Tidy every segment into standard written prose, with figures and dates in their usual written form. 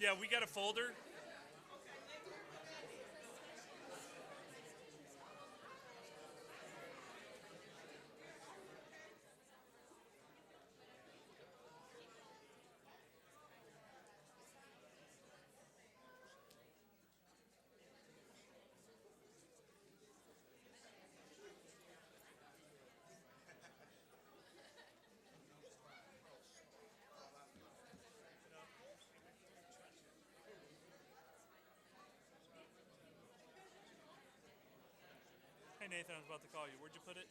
Yeah, we got a folder. Hey Nathan, I was about to call you. Where'd you put it?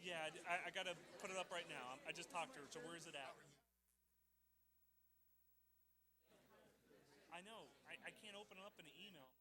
Yeah, I gotta put it up right now. I just talked to her. So where is it at? I know. I can't open it up in an email.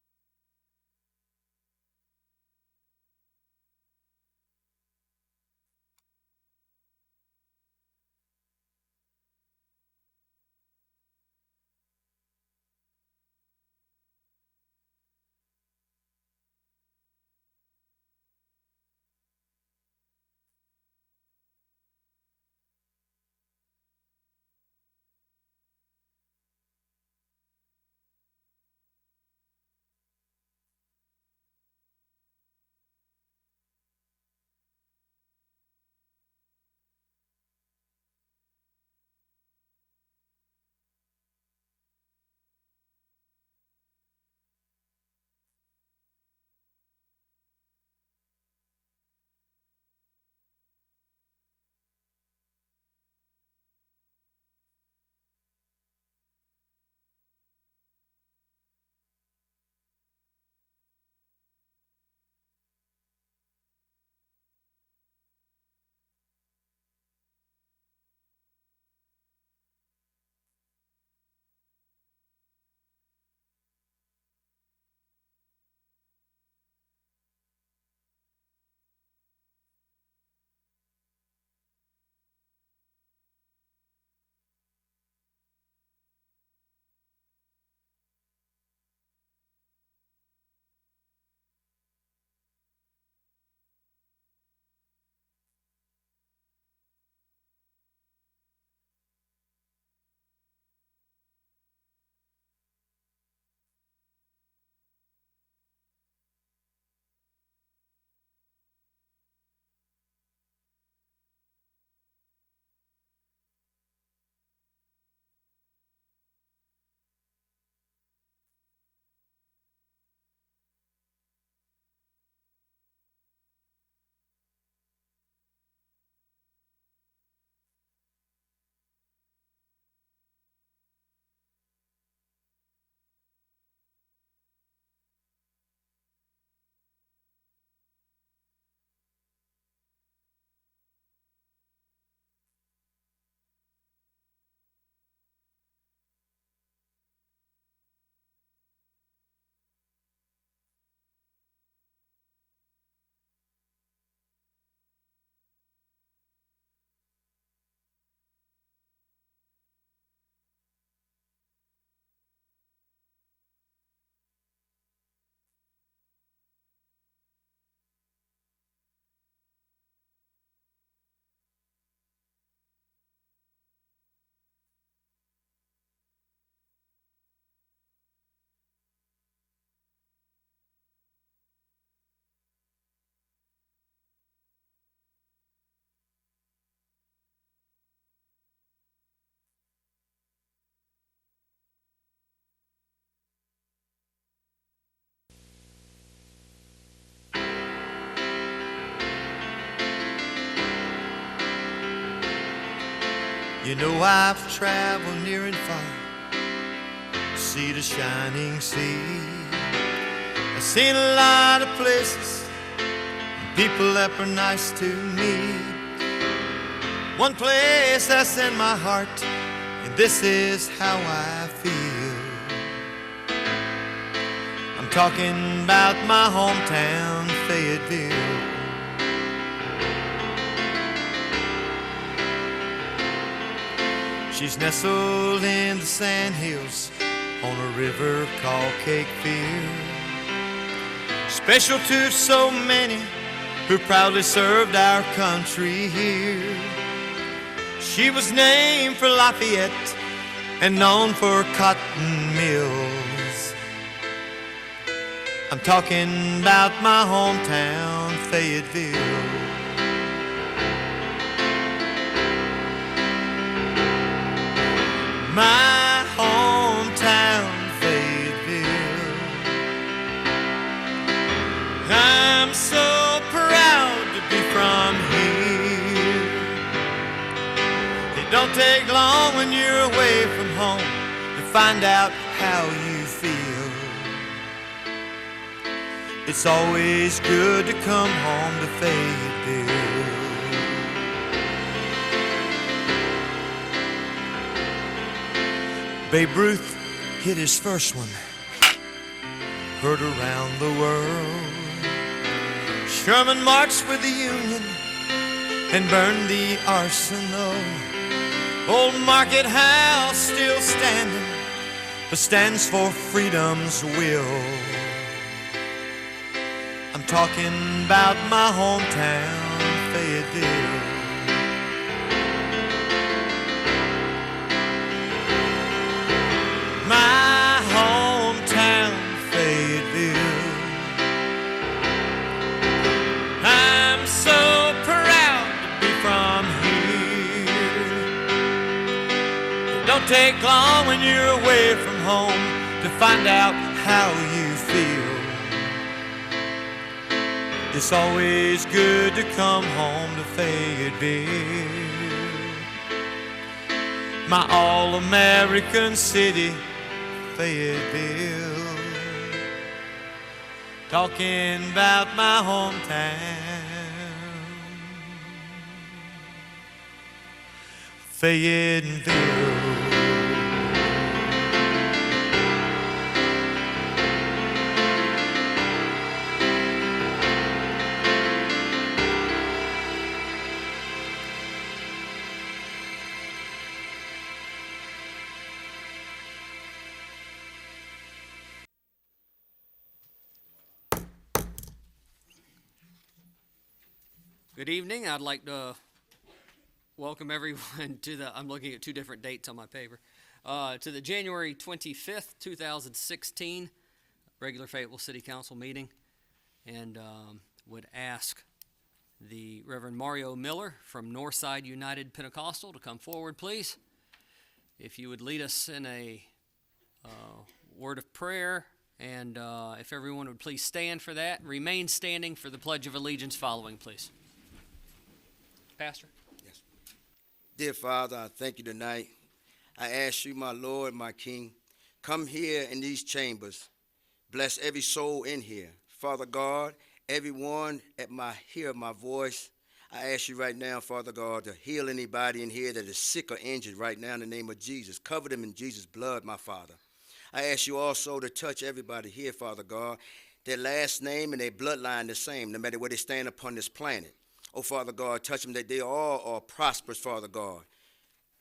You know I've traveled near and far to see the shining sea. I've seen a lot of places, people that were nice to me. One place that's in my heart, and this is how I feel. I'm talking about my hometown, Fayetteville. She's nestled in the sandhills on a river called Fayetteville. Special to so many who proudly served our country here. She was named for Lafayette, and known for cotton mills. I'm talking about my hometown, Fayetteville. My hometown, Fayetteville. I'm so proud to be from here. It don't take long when you're away from home to find out how you feel. It's always good to come home to Fayetteville. Babe Ruth hit his first one, heard around the world. Sherman marched with the Union and burned the arsenal. Old Market House still standing, but stands for freedom's will. I'm talking about my hometown, Fayetteville. My hometown, Fayetteville. I'm so proud to be from here. It don't take long when you're away from home to find out how you feel. It's always good to come home to Fayetteville. My all-American city, Fayetteville. Talking about my hometown, Fayetteville. Good evening. I'd like to welcome everyone to the, I'm looking at two different dates on my paper, to the January 25th, 2016 regular Fayetteville City Council meeting, and would ask the Reverend Mario Miller from Northside United Pentecostal to come forward, please. If you would lead us in a word of prayer, and if everyone would please stand for that, remain standing for the Pledge of Allegiance following, please. Pastor? Yes. Dear Father, I thank you tonight. I ask you, my Lord, my King, come here in these chambers. Bless every soul in here. Father God, everyone hear my voice, I ask you right now, Father God, to heal anybody in here that is sick or injured right now in the name of Jesus. Cover them in Jesus' blood, my Father. I ask you also to touch everybody here, Father God, their last name and their bloodline the same, no matter where they stand upon this planet. Oh, Father God, touch them that they all are prosperous, Father God.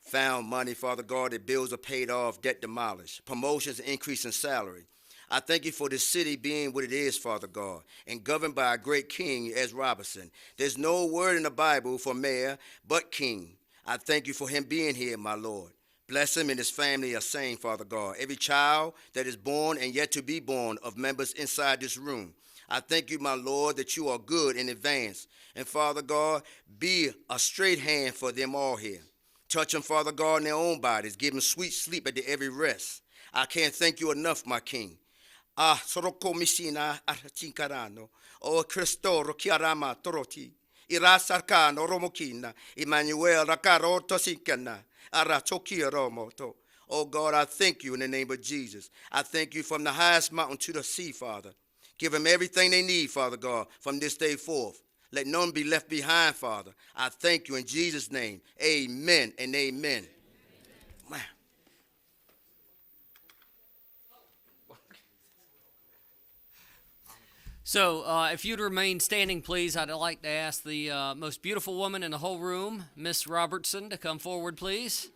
Found money, Father God, that bills are paid off, debt demolished, promotions, increase in salary. I thank you for this city being what it is, Father God, and governed by a great king as Robinson. There's no word in the Bible for mayor but king. I thank you for him being here, my Lord. Bless him and his family are sane, Father God. Every child that is born and yet to be born of members inside this room. I thank you, my Lord, that you are good in advance. And, Father God, be a straight hand for them all here. Touch them, Father God, in their own bodies. Give them sweet sleep at their every rest. I can't thank you enough, my King. Soroko misina artinkarano. O Cristo rokiarama toroti. Irasarkano romokina. Emmanuel rakaro tosikana. Aratokia romoto. Oh God, I thank you in the name of Jesus. I thank you from the highest mountain to the sea, Father. Give them everything they need, Father God, from this day forth. Let none be left behind, Father. I thank you in Jesus' name. Amen and amen. Wow. So if you'd remain standing, please, I'd like to ask the most beautiful woman in the whole room, Miss Robertson, to come forward, please.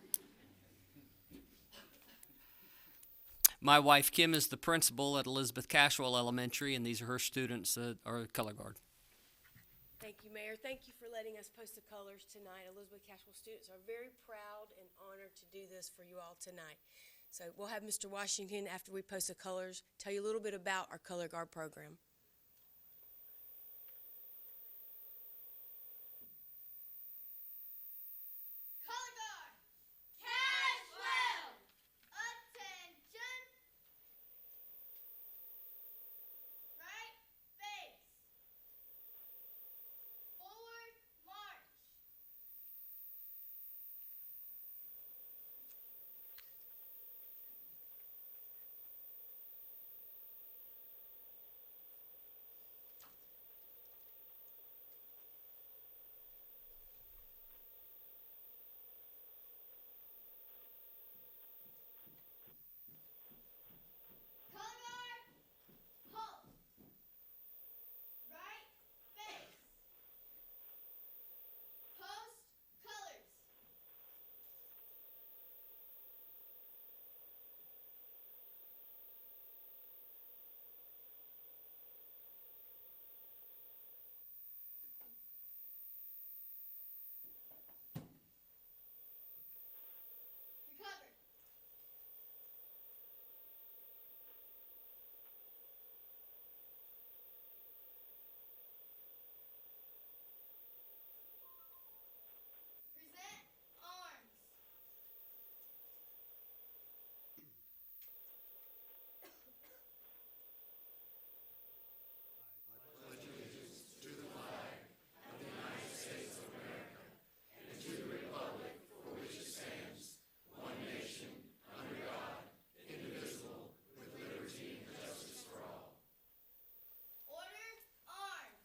My wife, Kim, is the principal at Elizabeth Cashwell Elementary, and these are her students that are color guard. Thank you, Mayor. Thank you for letting us post the colors tonight. Elizabeth Cashwell students are very proud and honored to do this for you all tonight. So we'll have Mr. Washington, after we post the colors, tell you a little bit about our Color Guard program. Color guard, Cashwell, attention. Right face, forward march. Color guard, halt. Right face. Post colors. Recover. Present arms. Order arms.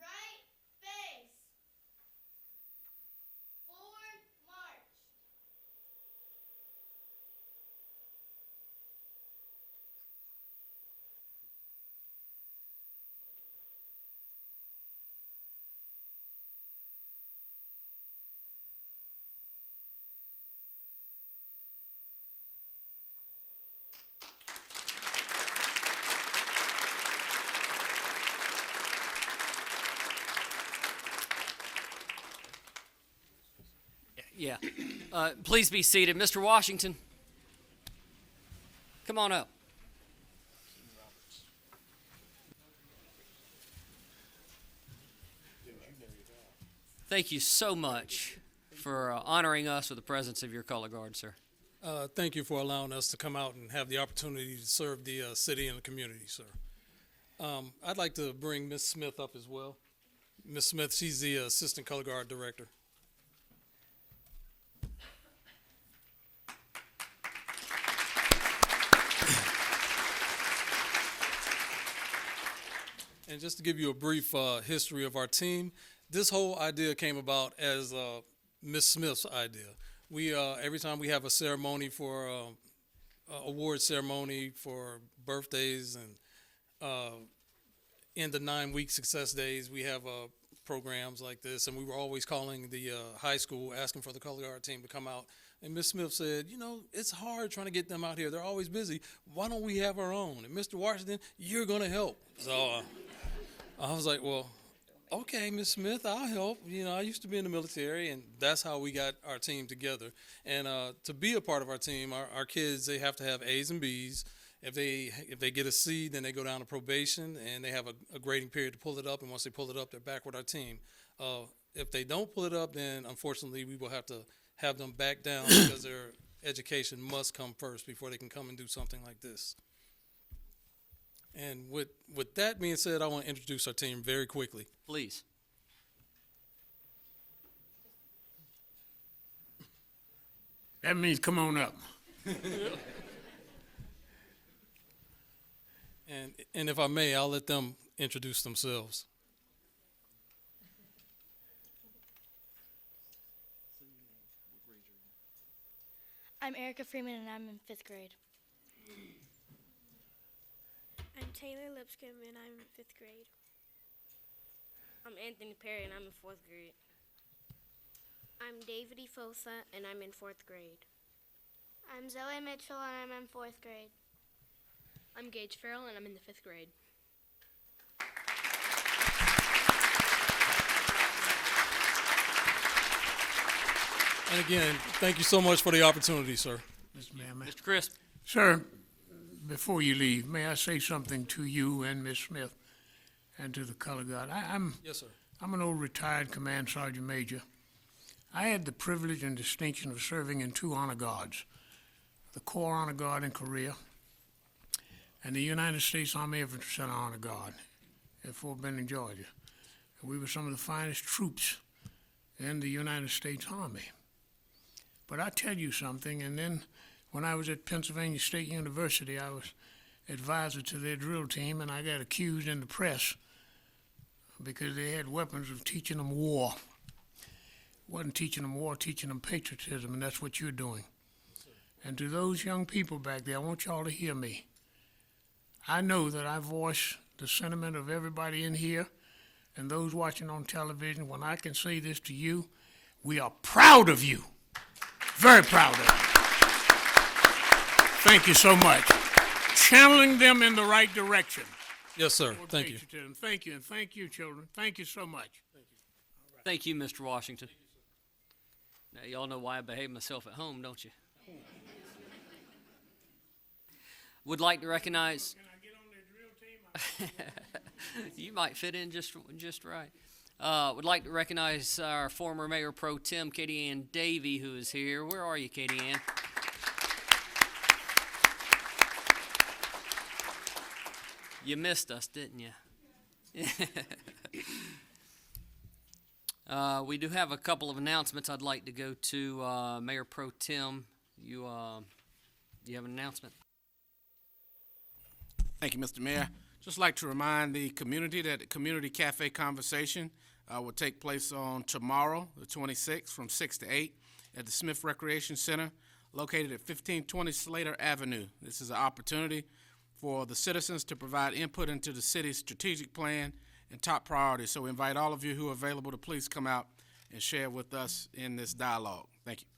Right face. Forward march. Yeah. Please be seated. Mr. Washington, come on up. Thank you so much for honoring us with the presence of your color guard, sir. Thank you for allowing us to come out and have the opportunity to serve the city and the community, sir. I'd like to bring Ms. Smith up as well. Ms. Smith, she's the Assistant Color Guard Director. And just to give you a brief history of our team, this whole idea came about as Ms. Smith's idea. We every time we have a ceremony for award ceremony for birthdays and in the 9-week success days, we have programs like this, and we were always calling the high school asking for the color guard team to come out. And Ms. Smith said, you know, it's hard trying to get them out here. They're always busy. Why don't we have our own? And Mr. Washington, you're going to help. So I was like, well, okay, Ms. Smith, I'll help. You know, I used to be in the military, and that's how we got our team together. And to be a part of our team, our kids, they have to have A's and B's. If they get a C, then they go down to probation, and they have a grading period to pull it up. And once they pull it up, they're back with our team. If they don't pull it up, then unfortunately we will have to have them back down because their education must come first before they can come and do something like this. And with that being said, I want to introduce our team very quickly. Please. That means come on up. And if I may, I'll let them introduce themselves. I'm Erica Freeman, and I'm in 5th grade. I'm Taylor Lipscomb, and I'm in 5th grade. I'm Anthony Perry, and I'm in 4th grade. I'm David E. Fosa, and I'm in 4th grade. I'm Zoe Mitchell, and I'm in 4th grade. I'm Gage Farrell, and I'm in the 5th grade. And again, thank you so much for the opportunity, sir. Mr. Mayor. Mr. Crisp. Sir, before you leave, may I say something to you and Miss Smith and to the color guard? Yes, sir. I'm an old retired command sergeant major. I had the privilege and distinction of serving in 2 honor guards, the Corps Honor Guard in Korea and the United States Army Infantry Center Honor Guard at Fort Benning, Georgia. And we were some of the finest troops in the United States Army. But I tell you something, and then when I was at Pennsylvania State University, I was advisor to their drill team, and I got accused in the press because they had weapons of teaching them war. Wasn't teaching them war, teaching them patriotism, and that's what you're doing. And to those young people back there, I want y'all to hear me. I know that I voice the sentiment of everybody in here and those watching on television. When I can say this to you, we are proud of you. Very proud of you. Thank you so much. Channeling them in the right direction. Yes, sir. Thank you. Thank you, and thank you, children. Thank you so much. Thank you, Mr. Washington. Now, y'all know why I behave myself at home, don't you? Would like to recognize... Can I get on the drill team? You might fit in just right. Would like to recognize our former Mayor Pro Tem, Katie Ann Davey, who is here. Where are you, Katie Ann? You missed us, didn't you? We do have a couple of announcements I'd like to go to. Mayor Pro Tem, you have an announcement? Thank you, Mr. Mayor. Just like to remind the community that the Community Cafe Conversation will take place on tomorrow, the 26th, from 6 to 8 at the Smith Recreation Center, located at 1520 Slater Avenue. This is an opportunity for the citizens to provide input into the city's strategic plan and top priorities. So we invite all of you who are available to please come out and share with us in this dialogue. Thank you.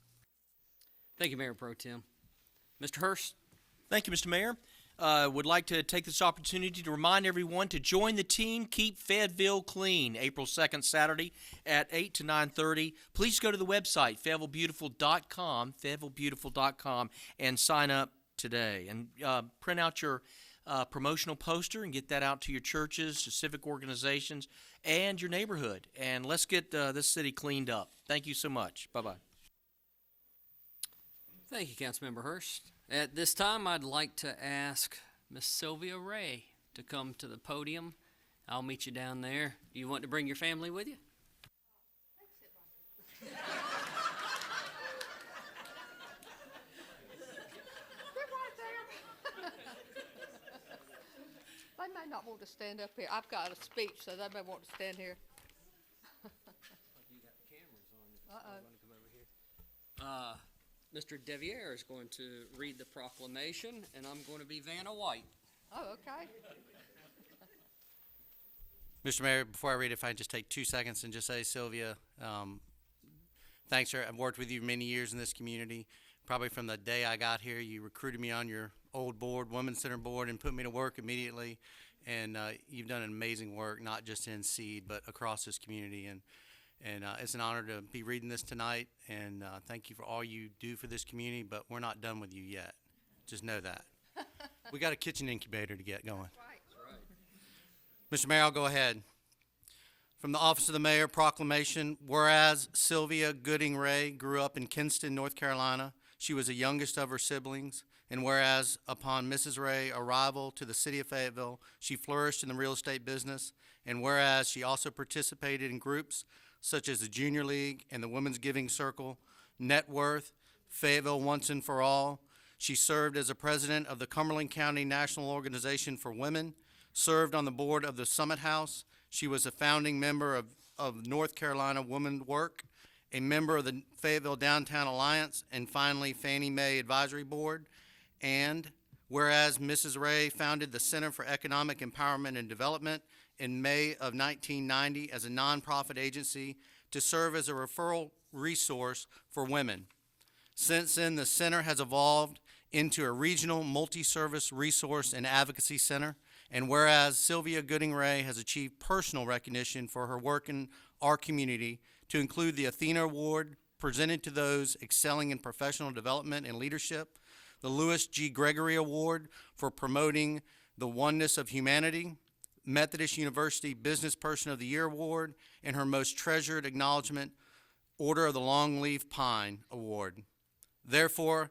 Thank you, Mayor Pro Tem. Mr. Hurst? Thank you, Mr. Mayor. Would like to take this opportunity to remind everyone to join the team Keep Fayetteville Clean, April 2nd, Saturday at 8 to 9:30. Please go to the website, fayettevillebeautiful.com, and sign up today. And print out your promotional poster and get that out to your churches, your civic organizations, and your neighborhood. And let's get this city cleaned up. Thank you so much. Bye-bye. Thank you, Councilmember Hurst. At this time, I'd like to ask Miss Sylvia Ray to come to the podium. I'll meet you down there. Do you want to bring your family with you? They may not want to stand up here. I've got a speech, so they may want to stand here. You got cameras on. Uh-oh. Mr. Deviere is going to read the proclamation, and I'm going to be Vanna White. Oh, okay. Mr. Mayor, before I read it, if I can just take 2 seconds and just say, Sylvia, thanks, sir. I've worked with you many years in this community. Probably from the day I got here, you recruited me on your old board, Women's Center board, and put me to work immediately. And you've done an amazing work, not just in Seed, but across this community. And it's an honor to be reading this tonight. And thank you for all you do for this community, but we're not done with you yet. Just know that. We got a kitchen incubator to get going. Mr. Mayor, I'll go ahead. From the Office of the Mayor, proclamation, whereas Sylvia Gooding Ray grew up in Kinston, North Carolina, she was the youngest of her siblings, and whereas upon Mrs. Ray's arrival to the city of Fayetteville, she flourished in the real estate business, and whereas she also participated in groups such as the Junior League and the Women's Giving Circle, Net Worth, Fayetteville Once and For All, she served as a president of the Cumberland County National Organization for Women, served on the board of the Summit House. She was a founding member of North Carolina Women Work, a member of the Fayetteville Downtown Alliance, and finally Fannie Mae Advisory Board. And whereas Mrs. Ray founded the Center for Economic Empowerment and Development in May of 1990 as a nonprofit agency to serve as a referral resource for women. Since then, the center has evolved into a regional multi-service resource and advocacy center. And whereas Sylvia Gooding Ray has achieved personal recognition for her work in our community, to include the Athena Award, presented to those excelling in professional development and leadership, the Lewis G. Gregory Award for promoting the oneness of humanity, Methodist University Business Person of the Year Award, and her most treasured acknowledgement, Order of the Longleaf Pine Award. Therefore,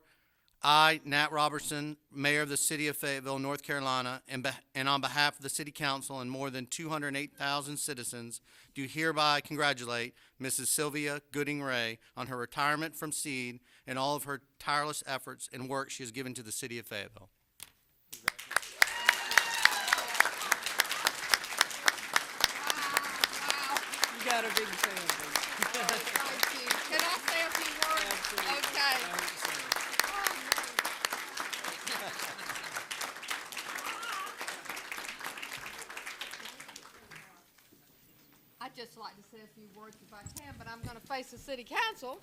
I, Nat Robertson, Mayor of the City of Fayetteville, North Carolina, and on behalf of the City Council and more than 208,000 citizens, do hereby congratulate Mrs. Sylvia Gooding Ray on her retirement from SEED and all of her tireless efforts and work she has given to the City of Fayetteville. You got a big family. Thank you. Can I say a few words? Absolutely. Okay. I'd just like to say a few words if I can, but I'm going to face the city council.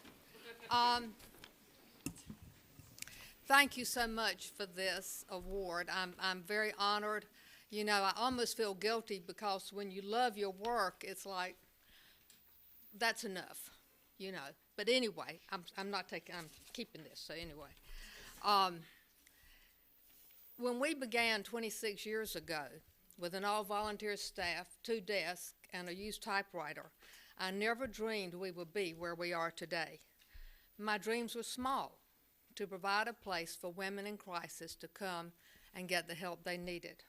Thank you so much for this award. I'm very honored. You know, I almost feel guilty because when you love your work, it's like, that's enough, you know. But anyway, I'm keeping this, so anyway. When we began 26 years ago with an all-volunteer staff, 2 desks, and a used typewriter, I never dreamed we would be where we are today. My dreams were small, to provide a place for women in crisis to come and get the help they needed.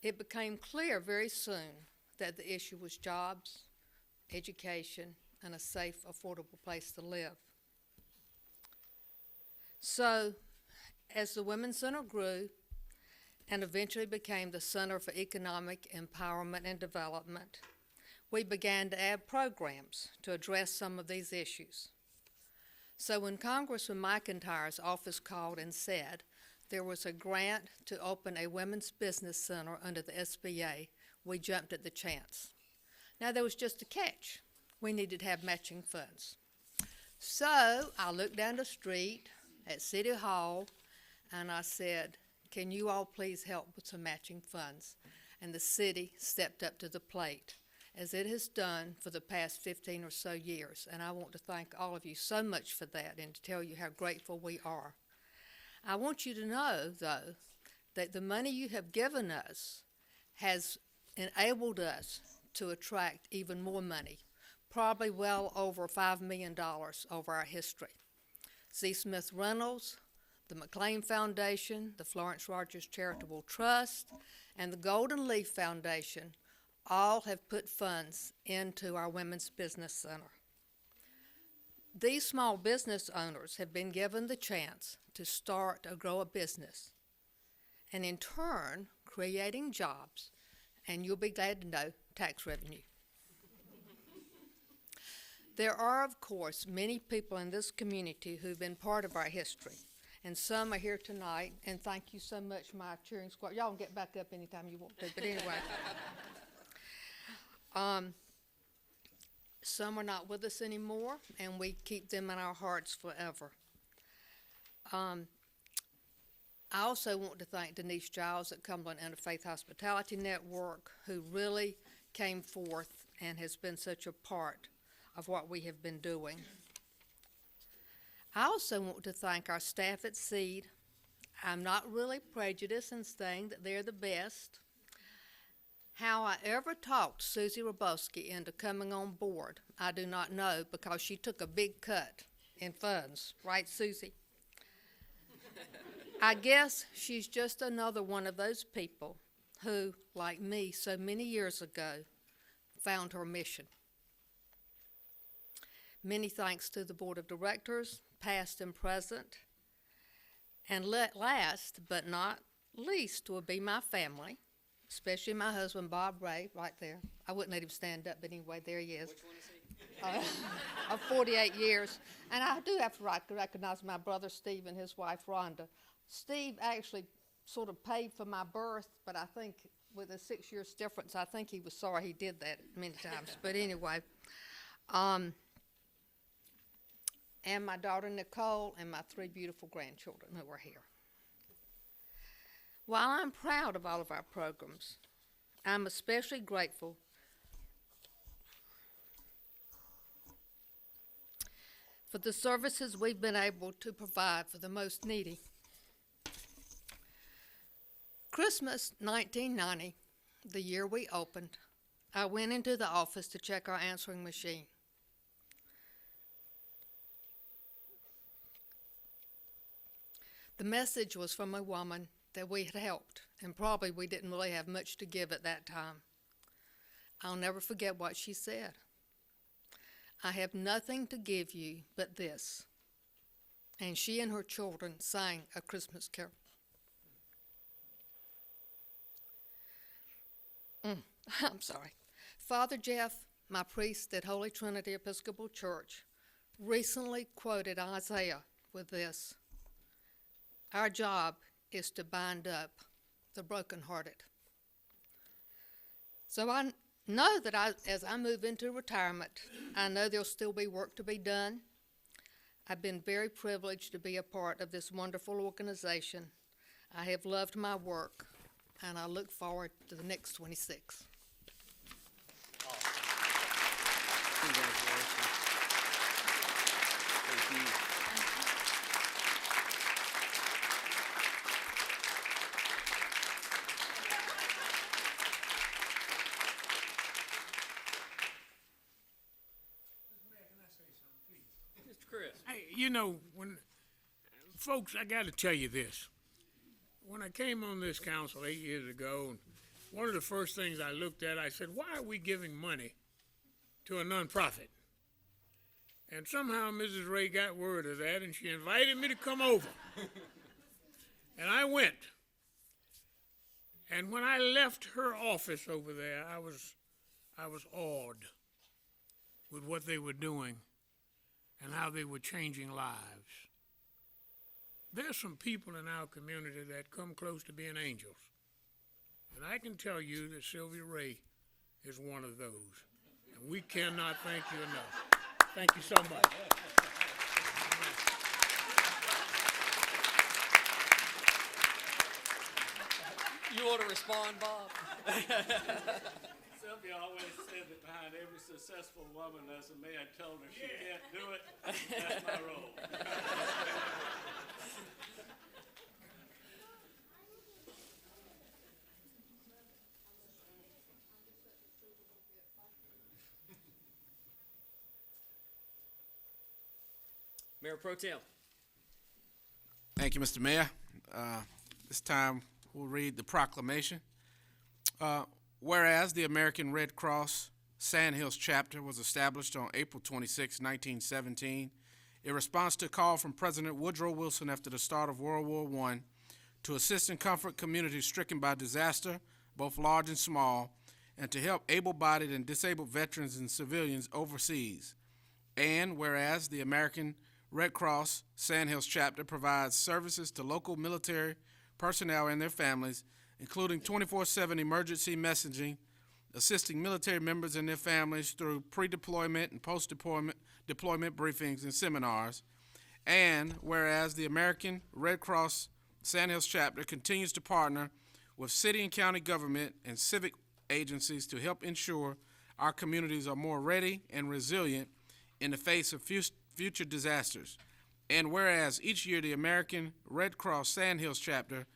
It became clear very soon that the issue was jobs, education, and a safe, affordable place to live. So, as the Women's Center grew and eventually became the Center for Economic Empowerment and Development, we began to add programs to address some of these issues. So when Congressman McIntyre's office called and said there was a grant to open a women's business center under the SBA, we jumped at the chance. Now there was just a catch. We needed to have matching funds. So I looked down the street at City Hall and I said, can you all please help with some matching funds? And the city stepped up to the plate, as it has done for the past 15 or so years. And I want to thank all of you so much for that and to tell you how grateful we are. I want you to know, though, that the money you have given us has enabled us to attract even more money, probably well over $5 million over our history. C. Smith Reynolds, the McLean Foundation, the Florence Rogers Charitable Trust, and the Golden Leaf Foundation all have put funds into our Women's Business Center. These small business owners have been given the chance to start or grow a business, and in turn, creating jobs, and you'll be glad to know, tax revenue. There are, of course, many people in this community who've been part of our history, and some are here tonight, and thank you so much, my cheering squad. Y'all can get back up anytime you want to, but anyway. Some are not with us anymore, and we keep them in our hearts forever. I also want to thank Denise Giles at Cumberland Interfaith Hospitality Network, who really came forth and has been such a part of what we have been doing. I also want to thank our staff at SEED. I'm not really prejudiced in saying that they're the best. How I ever talked Susie Roboski into coming on board, I do not know, because she took a big cut in funds. Right, Susie? I guess she's just another one of those people who, like me so many years ago, found her mission. Many thanks to the Board of Directors, past and present. And last but not least will be my family, especially my husband, Bob Ray, right there. I wouldn't let him stand up, but anyway, there he is. Which one is he? Of 48 years. And I do have to recognize my brother Steve and his wife Rhonda. Steve actually sort of paid for my birth, but I think with a 6 years difference, I think he was sorry he did that many times. But anyway, and my daughter Nicole and my 3 beautiful grandchildren who are here. While I'm proud of all of our programs, I'm especially grateful for the services we've been able to provide for the most needy. Christmas 1990, the year we opened, I went into the office to check our answering machine. The message was from a woman that we had helped, and probably we didn't really have much to give at that time. I'll never forget what she said. I have nothing to give you but this. And she and her children sang a Christmas carol. I'm sorry. Father Jeff, my priest at Holy Trinity Episcopal Church, recently quoted Isaiah with this: "Our job is to bind up the brokenhearted." So I know that as I move into retirement, I know there'll still be work to be done. I've been very privileged to be a part of this wonderful organization. I have loved my work, and I look forward to the next 26. Congratulations. Thank you. Mr. Chris. Hey, when folks, I got to tell you this. When I came on this council 8 years ago, one of the first things I looked at, I said, why are we giving money to a nonprofit? And somehow Mrs. Ray got word of that, and she invited me to come over. And I went. And when I left her office over there, I was awed with what they were doing and how they were changing lives. There's some people in our community that come close to being angels. And I can tell you that Sylvia Ray is one of those. And we cannot thank you enough. Thank you so much. You want to respond, Bob? Sylvia always said that behind every successful woman there's a man telling her she can't do it. That's my role. Mayor Pro Tem. Thank you, Mr. Mayor. This time we'll read the proclamation. Whereas the American Red Cross Sandhills chapter was established on April 26, 1917, in response to a call from President Woodrow Wilson after the start of World War I to assist and comfort communities stricken by disaster, both large and small, and to help able-bodied and disabled veterans and civilians overseas. And whereas the American Red Cross Sandhills chapter provides services to local military personnel and their families, including 24/7 emergency messaging, assisting military members and their families through pre-deployment and post-deployment briefings and seminars. And whereas the American Red Cross Sandhills chapter continues to partner with city and county government and civic agencies to help ensure our communities are more ready and resilient in the face of future disasters. And whereas each year the American Red Cross Sandhills chapter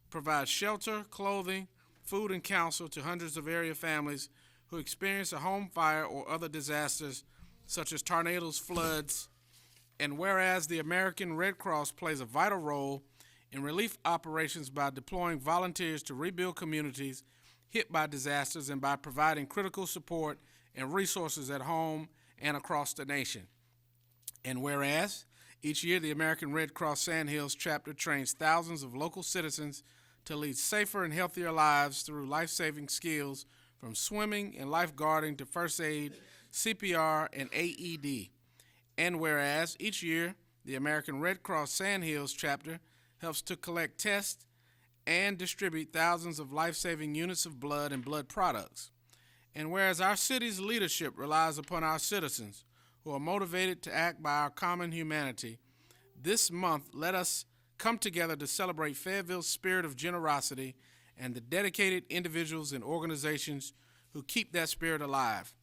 provides shelter, clothing, food, and counsel to hundreds of area families who experience a home fire or other disasters such as tornadoes, floods. And whereas the American Red Cross plays a vital role in relief operations by deploying volunteers to rebuild communities hit by disasters and by providing critical support and resources at home and across the nation. And whereas each year the American Red Cross Sandhills chapter trains thousands of local citizens to lead safer and healthier lives through life-saving skills from swimming and lifeguarding to first aid, CPR, and AED. And whereas each year the American Red Cross Sandhills chapter helps to collect, test, and distribute thousands of life-saving units of blood and blood products. And whereas our city's leadership relies upon our citizens who are motivated to act by our common humanity, this month let us come together to celebrate Fayetteville's spirit of generosity and the dedicated individuals and organizations who keep that spirit alive.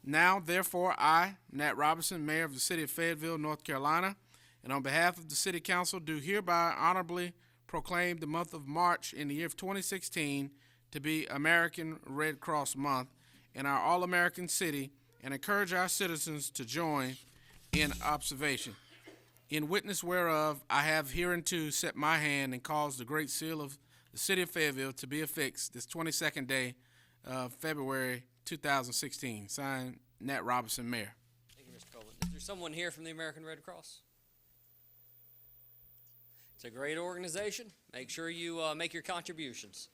Now, therefore, I, Nat Robinson, Mayor of the City of Fayetteville, North Carolina, and on behalf of the City Council, do hereby honorably proclaim the month of March in the year of 2016 to be American Red Cross Month in our all-American city and encourage our citizens to join in observation. In witness whereof, I have hereunto set my hand and caused the great seal of the City of Fayetteville to be affixed this 22nd day of February 2016. Signed, Nat Robinson, Mayor. Thank you, Mr. Colvin. Is there someone here from the American Red Cross? It's a great organization. Make sure you make your contributions.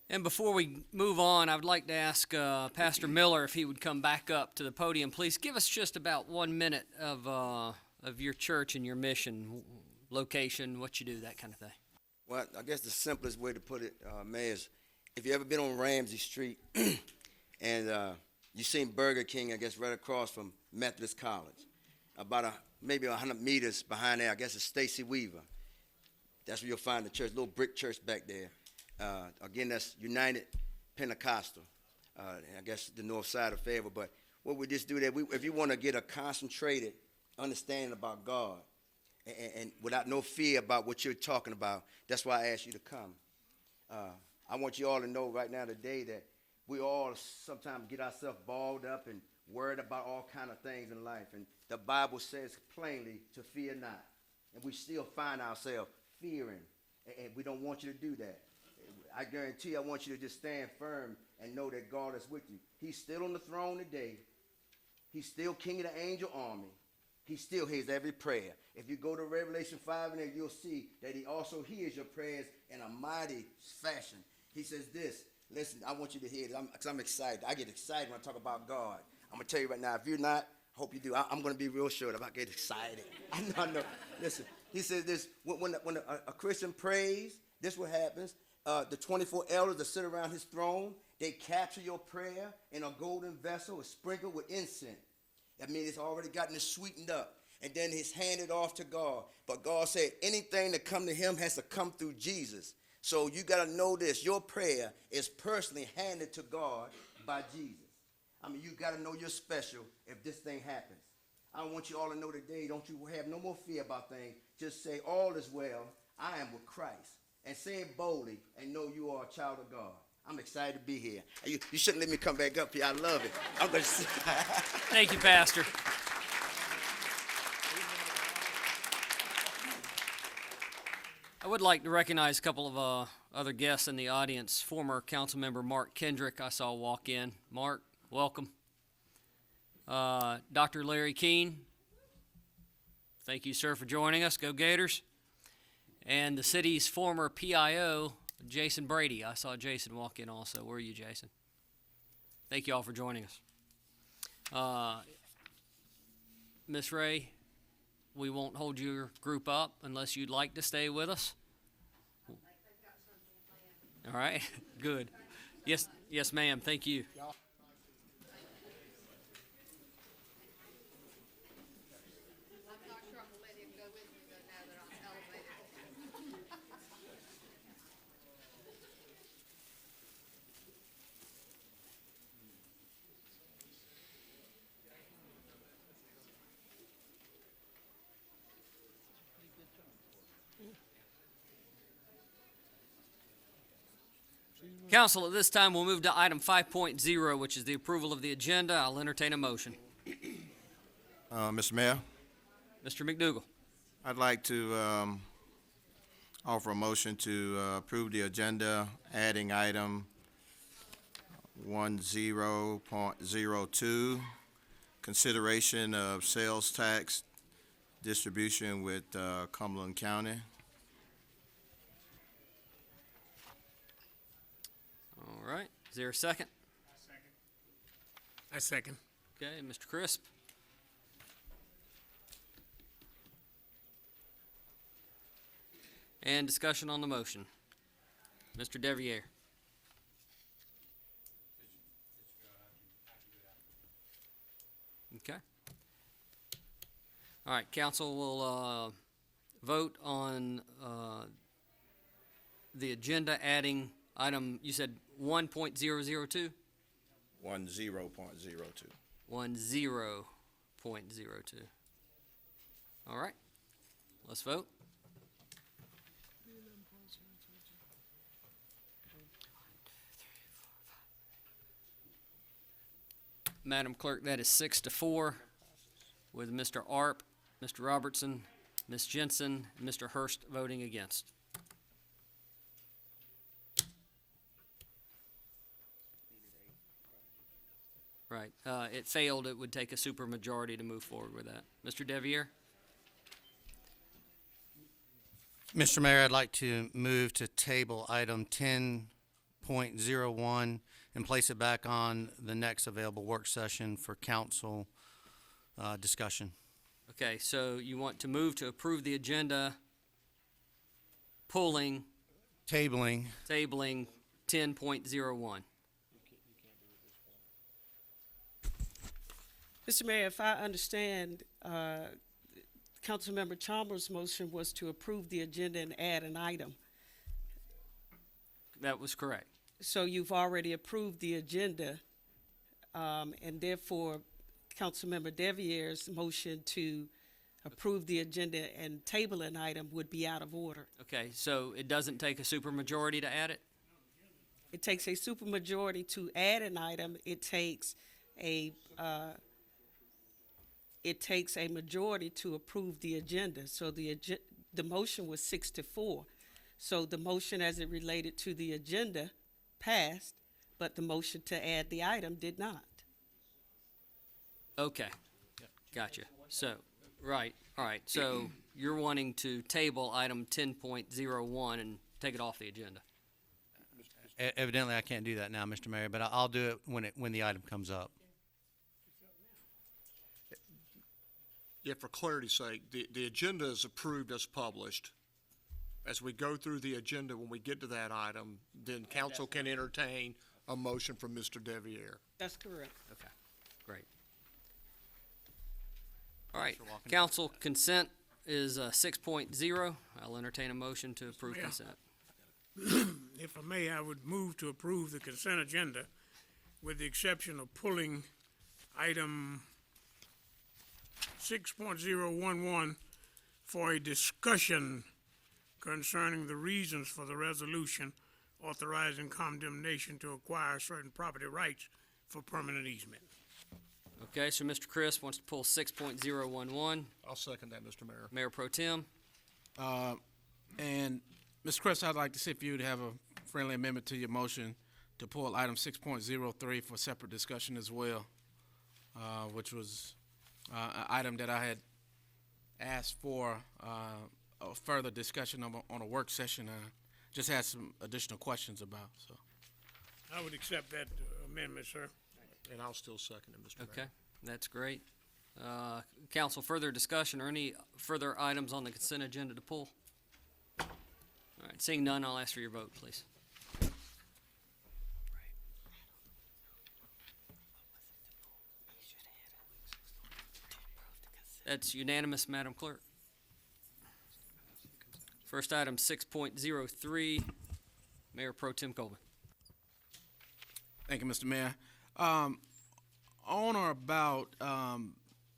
And before we move on, I would like to ask Pastor Miller if he would come back up to the podium. Please give us just about 1 minute of your church and your mission, location, what you do, that kind of thing. Well, I guess the simplest way to put it, Mayor, is if you ever been on Ramsey Street and you seen Burger King, I guess right across from Methodist College, about maybe 100 meters behind there, I guess it's Stacy Weaver. That's where you'll find the church, little brick church back there. Again, that's United Pentecostal, I guess the north side of Fayetteville. But what we just do there, if you want to get a concentrated understanding about God and without no fear about what you're talking about, that's why I asked you to come. I want you all to know right now today that we all sometimes get ourselves balled up and worried about all kind of things in life. And the Bible says plainly to fear not. And we still find ourselves fearing, and we don't want you to do that. I guarantee you, I want you to just stand firm and know that God is with you. He's still on the throne today. He's still king of the angel army. He still hears every prayer. If you go to Revelation 5 and there, you'll see that he also hears your prayers in a mighty fashion. He says this. Listen, I want you to hear it because I'm excited. I get excited when I talk about God. I'm going to tell you right now, if you're not, I hope you do. I'm going to be real short if I get excited. I know. Listen, he says this. When a Christian prays, this is what happens. The 24 elders that sit around his throne, they capture your prayer in a golden vessel, it's sprinkled with incense. That means it's already gotten it sweetened up. And then it's handed off to God. But God said anything that come to him has to come through Jesus. So you got to know this. Your prayer is personally handed to God by Jesus. I mean, you got to know you're special if this thing happens. I want you all to know today, don't you have no more fear about things. Just say, all is well. I am with Christ. And say it boldly and know you are a child of God. I'm excited to be here. You shouldn't let me come back up here. I love it. I'm going to Thank you, Pastor. I would like to recognize a couple of other guests in the audience. Former council member Mark Kendrick, I saw walk in. Mark, welcome. Dr. Larry Keene, thank you, sir, for joining us. Go Gators. And the city's former PIO, Jason Brady. I saw Jason walk in also. Where are you, Jason? Thank you all for joining us. Miss Ray, we won't hold your group up unless you'd like to stay with us. All right, good. Yes, ma'am. Thank you. Council, at this time, we'll move to item 5.0, which is the approval of the agenda. I'll entertain a motion. Mr. Mayor, Mr. McDougall. I'd like to offer a motion to approve the agenda, adding item 10.02, consideration of sales tax distribution with Cumberland County. All right. Is there a second? I second. Okay, Mr. Crisp. And discussion on the motion. Mr. Deviere. Okay. All right, council will vote on the agenda adding item, you said 1.002? 10.02. 10.02. All right, let's vote. Madam Clerk, that is 6-4 with Mr. Arp, Mr. Robertson, Ms. Jensen, and Mr. Hurst voting against. Right. It failed. It would take a supermajority to move forward with that. Mr. Deviere? Mr. Mayor, I'd like to move to table item 10.01 and place it back on the next available work session for council discussion. Okay, so you want to move to approve the agenda, tabling 10.01. Mr. Mayor, if I understand, Councilmember Chalmers' motion was to approve the agenda and add an item. That was correct. So you've already approved the agenda, and therefore, Councilmember Deviere's motion to approve the agenda and table an item would be out of order. Okay, so it doesn't take a supermajority to add it? It takes a supermajority to add an item. It takes a majority to approve the agenda. So the motion was 6-4. So the motion as it related to the agenda passed, but the motion to add the item did not. Okay, gotcha. So, right, all right. So you're wanting to table item 10.01 and take it off the agenda? Evidently, I can't do that now, Mr. Mayor, but I'll do it when the item comes up. Yeah, for clarity's sake, the agenda is approved as published. As we go through the agenda, when we get to that item, then council can entertain a motion from Mr. Deviere. That's correct. Okay, great. All right, council consent is 6.0. I'll entertain a motion to approve consent. If I may, I would move to approve the consent agenda with the exception of pulling item 6.011 for a discussion concerning the reasons for the resolution authorizing condemnation to acquire certain property rights for permanent easement. Okay, so Mr. Chris wants to pull 6.011. I'll second that, Mr. Mayor. Mayor Pro Tem. And Mr. Chris, I'd like to see if you'd have a friendly amendment to your motion to pull item 6.03 for separate discussion as well, which was an item that I had asked for a further discussion on a work session. Just had some additional questions about. So I would accept that amendment, sir. And I'll still second it, Mr. Mayor. Okay, that's great. Council, further discussion or any further items on the consent agenda to pull? All right, seeing none, I'll ask for your vote, please. That's unanimous, Madam Clerk. First item, 6.03, Mayor Pro Tem Coleman. Thank you, Mr. Mayor. On or about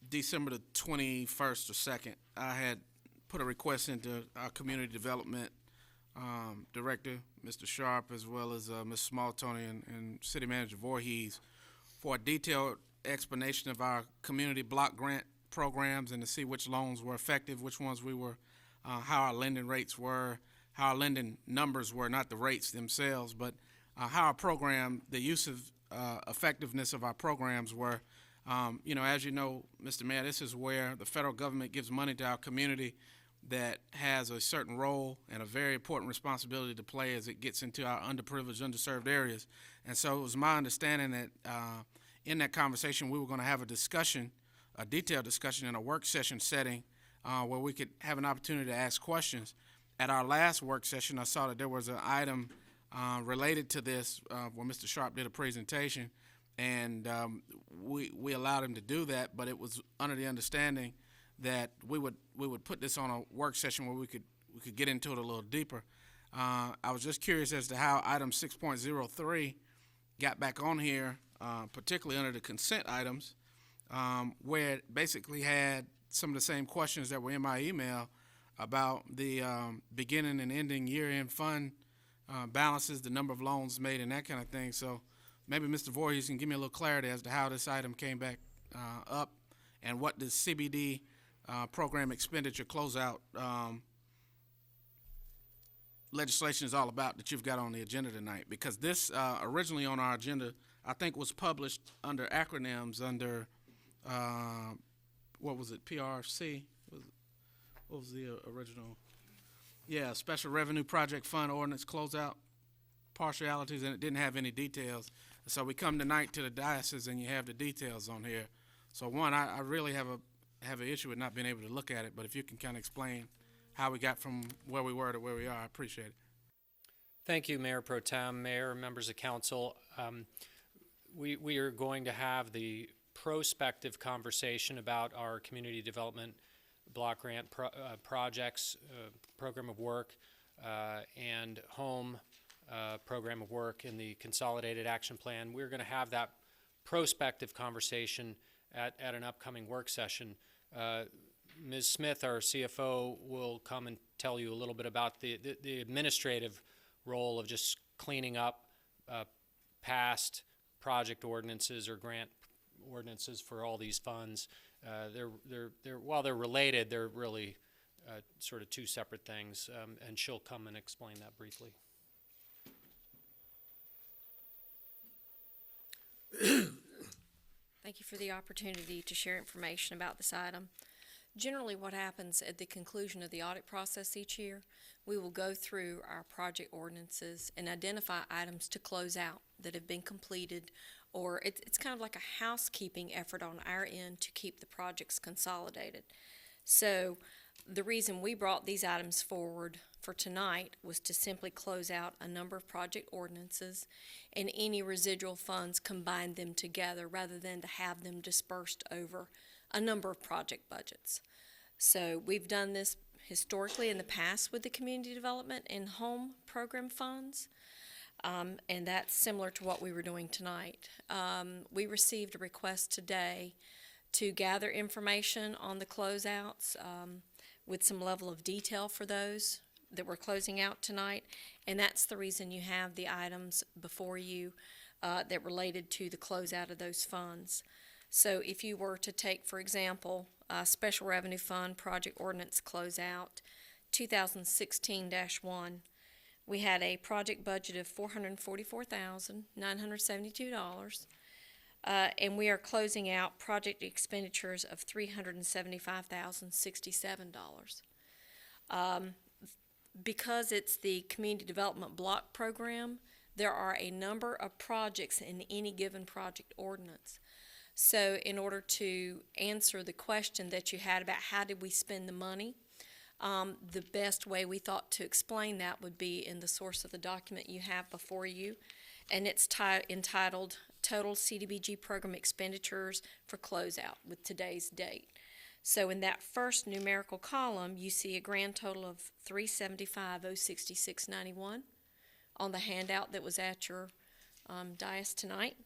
December the 21st or 2nd, I had put a request into our community development director, Mr. Sharp, as well as Ms. Smalltony and City Manager Voorhees for a detailed explanation of our community block grant programs and to see which loans were effective, which ones we were, how our lending rates were, how our lending numbers were, not the rates themselves, but how our program, the use of effectiveness of our programs were. As you know, Mr. Mayor, this is where the federal government gives money to our community that has a certain role and a very important responsibility to play as it gets into our underprivileged, underserved areas. And so it was my understanding that in that conversation we were going to have a discussion, a detailed discussion in a work session setting where we could have an opportunity to ask questions. At our last work session, I saw that there was an item related to this where Mr. Sharp did a presentation, and we allowed him to do that, but it was under the understanding that we would put this on a work session where we could get into it a little deeper. I was just curious as to how item 6.03 got back on here, particularly under the consent items, where it basically had some of the same questions that were in my email about the beginning and ending year-end fund balances, the number of loans made, and that kind of thing. So maybe Mr. Voorhees can give me a little clarity as to how this item came back up and what the CBD program expenditure closeout legislation is all about that you've got on the agenda tonight. Because this originally on our agenda, I think, was published under acronyms under, what was it, PRC? What was the original? Yeah, Special Revenue Project Fund Ordinance Closeout Partialities, and it didn't have any details. So we come tonight to the diocese, and you have the details on here. So one, I really have an issue with not being able to look at it, but if you can kind of explain how we got from where we were to where we are, I appreciate it. Thank you, Mayor Pro Tem, Mayor, members of council. We are going to have the prospective conversation about our community development block grant projects, program of work, and home program of work in the consolidated action plan. We're going to have that prospective conversation at an upcoming work session. Ms. Smith, our CFO, will come and tell you a little bit about the administrative role of just cleaning up past project ordinances or grant ordinances for all these funds. While they're related, they're really sort of two separate things, and she'll come and explain that briefly. Thank you for the opportunity to share information about this item. Generally, what happens at the conclusion of the audit process each year, we will go through our project ordinances and identify items to close out that have been completed, or it's kind of like a housekeeping effort on our end to keep the projects consolidated. So the reason we brought these items forward for tonight was to simply close out a number of project ordinances and any residual funds, combine them together rather than to have them dispersed over a number of project budgets. So we've done this historically in the past with the community development and home program funds, and that's similar to what we were doing tonight. We received a request today to gather information on the closeouts with some level of detail for those that we're closing out tonight, and that's the reason you have the items before you that related to the closeout of those funds. So if you were to take, for example, Special Revenue Fund Project Ordinance Closeout 2016-1, we had a project budget of $444,972, and we are closing out project expenditures of $375,067. Because it's the Community Development Block Program, there are a number of projects in any given project ordinance. So in order to answer the question that you had about how did we spend the money, the best way we thought to explain that would be in the source of the document you have before you, and it's entitled Total CDBG Program Expenditures for Closeout with today's date. So in that first numerical column, you see a grand total of $375,066.91 on the handout that was at your dais tonight.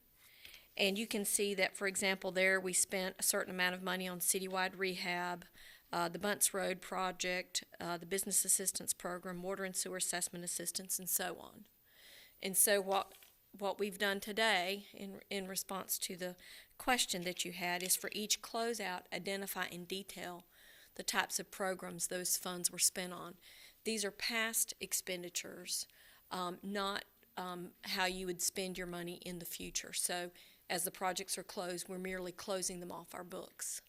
And you can see that, for example, there we spent a certain amount of money on citywide rehab, the Bunts Road project, the Business Assistance Program, Water and Sewer Assessment Assistance, and so on. And so what we've done today in response to the question that you had is for each closeout, identify in detail the types of programs those funds were spent on. These are past expenditures, not how you would spend your money in the future. So as the projects are closed, we're merely closing them off our books.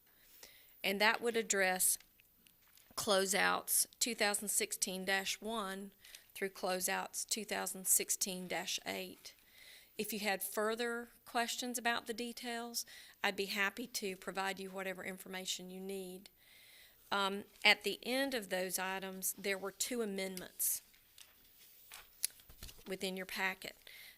And that would address closeouts 2016-1 through closeouts 2016-8. If you had further questions about the details, I'd be happy to provide you whatever information you need. At the end of those items, there were two amendments within your packet.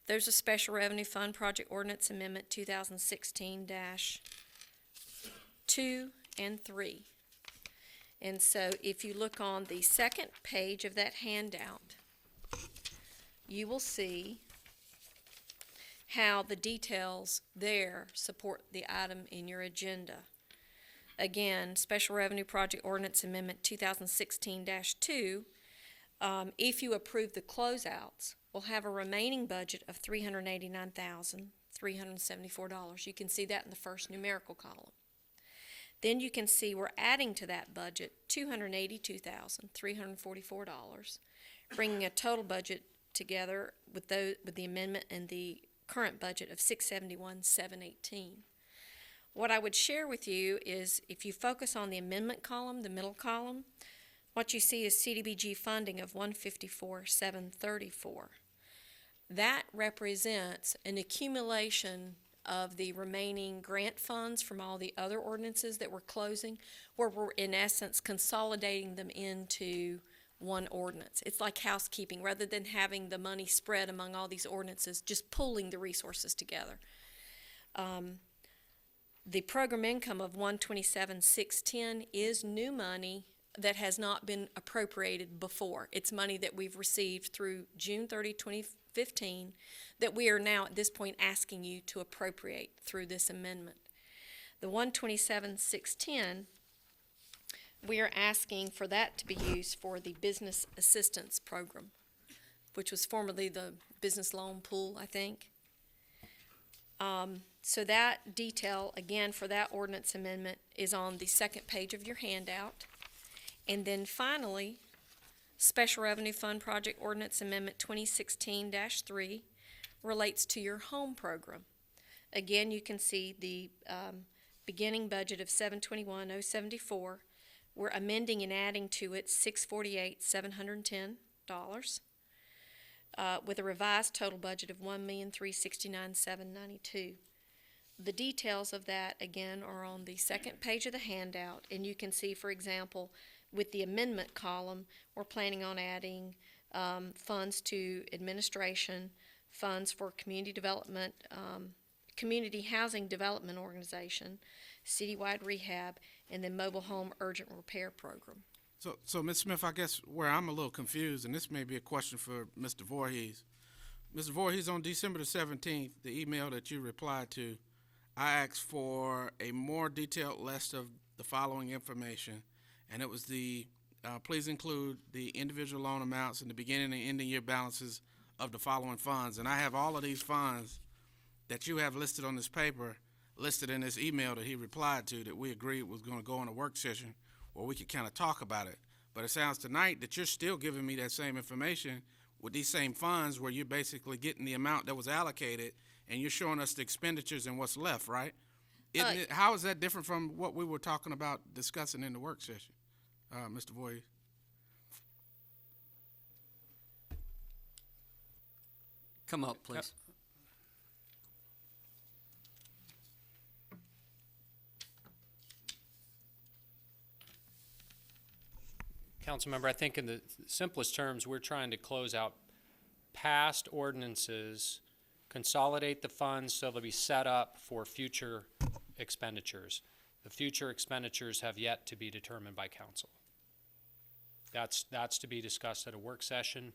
There's a Special Revenue Fund Project Ordinance Amendment 2016-2 and 3. And so if you look on the second page of that handout, you will see how the details there support the item in your agenda. Again, Special Revenue Project Ordinance Amendment 2016-2, if you approve the closeouts, we'll have a remaining budget of $389,374. You can see that in the first numerical column. Then you can see we're adding to that budget $282,344, bringing a total budget together with the amendment and the current budget of $671,718. What I would share with you is if you focus on the amendment column, the middle column, what you see is CDBG funding of $154,734. That represents an accumulation of the remaining grant funds from all the other ordinances that we're closing, where we're in essence consolidating them into one ordinance. It's like housekeeping. Rather than having the money spread among all these ordinances, just pooling the resources together. The program income of $127,610 is new money that has not been appropriated before. It's money that we've received through June 30, 2015 that we are now at this point asking you to appropriate through this amendment. The $127,610, we are asking for that to be used for the business assistance program, which was formerly the business loan pool, I think. So that detail, again, for that ordinance amendment is on the second page of your handout. And then finally, Special Revenue Fund Project Ordinance Amendment 2016-3 relates to your home program. Again, you can see the beginning budget of $721,074. We're amending and adding to it $648,710 with a revised total budget of $1,369,792. The details of that, again, are on the second page of the handout, and you can see, for example, with the amendment column, we're planning on adding funds to administration, funds for community development, community housing development organization, citywide rehab, and then mobile home urgent repair program. So Ms. Smith, I guess where I'm a little confused, and this may be a question for Mr. Voorhees. Mr. Voorhees, on December the 17th, the email that you replied to, I asked for a more detailed list of the following information, and it was please include the individual loan amounts and the beginning and ending year balances of the following funds. And I have all of these funds that you have listed on this paper, listed in this email that he replied to, that we agreed was going to go in a work session where we could kind of talk about it. But it sounds tonight that you're still giving me that same information with these same funds, where you're basically getting the amount that was allocated and you're showing us the expenditures and what's left, right? How is that different from what we were talking about discussing in the work session, Mr. Voorhees? Come up, please. Councilmember, I think in the simplest terms, we're trying to close out past ordinances, consolidate the funds so they'll be set up for future expenditures. The future expenditures have yet to be determined by council. That's to be discussed at a work session,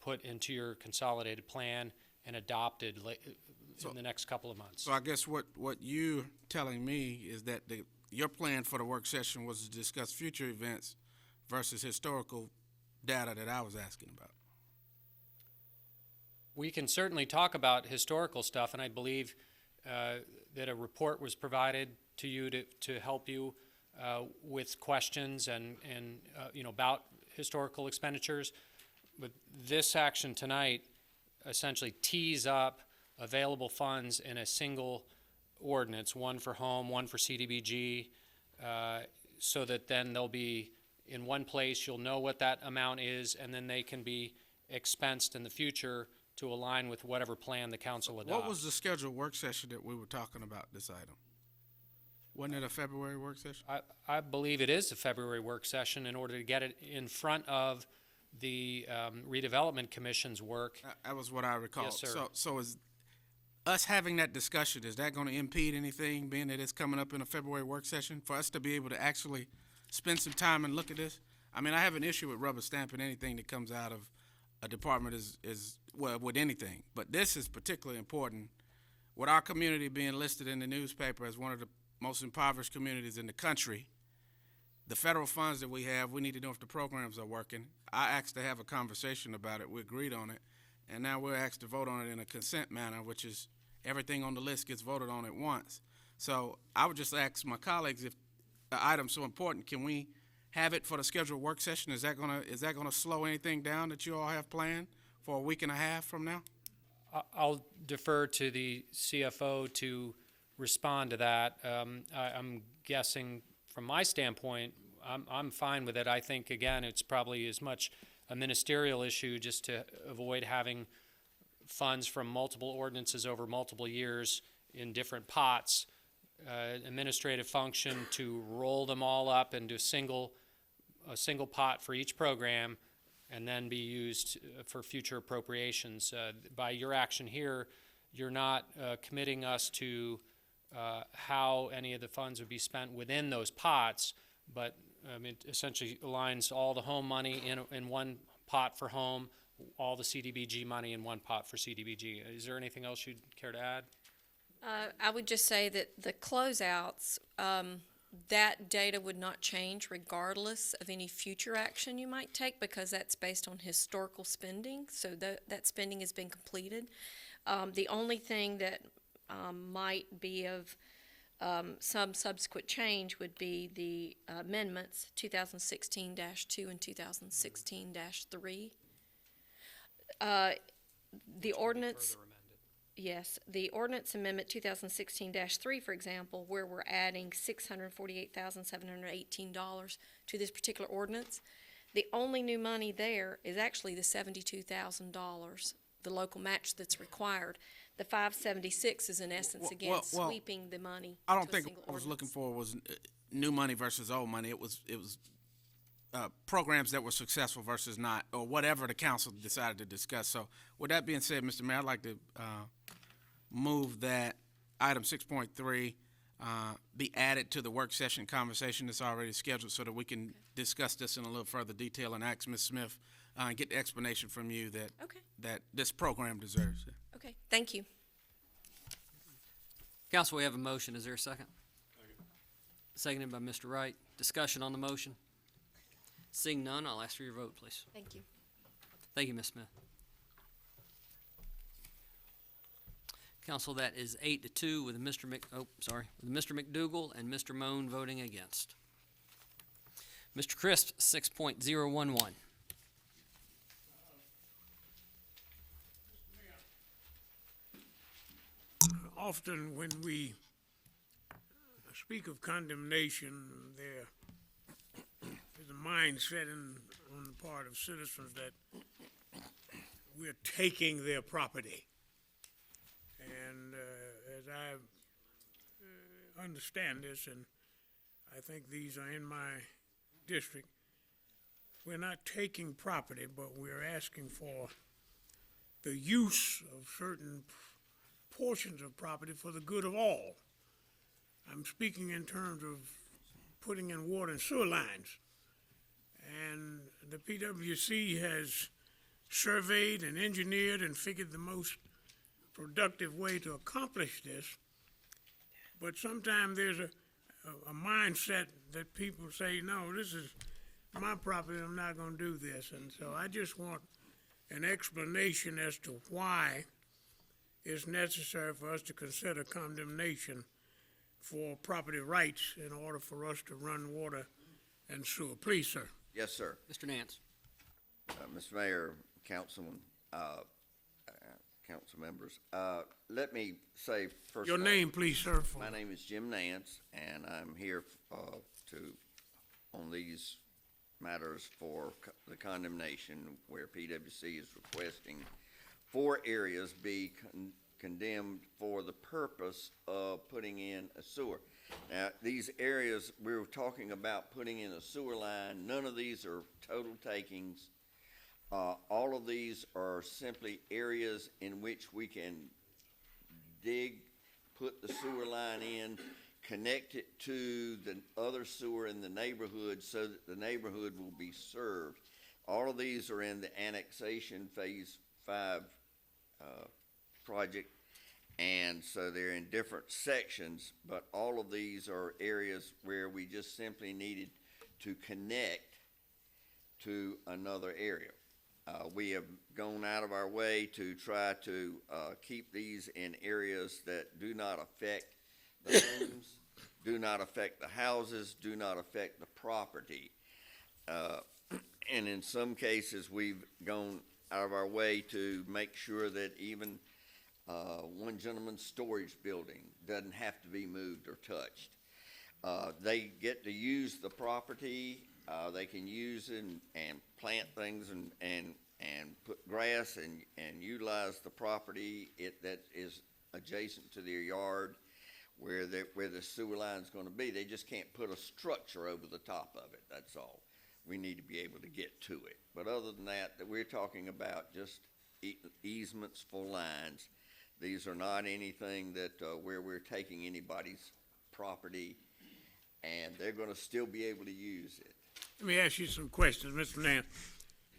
put into your consolidated plan, and adopted in the next couple of months. So I guess what you're telling me is that your plan for the work session was to discuss future events versus historical data that I was asking about. We can certainly talk about historical stuff, and I believe that a report was provided to you to help you with questions and about historical expenditures. But this action tonight essentially tees up available funds in a single ordinance, one for home, one for CDBG, so that then they'll be in one place. You'll know what that amount is, and then they can be expensed in the future to align with whatever plan the council adopts. What was the scheduled work session that we were talking about this item? Wasn't it a February work session? I believe it is a February work session in order to get it in front of the redevelopment commission's work. That was what I recall. Yes, sir. So is us having that discussion, is that going to impede anything, being that it's coming up in a February work session, for us to be able to actually spend some time and look at this? I mean, I have an issue with rubber stamping anything that comes out of a department is well, with anything. But this is particularly important. With our community being listed in the newspaper as one of the most impoverished communities in the country, the federal funds that we have, we need to know if the programs are working. I asked to have a conversation about it. We agreed on it. And now we're asked to vote on it in a consent manner, which is everything on the list gets voted on at once. So I would just ask my colleagues, if the item's so important, can we have it for the scheduled work session? Is that gonna slow anything down that you all have planned for a week and a half from now? I'll defer to the CFO to respond to that. I'm guessing from my standpoint, I'm fine with it. I think, again, it's probably as much a ministerial issue just to avoid having funds from multiple ordinances over multiple years in different pots, administrative function to roll them all up into a single pot for each program and then be used for future appropriations. By your action here, you're not committing us to how any of the funds would be spent within those pots, but it essentially aligns all the home money in one pot for home, all the CDBG money in one pot for CDBG. Is there anything else you'd care to add? I would just say that the closeouts, that data would not change regardless of any future action you might take, because that's based on historical spending, so that spending has been completed. The only thing that might be of some subsequent change would be the amendments 2016-2 and 2016-3. The ordinance, yes, the ordinance amendment 2016-3, for example, where we're adding $648,718 to this particular ordinance, the only new money there is actually the $72,000, the local match that's required. The 576 is in essence, again, sweeping the money. I don't think what I was looking for was new money versus old money. It was programs that were successful versus not, or whatever the council decided to discuss. So with that being said, Mr. Mayor, I'd like to move that item 6.3 be added to the work session conversation that's already scheduled, so that we can discuss this in a little further detail and ask Ms. Smith and get the explanation from you that this program deserves. Okay, thank you. Council, we have a motion. Is there a second? Seconded by Mr. Wright. Discussion on the motion? Seeing none, I'll ask for your vote, please. Thank you. Thank you, Ms. Smith. Council, that is 8-2 with Mr. McDougal and Mr. Moan voting against. Mr. Crisp, 6.011. Often when we speak of condemnation, there is a mindset on the part of citizens that we're taking their property. And as I understand this, and I think these are in my district, we're not taking property, but we're asking for the use of certain portions of property for the good of all. I'm speaking in terms of putting in water and sewer lines. And the PWC has surveyed and engineered and figured the most productive way to accomplish this. But sometimes there's a mindset that people say, no, this is my property, I'm not going to do this. And so I just want an explanation as to why it's necessary for us to consider condemnation for property rights in order for us to run water and sewer. Please, sir. Yes, sir. Mr. Nance. Mr. Mayor, councilman, council members, let me say first. Your name, please, sir. My name is Jim Nance, and I'm here on these matters for the condemnation, where PWC is requesting 4 areas be condemned for the purpose of putting in a sewer. Now, these areas, we were talking about putting in a sewer line. None of these are total takings. All of these are simply areas in which we can dig, put the sewer line in, connect it to the other sewer in the neighborhood so that the neighborhood will be served. All of these are in the annexation phase 5 project, and so they're in different sections, but all of these are areas where we just simply needed to connect to another area. We have gone out of our way to try to keep these in areas that do not affect the homes, do not affect the houses, do not affect the property. And in some cases, we've gone out of our way to make sure that even one gentleman's storage building doesn't have to be moved or touched. They get to use the property. They can use it and plant things and put grass and utilize the property that is adjacent to their yard where the sewer line is going to be. They just can't put a structure over the top of it. That's all. We need to be able to get to it. But other than that we're talking about just easements for lines. These are not anything that where we're taking anybody's property, and they're going to still be able to use it. Let me ask you some questions, Mr. Nance.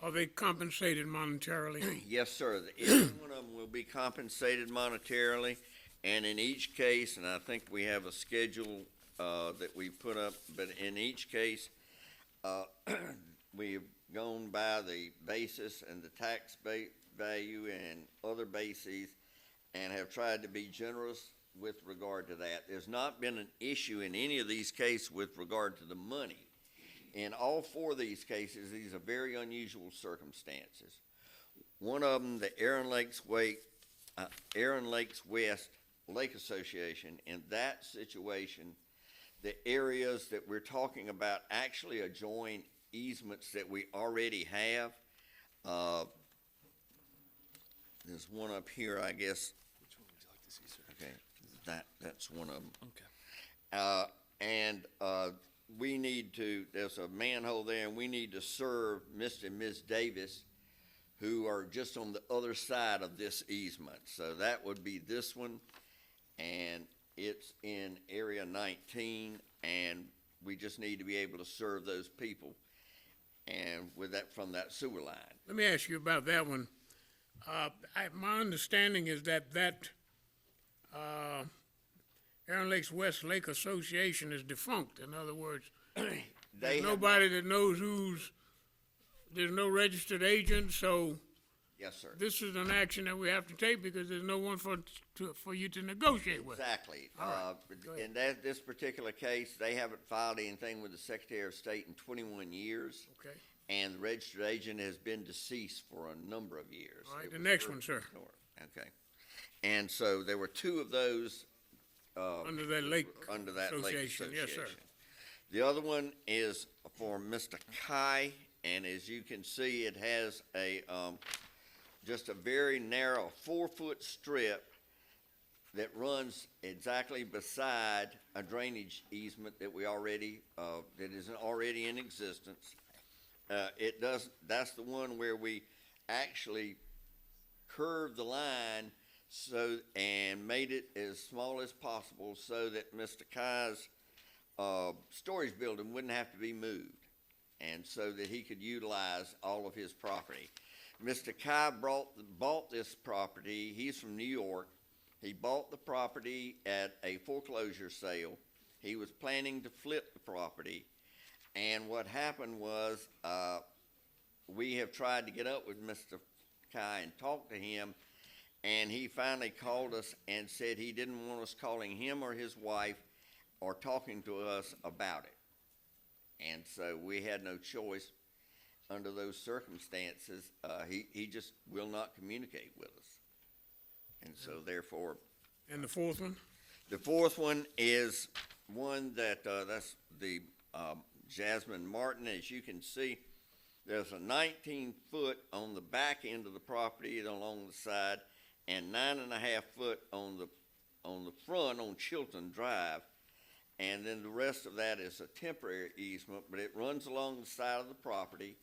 Are they compensated monetarily? Yes, sir. Every one of them will be compensated monetarily, and in each case, and I think we have a schedule that we put up, but in each case, we've gone by the basis and the tax value and other bases and have tried to be generous with regard to that. There's not been an issue in any of these cases with regard to the money. In all 4 of these cases, these are very unusual circumstances. One of them, the Aaron Lakes West Lake Association, in that situation, the areas that we're talking about actually adjoin easements that we already have. There's one up here, I guess. Which one would you like to see, sir? Okay, that's one of them. Okay. We need to, there's a manhole there, and we need to serve Mr. and Ms. Davis, who are just on the other side of this easement. So that would be this one, and it's in area 19, and we just need to be able to serve those people and with that from that sewer line. Let me ask you about that one. My understanding is that Aaron Lakes West Lake Association is defunct. In other words, there's nobody that knows there's no registered agent, so yes, sir. This is an action that we have to take because there's no one for you to negotiate with. Exactly. All right. In this particular case, they haven't filed anything with the Secretary of State in 21 years. Okay. And the registered agent has been deceased for a number of years. All right, the next one, sir. Okay. And so there were 2 of those under that lake association. Yes, sir. The other one is for Mr. Kai, and as you can see, it has a just a very narrow 4-foot strip that runs exactly beside a drainage easement that we already that is already in existence. That's the one where we actually curved the line and made it as small as possible so that Mr. Kai's storage building wouldn't have to be moved, and so that he could utilize all of his property. Mr. Kai bought this property. He's from New York. He bought the property at a foreclosure sale. He was planning to flip the property, and what happened was we have tried to get up with Mr. Kai and talk to him, and he finally called us and said he didn't want us calling him or his wife or talking to us about it. And so we had no choice under those circumstances. He just will not communicate with us. And so therefore. And the 4th one? The 4th one is one that, that's the Jasmine Martin. As you can see, there's a 19-foot on the back end of the property along the side, and 9.5 foot on the front on Chilton Drive. And then the rest of that is a temporary easement, but it runs along the side of the property.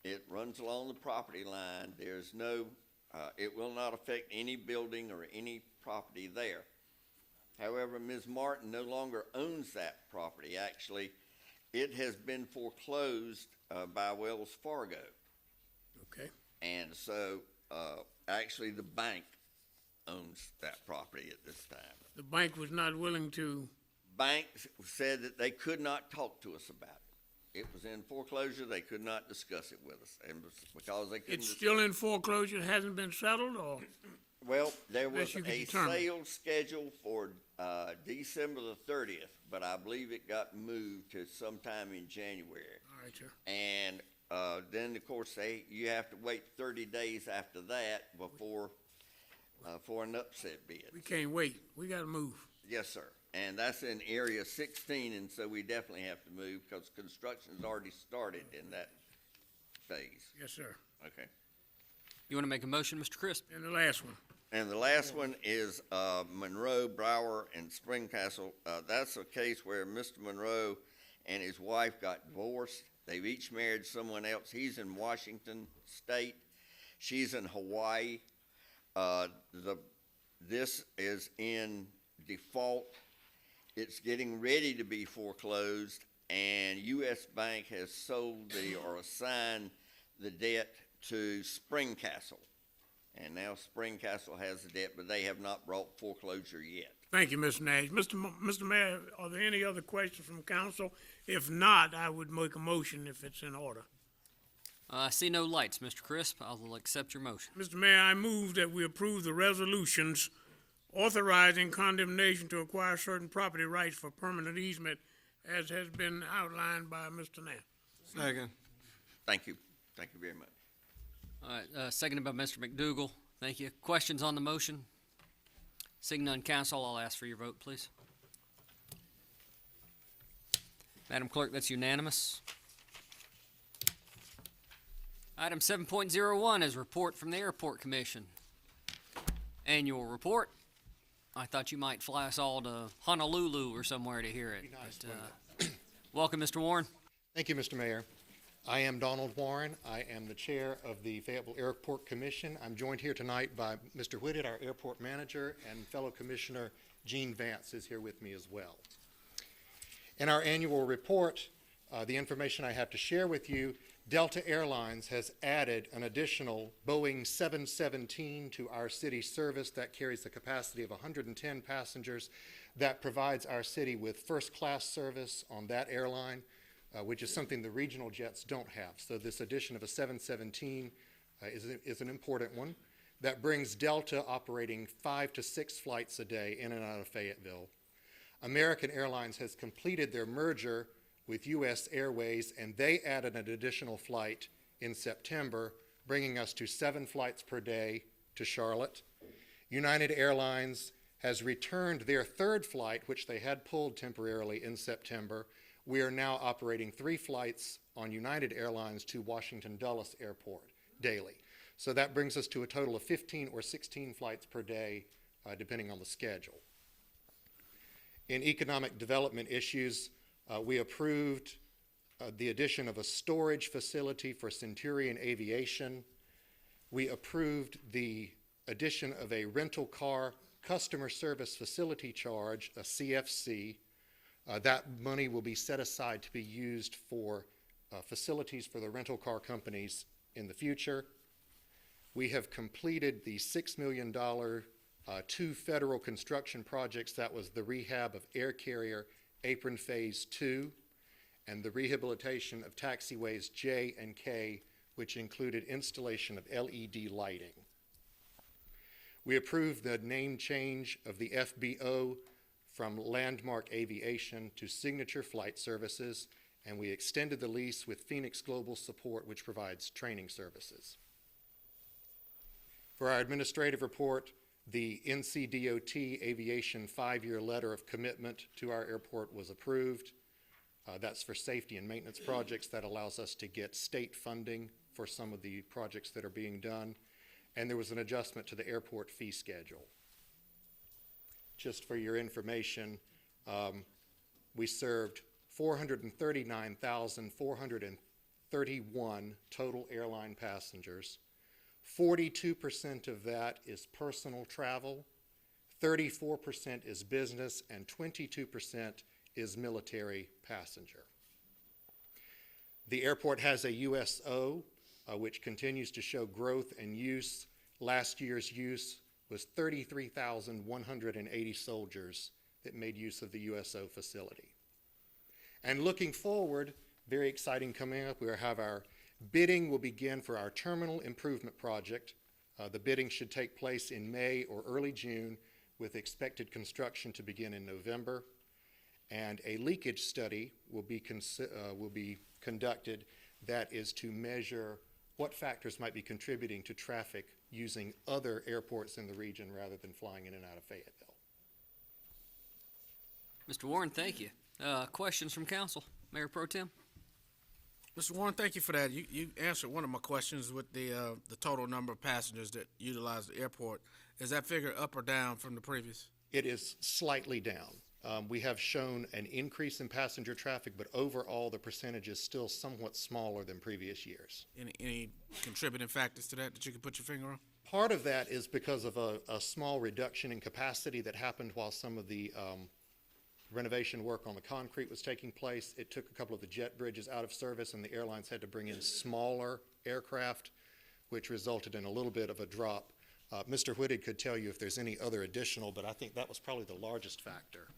It runs along the property line. There's no, it will not affect any building or any property there. However, Ms. Martin no longer owns that property. Actually, it has been foreclosed by Wells Fargo. Okay. And so, actually, the bank owns that property at this time. The bank was not willing to. Bank said that they could not talk to us about it. It was in foreclosure. They could not discuss it with us, and because they couldn't. It's still in foreclosure. It hasn't been settled, or. Well, there was Best you a could determine. sale scheduled for December the 30th, but I believe it got moved to sometime in January. All right, sir. And then, of course, you have to wait 30 days after that before for an upset bid. We can't wait. We got to move. Yes, sir. And that's in Area 16, and so we definitely have to move because construction's already started in that phase. Yes, sir. Okay. You want to make a motion, Mr. Crisp? And the last one. And the last one is Monroe, Brower, and Springcastle. That's a case where Mr. Monroe and his wife got divorced. They've each married someone else. He's in Washington State. She's in Hawaii. This is in default. It's getting ready to be foreclosed, and U.S. Bank has sold or assigned the debt to Springcastle. And now Springcastle has the debt, but they have not brought foreclosure yet. Thank you, Mr. Nash. Mr. Mayor, are there any other questions from council? If not, I would make a motion if it's in order. I see no lights, Mr. Crisp. I will accept your motion. Mr. Mayor, I move that we approve the resolutions authorizing condemnation to acquire certain property rights for permanent easement as has been outlined by Mr. Nash. Second. Thank you. Thank you very much. All right, seconded by Mr. McDougal. Thank you. Questions on the motion? Seeing none, council, I'll ask for your vote, please. Madam Clerk, that's unanimous. Item 7.01 is report from the Airport Commission. Annual report. I thought you might fly us all to Honolulu or somewhere to hear it. But, welcome, Mr. Warren. Thank you, Mr. Mayor. I am Donald Warren. I am the chair of the Fayetteville Airport Commission. I'm joined here tonight by Mr. Whitted, our airport manager, and fellow commissioner Gene Vance is here with me as well. In our annual report, the information I have to share with you, Delta Airlines has added an additional Boeing 717 to our city service that carries the capacity of 110 passengers. That provides our city with first-class service on that airline, which is something the regional jets don't have. So this addition of a 717 is an important one. That brings Delta operating 5 to 6 flights a day in and out of Fayetteville. American Airlines has completed their merger with U.S. Airways, and they added an additional flight in September, bringing us to 7 flights per day to Charlotte. United Airlines has returned their 3rd flight, which they had pulled temporarily in September. We are now operating 3 flights on United Airlines to Washington Dulles Airport daily. So that brings us to a total of 15 or 16 flights per day, depending on the schedule. In economic development issues, we approved the addition of a storage facility for Centurion Aviation. We approved the addition of a rental car customer service facility charge, a CFC. That money will be set aside to be used for facilities for the rental car companies in the future. We have completed the $6 million 2 federal construction projects. That was the rehab of Air Carrier Apron Phase 2 and the rehabilitation of taxiways J and K, which included installation of LED lighting. We approved the name change of the FBO from Landmark Aviation to Signature Flight Services, and we extended the lease with Phoenix Global Support, which provides training services. For our administrative report, the NCDOT Aviation 5-year letter of commitment to our airport was approved. That's for safety and maintenance projects. That allows us to get state funding for some of the projects that are being done. and there was an adjustment to the airport fee schedule. Just for your information, we served 439,431 total airline passengers. 42% of that is personal travel, 34% is business, and 22% is military passenger. The airport has a USO, which continues to show growth and use. Last year's use was 33,180 soldiers that made use of the USO facility. And looking forward, very exciting coming up, we have our bidding will begin for our terminal improvement project. The bidding should take place in May or early June, with expected construction to begin in November. And a leakage study will be conducted that is to measure what factors might be contributing to traffic using other airports in the region rather than flying in and out of Fayetteville. Mr. Warren, thank you. Questions from council? Mayor Pro Tem? Mr. Warren, thank you for that. You answered one of my questions with the total number of passengers that utilize the airport. Is that figure up or down from the previous? It is slightly down. We have shown an increase in passenger traffic, but overall the percentage is still somewhat smaller than previous years. Any contributing factors to that you can put your finger on? Part of that is because of a small reduction in capacity that happened while some of the renovation work on the concrete was taking place. It took a couple of the jet bridges out of service, and the airlines had to bring in smaller aircraft, which resulted in a little bit of a drop. Mr. Whitted could tell you if there's any other additional, but I think that was probably the largest factor.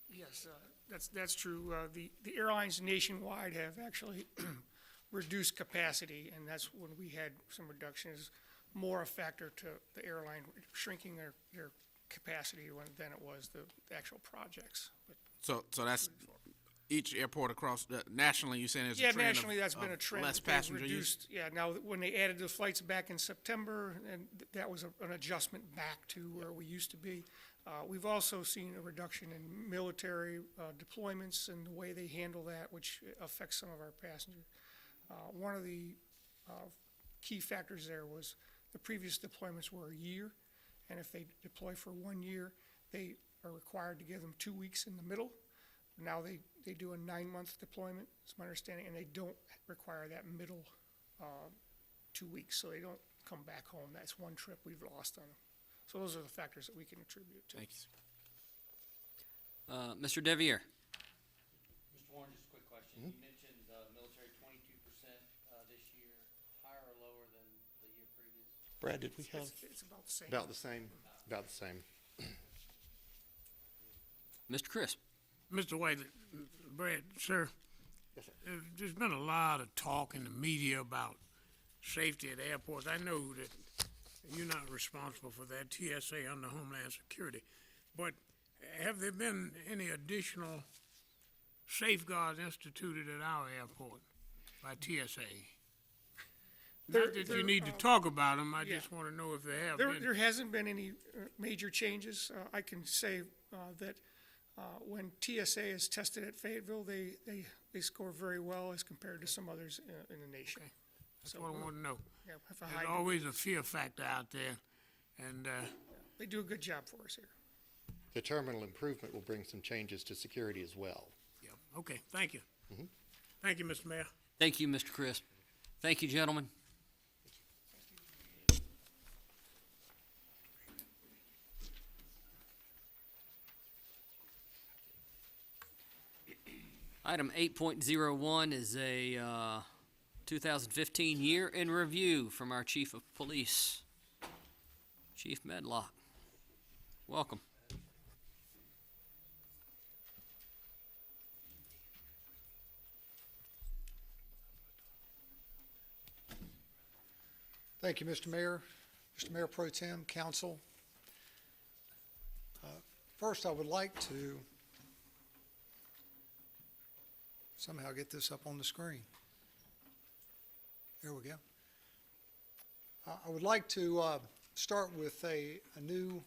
Yes, that's true. The airlines nationwide have actually reduced capacity, and that's when we had some reductions, more a factor to the airline shrinking their capacity than it was the actual projects. But So that's each airport across nationally. You saying there's a trend nationally of, that's been a trend. less They've passenger use? reduced, yeah, now when they added the flights back in September, and that was an adjustment back to where we used to be. We've also seen a reduction in military deployments and the way they handle that, which affects some of our passengers. One of the key factors there was the previous deployments were a year, and if they deploy for 1 year, they are required to give them 2 weeks in the middle. Now they do a 9-month deployment, is my understanding, and they don't require that middle 2 weeks, so they don't come back home. That's one trip we've lost on them. So those are the factors that we can attribute to. Thank you. Mr. Devier? Mr. Warren, just a quick question. You mentioned military 22% this year, higher or lower than the year previous? Brad, did we have? It's about the same. About the same. About the same. Mr. Crisp? Mr. White, Brad, sir, there's been a lot of talk in the media about safety at airports. I know that you're not responsible for that, TSA under Homeland Security, but have there been any additional safeguards instituted at our airport by TSA? Not that you need to talk about them, I just want to know if there have been. There hasn't been any major changes. I can say that when TSA is tested at Fayetteville, they score very well as compared to some others in the nation. Okay. That's what I want to know. Yeah, There's always a fear factor out there, and they do a good job for us here. The terminal improvement will bring some changes to security as well. yeah, okay, thank you. Thank you, Mr. Mayor. Thank you, Mr. Crisp. Thank you, gentlemen. Item 8.01 is a 2015 year in review from our Chief of Police, Chief Medlock. Welcome. Thank you, Mr. Mayor, Mr. Mayor Pro Tem, Council. First, I would like to somehow get this up on the screen. There we go. I would like to start with a new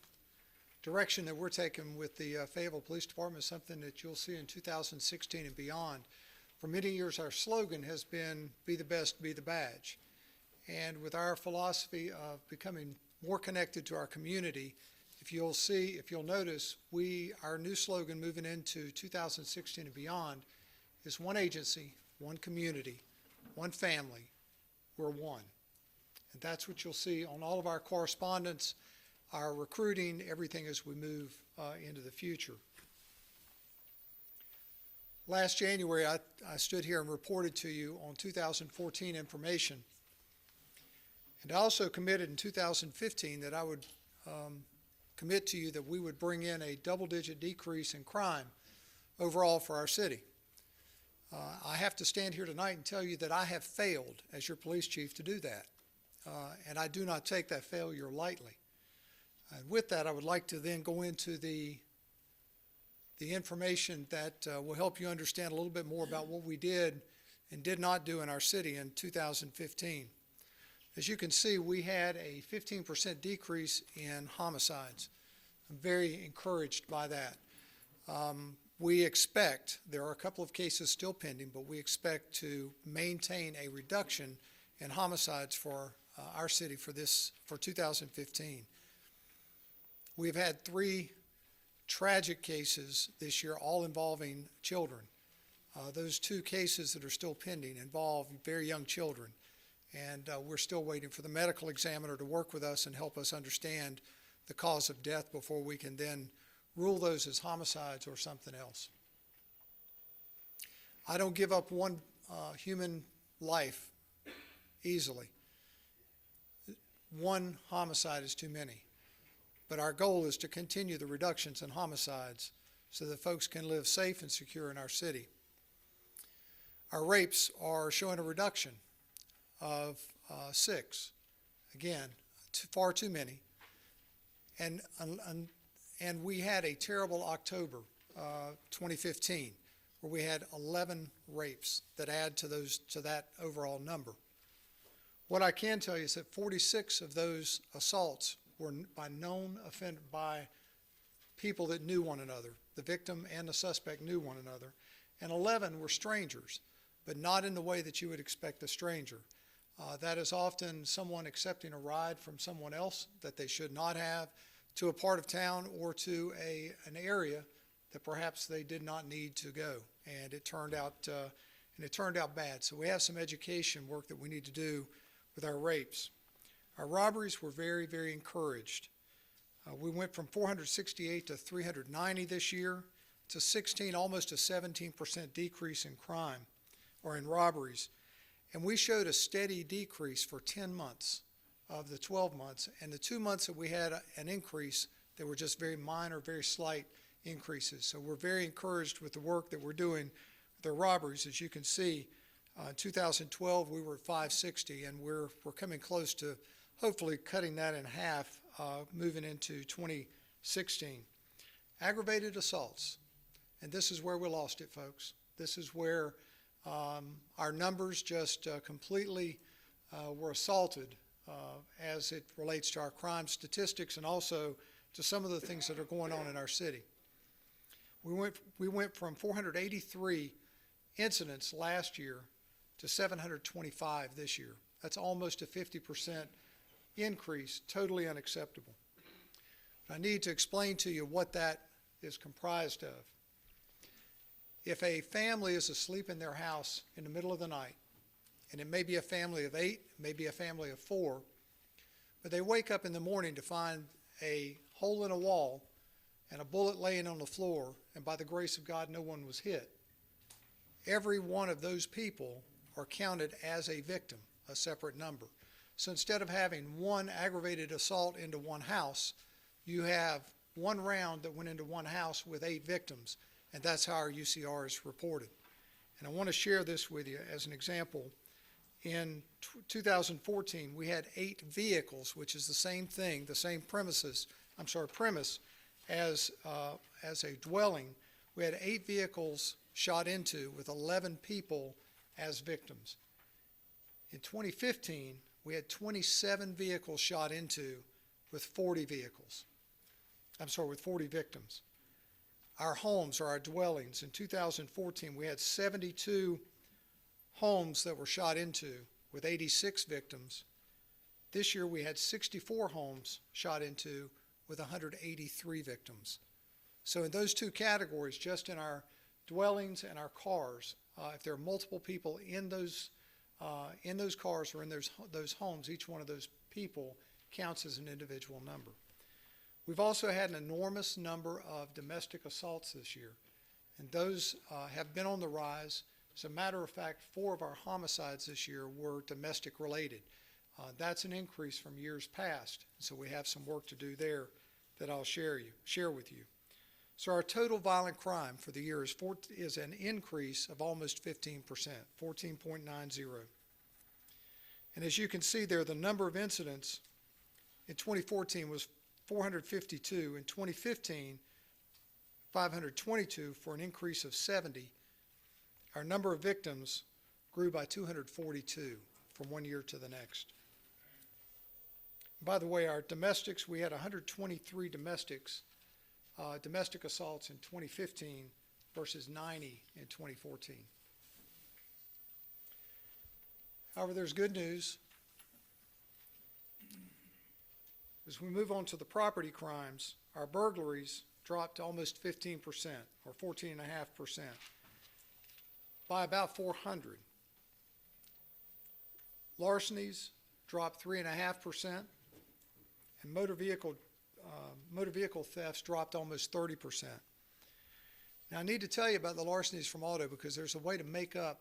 direction that we're taking with the Fayetteville Police Department, something that you'll see in 2016 and beyond. For many years, our slogan has been, "Be the best, be the badge." and with our philosophy of becoming more connected to our community, if you'll notice, our new slogan moving into 2016 and beyond is one agency, one community, one family, we're one. And that's what you'll see on all of our correspondence, our recruiting, everything as we move into the future. Last January, I stood here and reported to you on 2014 information. And I also committed in 2015 that I would commit to you that we would bring in a double-digit decrease in crime overall for our city. I have to stand here tonight and tell you that I have failed as your police chief to do that. And I do not take that failure lightly. And with that, I would like to then go into the information that will help you understand a little bit more about what we did and did not do in our city in 2015. As you can see, we had a 15% decrease in homicides. I'm very encouraged by that. We expect, there are a couple of cases still pending, but we expect to maintain a reduction in homicides for our city for 2015. We've had 3 tragic cases this year, all involving children. Those 2 cases that are still pending involve very young children, and we're still waiting for the medical examiner to work with us and help us understand the cause of death before we can then rule those as homicides or something else. I don't give up one human life easily. One homicide is too many. But our goal is to continue the reductions in homicides so that folks can live safe and secure in our city. Our rapes are showing a reduction of 6. Again, far too many. And we had a terrible October 2015 where we had 11 rapes that add to that overall number. What I can tell you is that 46 of those assaults were by people that knew one another. The victim and the suspect knew one another. And 11 were strangers, but not in the way that you would expect a stranger. That is often someone accepting a ride from someone else that they should not have, to a part of town or to an area that perhaps they did not need to go. And it turned out bad. So we have some education work that we need to do with our rapes. Our robberies were very, very encouraged. We went from 468 to 390 this year. It's a 16, almost a 17% decrease in crime or in robberies. And we showed a steady decrease for 10 months of the 12 months. And the 2 months that we had an increase, they were just very minor, very slight increases. So we're very encouraged with the work that we're doing with the robberies. As you can see, in 2012, we were at 560, and we're coming close to hopefully cutting that in half moving into 2016. Aggravated assaults, and this is where we lost it, folks. This is where our numbers just completely were assaulted as it relates to our crime statistics and also to some of the things that are going on in our city. We went from 483 incidents last year to 725 this year. That's almost a 50% increase, totally unacceptable. I need to explain to you what that is comprised of. If a family is asleep in their house in the middle of the night, and it may be a family of 8, maybe a family of 4, but they wake up in the morning to find a hole in a wall and a bullet laying on the floor, and by the grace of God, no one was hit. Every one of those people are counted as a victim, a separate number. So instead of having one aggravated assault into one house, you have one round that went into one house with 8 victims, and that's how our UCR is reported. And I want to share this with you as an example. In 2014, we had 8 vehicles, which is the same thing, the same premise as a dwelling. We had 8 vehicles shot into with 11 people as victims. In 2015, we had 27 vehicles shot into with 40 victims. Our homes or our dwellings, in 2014, we had 72 homes that were shot into with 86 victims. This year, we had 64 homes shot into with 183 victims. So in those two categories, just in our dwellings and our cars, if there are multiple people in those cars or in those homes, each one of those people counts as an individual number. We've also had an enormous number of domestic assaults this year, and those have been on the rise. As a matter of fact, 4 of our homicides this year were domestic related. That's an increase from years past, so we have some work to do there that I'll share with you. So our total violent crime for the year is an increase of almost 15%, 14.90. And as you can see there, the number of incidents in 2014 was 452. In 2015, 522, for an increase of 70. Our number of victims grew by 242 from one year to the next. By the way, our domestics, we had 123 domestic assaults in 2015 versus 90 in 2014. However, there's good news. As we move on to the property crimes, our burglaries dropped to almost 15%, or 14.5%, by about 400. Larcenies dropped 3.5%, and motor vehicle thefts dropped almost 30%. Now, I need to tell you about the larcenies from auto because there's a way to make up,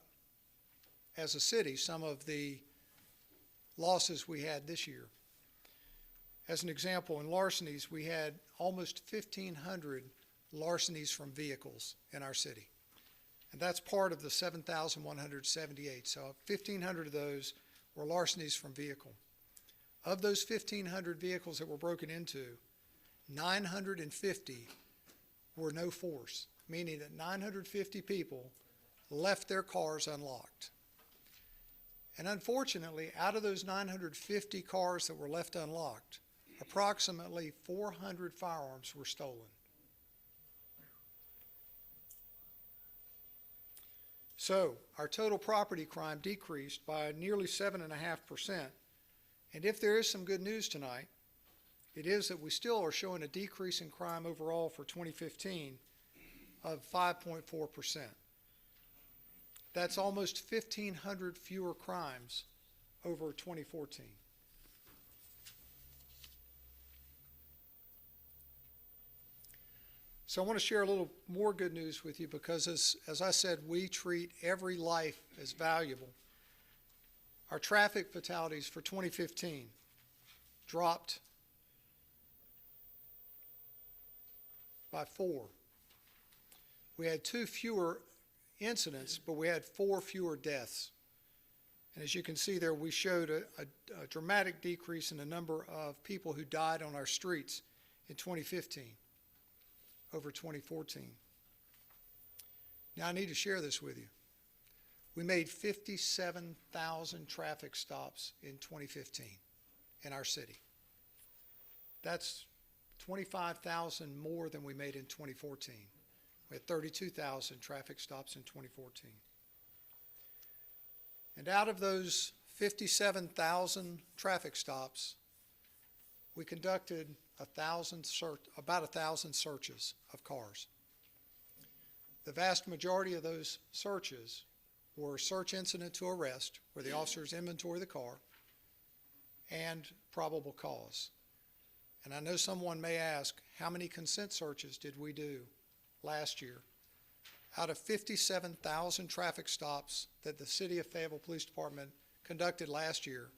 as a city, some of the losses we had this year. As an example, in larcenies, we had almost 1,500 larcenies from vehicles in our city. And that's part of the 7,178. So 1,500 of those were larcenies from vehicle. Of those 1,500 vehicles that were broken into, 950 were no force, meaning that 950 people left their cars unlocked. And unfortunately, out of those 950 cars that were left unlocked, approximately 400 firearms were stolen. So our total property crime decreased by nearly 7.5%. And if there is some good news tonight, it is that we still are showing a decrease in crime overall for 2015 of 5.4%. That's almost 1,500 fewer crimes over 2014. So I want to share a little more good news with you because, as I said, we treat every life as valuable. Our traffic fatalities for 2015 dropped by 4. We had 2 fewer incidents, but we had 4 fewer deaths. And as you can see there, we showed a dramatic decrease in the number of people who died on our streets in 2015 over 2014. Now, I need to share this with you. We made 57,000 traffic stops in 2015 in our city. That's 25,000 more than we made in 2014. We had 32,000 traffic stops in 2014. And out of those 57,000 traffic stops, we conducted about 1,000 searches of cars. The vast majority of those searches were search incident to arrest, where the officers inventory the car, and probable cause. And I know someone may ask, how many consent searches did we do last year? Out of 57,000 traffic stops that the City of Fayetteville Police Department conducted last year,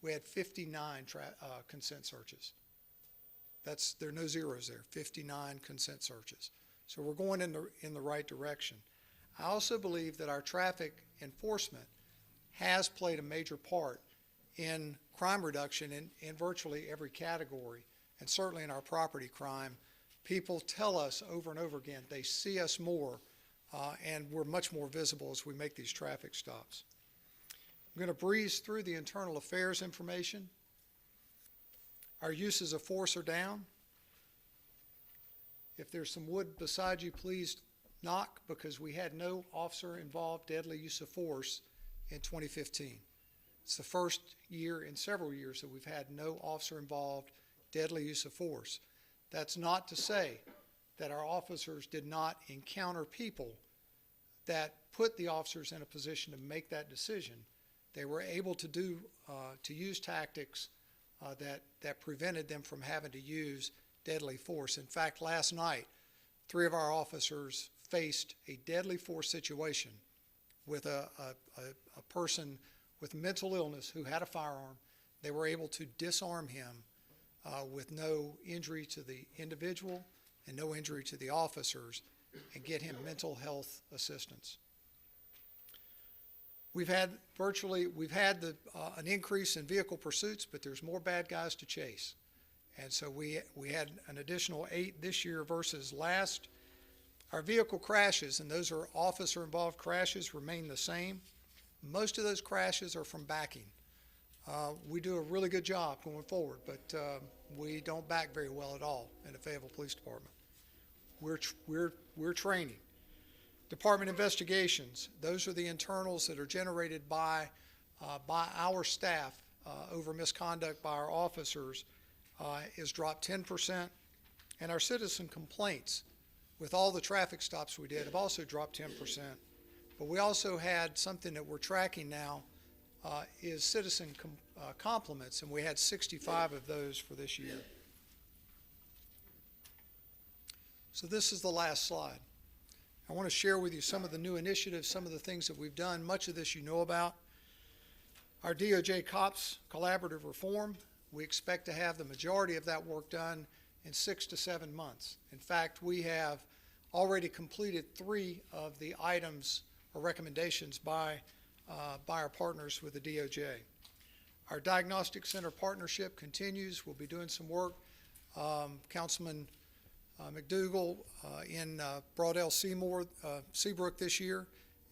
we had 59 consent searches. There are no zeros there, 59 consent searches. So we're going in the right direction. I also believe that our traffic enforcement has played a major part in crime reduction in virtually every category, and certainly in our property crime. People tell us over and over again they see us more, and we're much more visible as we make these traffic stops. I'm going to breeze through the internal affairs information. Our uses of force are down. If there's some wood beside you, please knock, because we had no officer-involved deadly use of force in 2015. It's the first year in several years that we've had no officer-involved deadly use of force. That's not to say that our officers did not encounter people that put the officers in a position to make that decision. They were able to use tactics that prevented them from having to use deadly force. In fact, last night, 3 of our officers faced a deadly force situation with a person with mental illness who had a firearm. They were able to disarm him with no injury to the individual and no injury to the officers and get him mental health assistance. We've had an increase in vehicle pursuits, but there's more bad guys to chase. And so we had an additional 8 this year versus last. Our vehicle crashes, and those are officer-involved crashes, remain the same. Most of those crashes are from backing. We do a really good job going forward, but we don't back very well at all in the Fayetteville Police Department. We're training. Department investigations, those are the internals that are generated by our staff over misconduct by our officers, is dropped 10%. And our citizen complaints, with all the traffic stops we did, have also dropped 10%. But we also had something that we're tracking now, is citizen compliments, and we had 65 of those for this year. So this is the last slide. I want to share with you some of the new initiatives, some of the things that we've done. Much of this you know about. Our DOJ COPS collaborative reform, we expect to have the majority of that work done in 6 to 7 months. In fact, we have already completed 3 of the items or recommendations by our partners with the DOJ. Our diagnostic center partnership continues. We'll be doing some work. Councilman McDougal in Broadell Seabrook this year,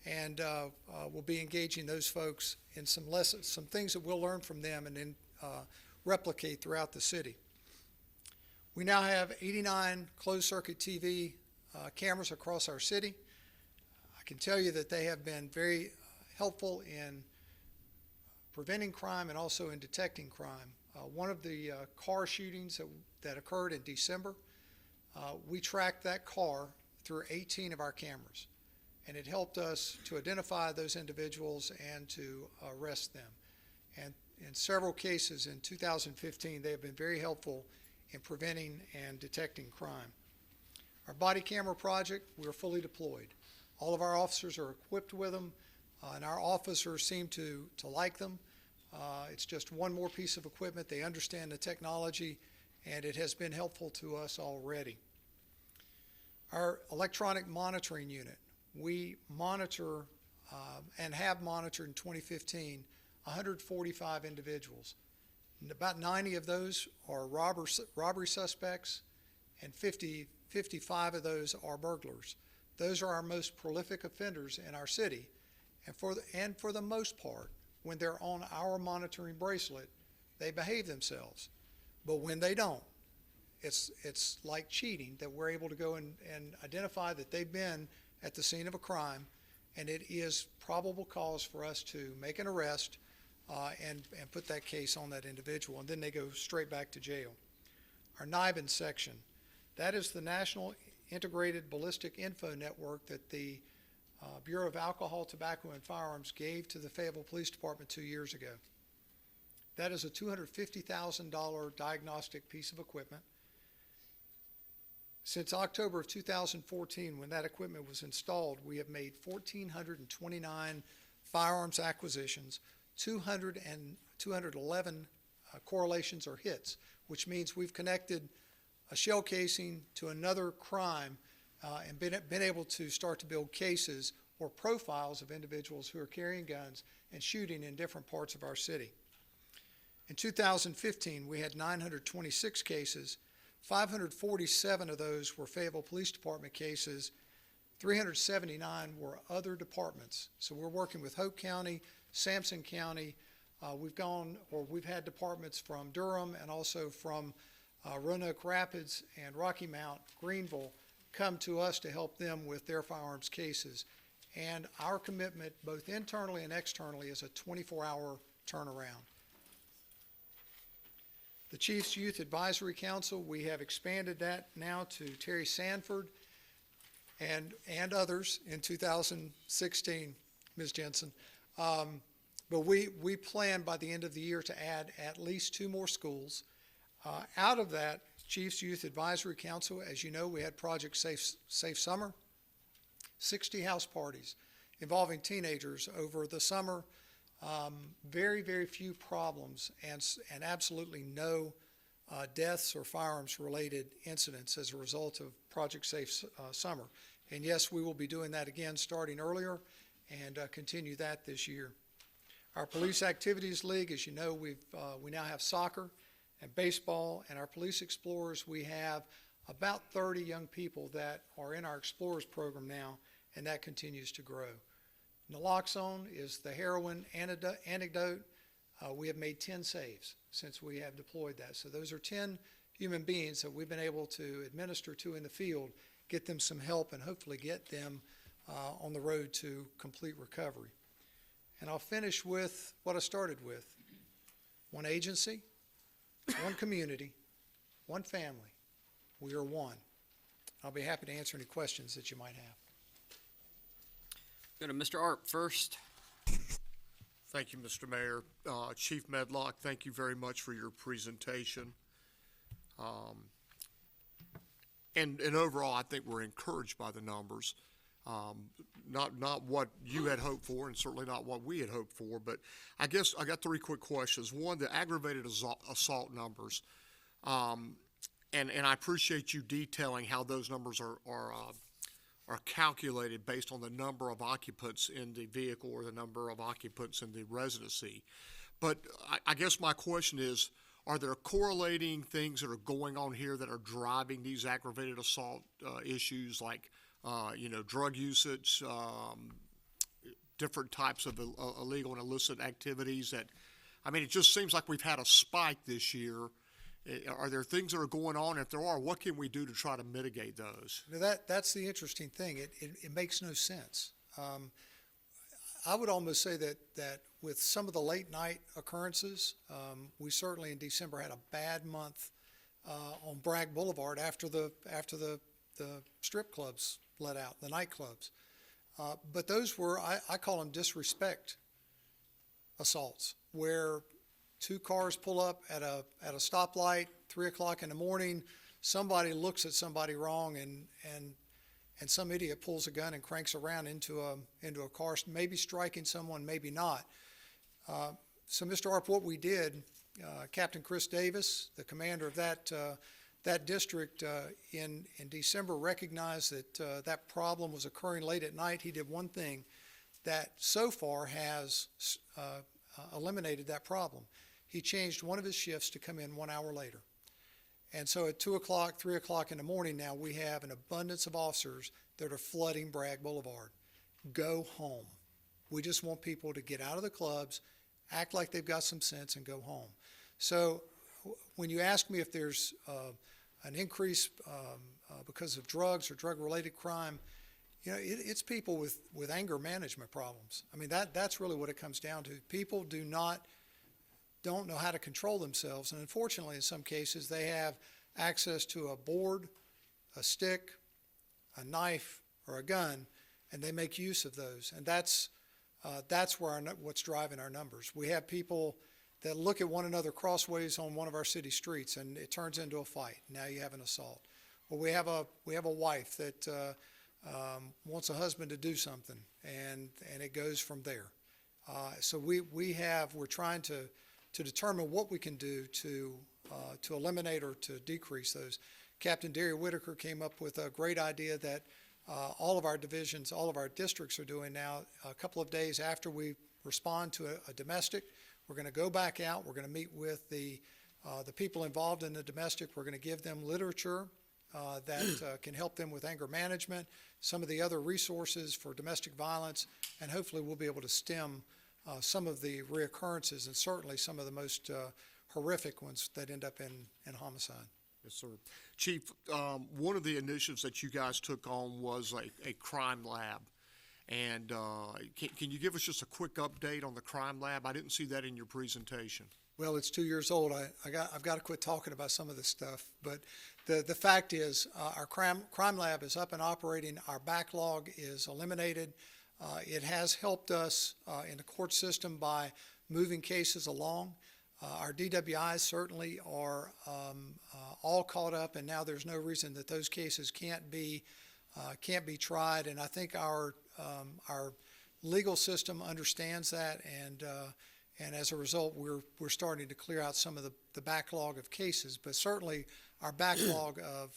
and we'll be engaging those folks in some lessons, some things that we'll learn from them and then replicate throughout the city. We now have 89 closed-circuit TV cameras across our city. I can tell you that they have been very helpful in preventing crime and also in detecting crime. One of the car shootings that occurred in December, we tracked that car through 18 of our cameras, and it helped us to identify those individuals and to arrest them. And in several cases in 2015, they have been very helpful in preventing and detecting crime. Our body camera project, we're fully deployed. All of our officers are equipped with them, and our officers seem to like them. It's just one more piece of equipment. They understand the technology, and it has been helpful to us already. Our electronic monitoring unit, we monitor and have monitored in 2015 145 individuals. And about 90 of those are robbery suspects, and 55 of those are burglars. Those are our most prolific offenders in our city, and for the most part, when they're on our monitoring bracelet, they behave themselves. But when they don't, it's like cheating, that we're able to go and identify that they've been at the scene of a crime, and it is probable cause for us to make an arrest and put that case on that individual, and then they go straight back to jail. Our NIBIN section, that is the National Integrated Ballistic Info Network that the Bureau of Alcohol, Tobacco, and Firearms gave to the Fayetteville Police Department 2 years ago. That is a $250,000 diagnostic piece of equipment. Since October of 2014, when that equipment was installed, we have made 1,429 firearms acquisitions, 211 correlations or hits, which means we've connected a shell casing to another crime and been able to start to build cases or profiles of individuals who are carrying guns and shooting in different parts of our city. In 2015, we had 926 cases. 547 of those were Fayetteville Police Department cases. 379 were other departments. So we're working with Hope County, Sampson County. We've had departments from Durham and also from Roanoke Rapids and Rocky Mount, Greenville, come to us to help them with their firearms cases. And our commitment, both internally and externally, is a 24-hour turnaround. The Chiefs Youth Advisory Council, we have expanded that now to Terry Sanford and others in 2016, Ms. Jensen. But we plan by the end of the year to add at least 2 more schools. Out of that Chiefs Youth Advisory Council, as you know, we had Project Safe Summer, 60 house parties involving teenagers over the summer. Very, very few problems and absolutely no deaths or firearms-related incidents as a result of Project Safe Summer. And yes, we will be doing that again starting earlier and continue that this year. Our Police Activities League, as you know, we now have soccer and baseball, and our Police Explorers, we have about 30 young people that are in our Explorers program now, and that continues to grow. Naloxone is the heroin antidote. We have made 10 saves since we have deployed that. So those are 10 human beings that we've been able to administer to in the field, get them some help, and hopefully get them on the road to complete recovery. And I'll finish with what I started with. One agency, one community, one family. We are one. I'll be happy to answer any questions that you might have. Go to Mr. Arp first. Thank you, Mr. Mayor. Chief Medlock, thank you very much for your presentation. And overall, I think we're encouraged by the numbers. Not what you had hoped for, and certainly not what we had hoped for, but I guess I got 3 quick questions. One, the aggravated assault numbers, and I appreciate you detailing how those numbers are calculated based on the number of occupants in the vehicle or the number of occupants in the residency. But I guess my question is, are there correlating things that are going on here that are driving these aggravated assault issues, like drug usage, different types of illegal and illicit activities? It just seems like we've had a spike this year. Are there things that are going on? If there are, what can we do to try to mitigate those? That's the interesting thing. It makes no sense. I would almost say that with some of the late night occurrences, we certainly in December had a bad month on Bragg Boulevard after the strip clubs let out, the nightclubs. But those were, I call them disrespect assaults, where 2 cars pull up at a stoplight, 3 o'clock in the morning, somebody looks at somebody wrong, and some idiot pulls a gun and cranks around into a car, maybe striking someone, maybe not. So, Mr. Arp, what we did, Captain Chris Davis, the commander of that district, in December recognized that that problem was occurring late at night. He did one thing that so far has eliminated that problem. He changed one of his shifts to come in 1 hour later. And so at 2 o'clock, 3 o'clock in the morning now, we have an abundance of officers that are flooding Bragg Boulevard. Go home. We just want people to get out of the clubs, act like they've got some sense, and go home. So when you ask me if there's an increase because of drugs or drug-related crime, it's people with anger management problems. That's really what it comes down to. People don't know how to control themselves, and unfortunately in some cases they have access to a board, a stick, a knife, or a gun, and they make use of those. And that's what's driving our numbers. We have people that look at one another crossways on one of our city streets, and it turns into a fight. Now you have an assault. Or we have a wife that wants a husband to do something, and it goes from there. So we're trying to determine what we can do to eliminate or to decrease those. Captain Derry Whitaker came up with a great idea that all of our divisions, all of our districts are doing now. A couple of days after we respond to a domestic, we're going to go back out. We're going to meet with the people involved in the domestic. We're going to give them literature that can help them with anger management, some of the other resources for domestic violence, and hopefully we'll be able to stem some of the reoccurrences and certainly some of the most horrific ones that end up in homicide. Yes, sir. Chief, one of the initiatives that you guys took on was a crime lab. And can you give us just a quick update on the crime lab? I didn't see that in your presentation. Well, it's 2 years old. I've got to quit talking about some of this stuff. But the fact is, our crime lab is up and operating. Our backlog is eliminated. It has helped us in the court system by moving cases along. Our DWIs certainly are all caught up, and now there's no reason that those cases can't be tried. And I think our legal system understands that, and as a result, we're starting to clear out some of the backlog of cases. But certainly, our backlog of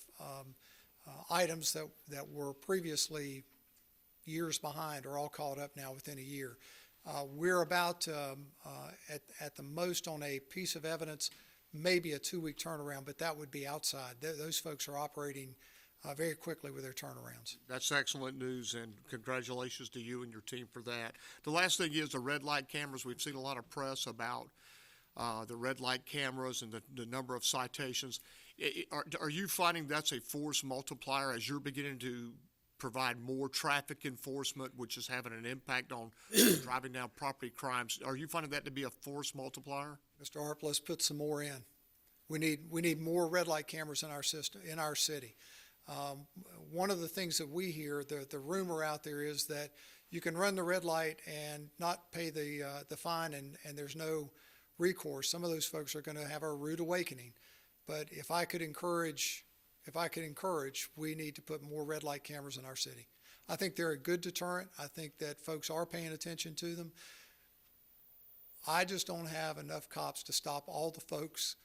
items that were previously years behind are all caught up now within a year. We're about at the most on a piece of evidence, maybe a 2-week turnaround, but that would be outside. Those folks are operating very quickly with their turnarounds. That's excellent news, and congratulations to you and your team for that. The last thing is the red light cameras. We've seen a lot of press about the red light cameras and the number of citations. Are you finding that's a force multiplier as you're beginning to provide more traffic enforcement, which is having an impact on driving down property crimes? Are you finding that to be a force multiplier? Mr. Harp, let's put some more in. We need more red light cameras in our system, in our city. One of the things that we hear, the rumor out there is that you can run the red light and not pay the fine, and there's no recourse. Some of those folks are going to have a rude awakening. But if I could encourage, we need to put more red light cameras in our city. I think they're a good deterrent. I think that folks are paying attention to them. I just don't have enough cops to stop all the folks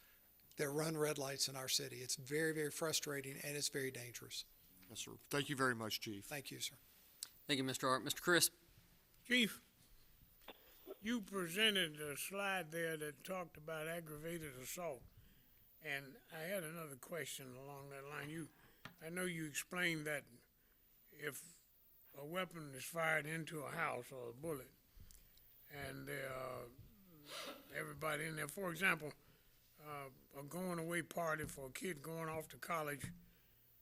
that run red lights in our city. It's very, very frustrating, and it's very dangerous. Yes, sir. Thank you very much, Chief. Thank you, sir. Thank you, Mr. Hart. Mr. Crisp. Chief, you presented a slide there that talked about aggravated assault, and I had another question along that line. I know you explained that if a weapon is fired into a house or a bullet, and everybody in there, for example, a going away party for a kid going off to college,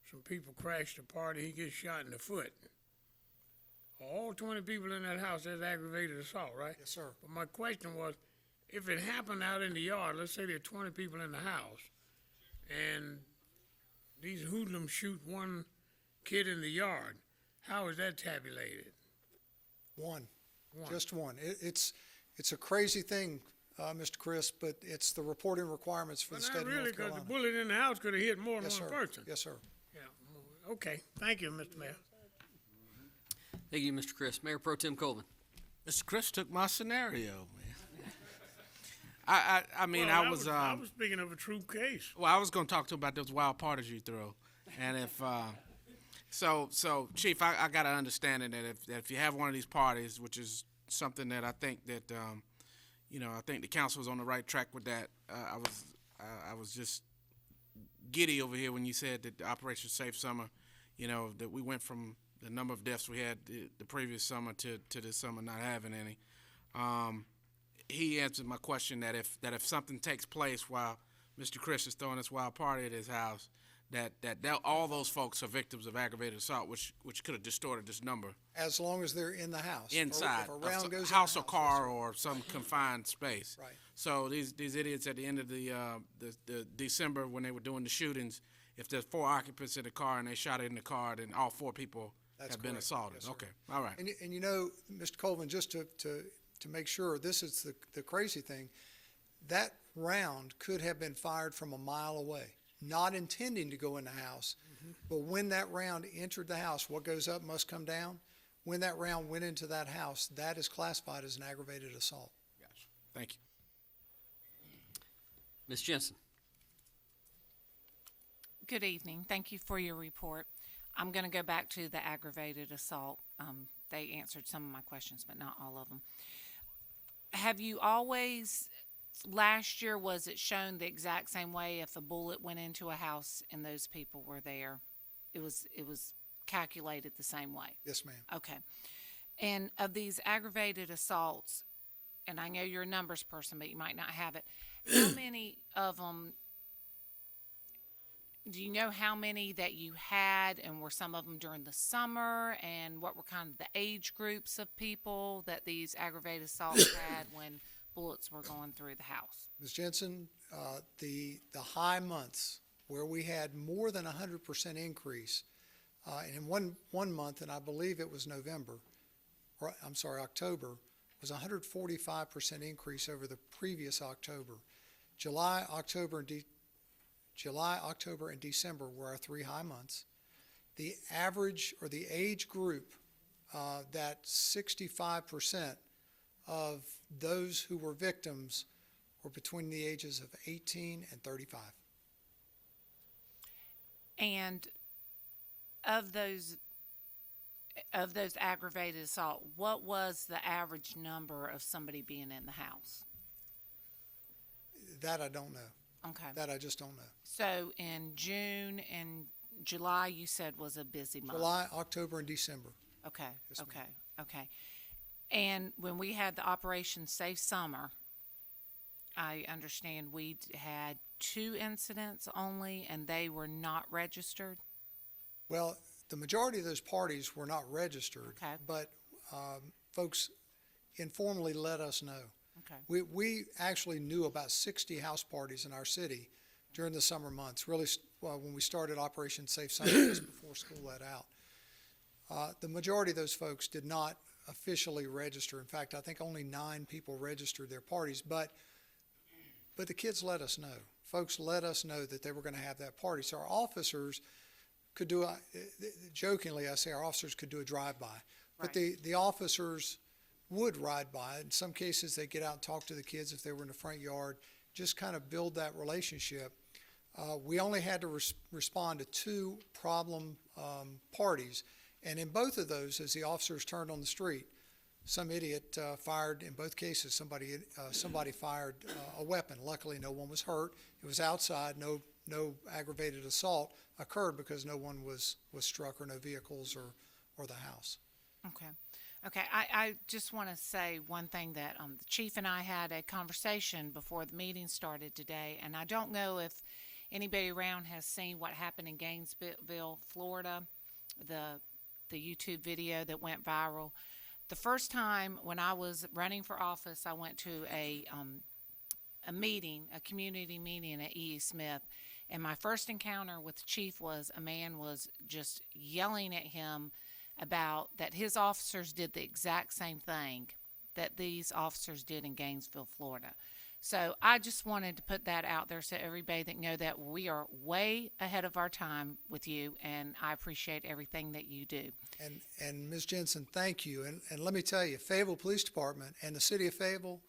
some people crash the party, he gets shot in the foot. All 20 people in that house, that's aggravated assault, right? Yes, sir. But my question was, if it happened out in the yard, let's say there are 20 people in the house, and these hoodlums shoot one kid in the yard, how is that tabulated? One. Just one. It's a crazy thing, Mr. Crisp, but it's the reporting requirements for the state of North Carolina. Not really, because the bullet in the house could have hit more than one person. Yes, sir. Yeah. Okay. Thank you, Mr. Mayor. Thank you, Mr. Crisp. Mayor Pro Tem Coleman. Mr. Chris took my scenario, man. I mean, well, I was speaking of a true case. Well, I was going to talk to you about those wild parties you throw, and if so, Chief, I got to understand that if you have one of these parties, which is something that I think that I think the council was on the right track with that. I was just giddy over here when you said that the Operation Safe Summer, that we went from the number of deaths we had the previous summer to this summer not having any. He answered my question that if something takes place while Mr. Chris is throwing this wild party at his house, that all those folks are victims of aggravated assault, which could have distorted this number. As long as they're in the house. Inside, if a round goes house in or the car or some confined space. Right. So these idiots at the end of the December when they were doing the shootings, if there's 4 occupants in the car and they shot it in the car, then all 4 people have been assaulted. Yes, okay, all right. And Mr. Colvin, just to make sure, this is the crazy thing, that round could have been fired from a mile away, not intending to go in the house. But when that round entered the house, what goes up must come down. When that round went into that house, that is classified as an aggravated assault. Gotcha. Thank you. Ms. Jensen. Good evening. Thank you for your report. I'm going to go back to the aggravated assault. They answered some of my questions, but not all of them. Have you always, last year, was it shown the exact same way if a bullet went into a house and those people were there? It was calculated the same way? Yes, ma'am. Okay. And of these aggravated assaults, and I know you're a numbers person, but you might not have it, how many of them do you know how many that you had, and were some of them during the summer, and what were kind of the age groups of people that these aggravated assaults had when bullets were going through the house? Ms. Jensen, the high months where we had more than 100% increase, in one month, and I believe it was October, was 145% increase over the previous October. July, October, and December were our 3 high months. The average, or the age group, that 65% of those who were victims were between the ages of 18 and 35. And of those aggravated assault, what was the average number of somebody being in the house? That I don't know. Okay. That I just don't know. So in June and July, you said was a busy month. July, October, and December. Okay. Yes, ma'am. Okay. And when we had the Operation Safe Summer, I understand we had 2 incidents only, and they were not registered. Well, the majority of those parties were not registered, Okay. but folks informally let us know. Okay. We actually knew about 60 house parties in our city during the summer months, really when we started Operation Safe Summer, just before school let out. The majority of those folks did not officially register. In fact, I think only 9 people registered their parties, but the kids let us know. Folks let us know that they were going to have that party. So our officers could do, jokingly I say our officers could do a drive-by. But the officers would ride by. In some cases, they get out and talk to the kids if they were in the front yard, just kind of build that relationship. We only had to respond to 2 problem parties. And in both of those, as the officers turned on the street, some idiot fired. In both cases, somebody fired a weapon. Luckily, no one was hurt. It was outside. No aggravated assault occurred because no one was struck, or no vehicles or the house. Okay. I just want to say one thing, that the chief and I had a conversation before the meeting started today, and I don't know if anybody around has seen what happened in Gainesville, Florida, the YouTube video that went viral. The first time when I was running for office, I went to a meeting, a community meeting at E.E. Smith, and my first encounter with the chief was a man was just yelling at him about that his officers did the exact same thing that these officers did in Gainesville, Florida. So I just wanted to put that out there so everybody that know that we are way ahead of our time with you, and I appreciate everything that you do. And Ms. Jensen, thank you. And let me tell you, Fayetteville Police Department and the city of Fayetteville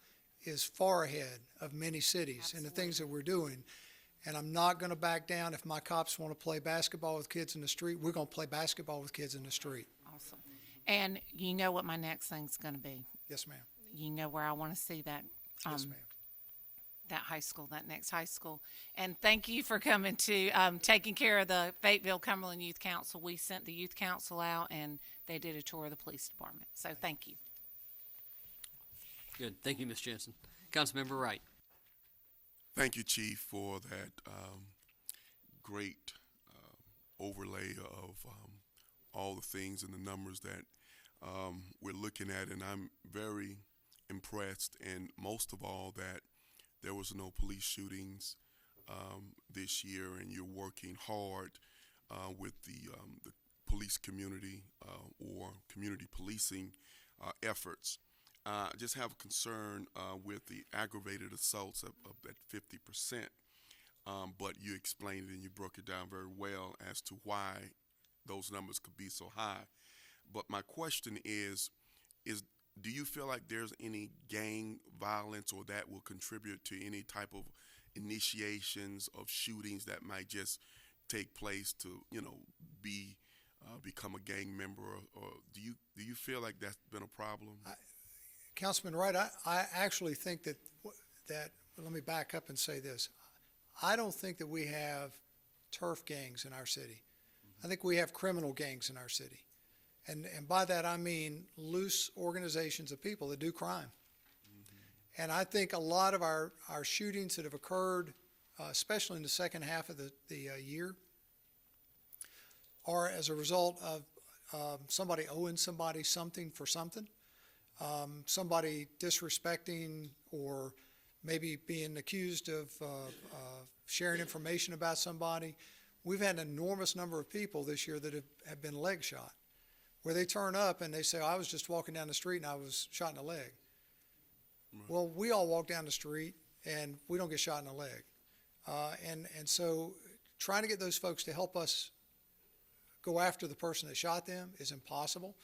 is far ahead of many cities in the things that we're doing. And I'm not going to back down. If my cops want to play basketball with kids in the street, we're going to play basketball with kids in the street. Awesome. And you know what my next thing's going to be. Yes, ma'am. You know where I want to see that. Yes, ma'am. That high school, that next high school. And thank you for coming to, taking care of the Fayetteville Cumberland Youth Council. We sent the youth council out, and they did a tour of the police department. So thank you. Good. Thank you, Ms. Jensen. Councilmember Wright. Thank you, Chief, for that great overlay of all the things and the numbers that we're looking at. And I'm very impressed, and most of all, that there was no police shootings this year, and you're working hard with the police community or community policing efforts. I just have a concern with the aggravated assaults of that 50%, but you explained it and you broke it down very well as to why those numbers could be so high. But my question is do you feel like there's any gang violence or that will contribute to any type of initiations of shootings that might just take place to, become a gang member, or do you feel like that's been a problem? Councilman Wright, I actually think that let me back up and say this. I don't think that we have turf gangs in our city. I think we have criminal gangs in our city. And by that I mean loose organizations of people that do crime. Mm-hmm. And I think a lot of our shootings that have occurred, especially in the second half of the year, are as a result of somebody owing somebody something for something, somebody disrespecting or maybe being accused of sharing information about somebody. We've had an enormous number of people this year that have been leg shot, where they turn up and they say, I was just walking down the street and I was shot in the leg. Well, we all walk down the street and we don't get shot in the leg. And so trying to get those folks to help us go after the person that shot them is impossible.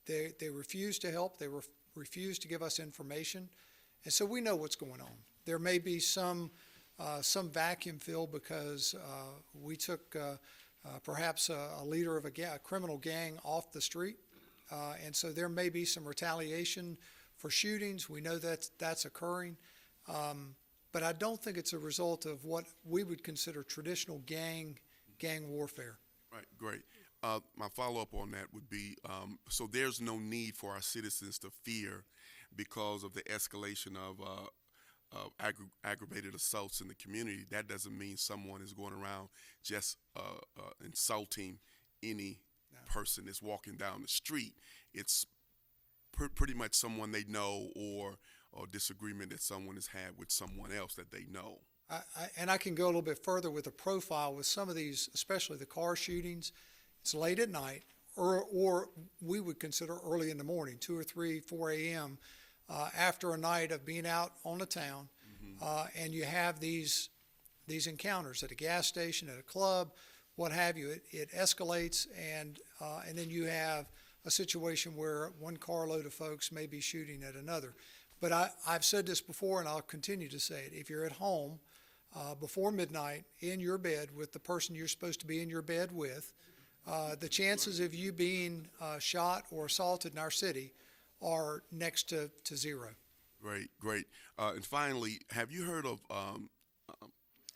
They refuse to help. They refuse to give us information. And so we know what's going on. There may be some vacuum filled because we took perhaps a leader of a criminal gang off the street. And so there may be some retaliation for shootings. We know that's occurring. But I don't think it's a result of what we would consider traditional gang warfare. Right, great. My follow-up on that would be, so there's no need for our citizens to fear because of the escalation of aggravated assaults in the community. That doesn't mean someone is going around just insulting any person that's walking down the street. It's pretty much someone they know or disagreement that someone has had with someone else that they know. And I can go a little bit further with a profile with some of these, especially the car shootings. It's late at night, or we would consider early in the morning, 2 or 3, 4 a.m., after a night of being out on the town, and you have these encounters at a gas station, at a club, what have you. It escalates, and then you have a situation where one carload of folks may be shooting at another. But I've said this before, and I'll continue to say it. If you're at home before midnight in your bed with the person you're supposed to be in your bed with, the chances of you being shot or assaulted in our city are next to zero. Great. And finally, have you heard of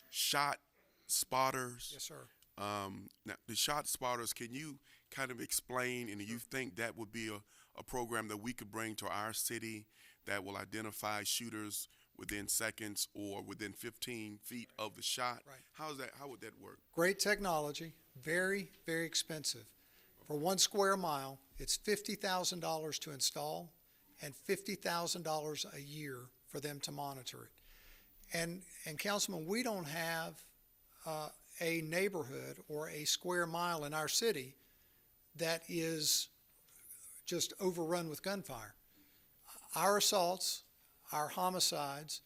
shot spotters? Yes, sir. Now, the shot spotters, can you kind of explain, and do you think that would be a program that we could bring to our city that will identify shooters within seconds or within 15 feet of the shot? Right. How would that work? Great technology, very, very expensive. For 1 square mile, it's $50,000 to install and $50,000 a year for them to monitor it. And Councilman, we don't have a neighborhood or a square mile in our city that is just overrun with gunfire. Our assaults, our homicides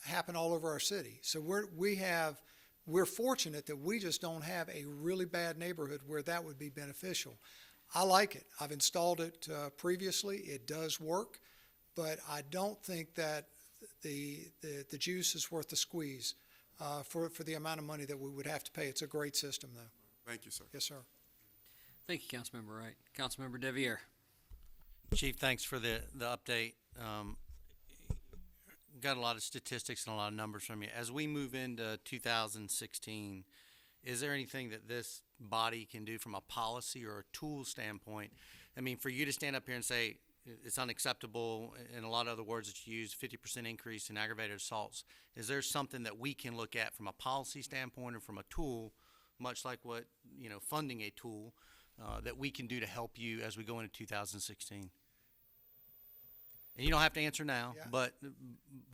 happen all over our city. So we're fortunate that we just don't have a really bad neighborhood where that would be beneficial. I like it. I've installed it previously. It does work, but I don't think that the juice is worth the squeeze for the amount of money that we would have to pay. It's a great system, though. Thank you, sir. Yes, sir. Thank you, Councilmember Wright. Councilmember Deviere. Chief, thanks for the update. Got a lot of statistics and a lot of numbers from you. As we move into 2016, is there anything that this body can do from a policy or a tool standpoint? I mean, for you to stand up here and say it's unacceptable, in a lot of other words that you use, 50% increase in aggravated assaults, is there something that we can look at from a policy standpoint or from a tool, much like what, funding a tool, that we can do to help you as we go into 2016? And you don't have to answer now, Yeah. but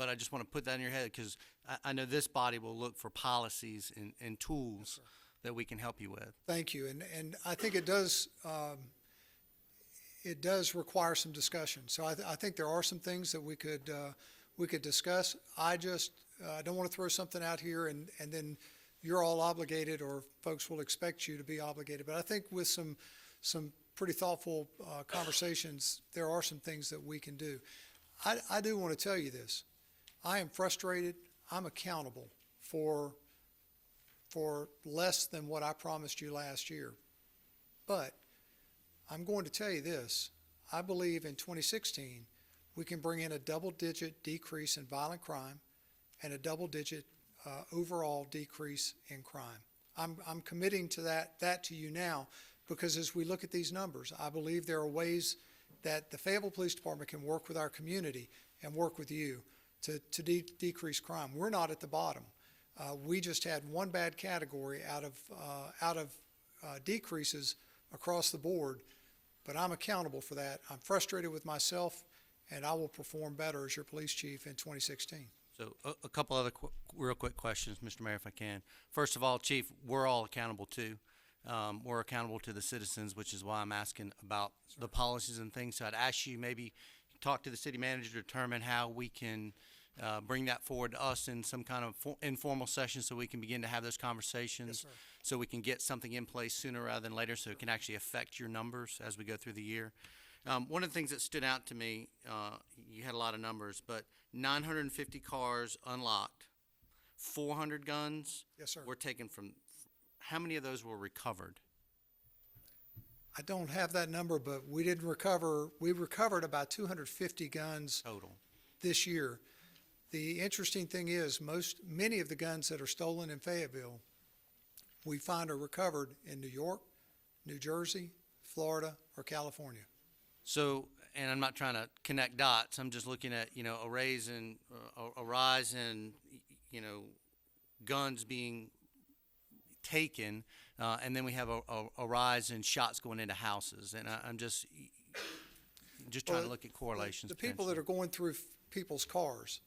I just want to put that in your head because I know this body will look for policies and tools that we can help you with. Thank you. And I think it does require some discussion. So I think there are some things that we could discuss. I just don't want to throw something out here and then you're all obligated or folks will expect you to be obligated. But I think with some pretty thoughtful conversations, there are some things that we can do. I do want to tell you this. I am frustrated. I'm accountable for less than what I promised you last year. But I'm going to tell you this. I believe in 2016, we can bring in a double-digit decrease in violent crime and a double-digit overall decrease in crime. I'm committing to that to you now because as we look at these numbers, I believe there are ways that the Fayetteville Police Department can work with our community and work with you to decrease crime. We're not at the bottom. We just had one bad category out of decreases across the board, but I'm accountable for that. I'm frustrated with myself, and I will perform better as your police chief in 2016. So a couple other real quick questions, Mr. Mayor, if I can. First of all, Chief, we're all accountable too. We're accountable to the citizens, which is why I'm asking about the policies and things. So I'd ask you maybe talk to the city manager to determine how we can bring that forward to us in some kind of informal session so we can begin to have those conversations. Yes, sir. So we can get something in place sooner rather than later so it can actually affect your numbers as we go through the year. One of the things that stood out to me, you had a lot of numbers, but 950 cars unlocked, 400 guns. Yes, sir. Were taken from. How many of those were recovered? I don't have that number, but we didn't recover. We recovered about 250 guns Total. this year. The interesting thing is many of the guns that are stolen in Fayetteville, we find are recovered in New York, New Jersey, Florida, or California. So, and I'm not trying to connect dots. I'm just looking at, a rise in, guns being taken, and then we have a rise in shots going into houses. And I'm just trying to look at correlations. The people that are going through people's cars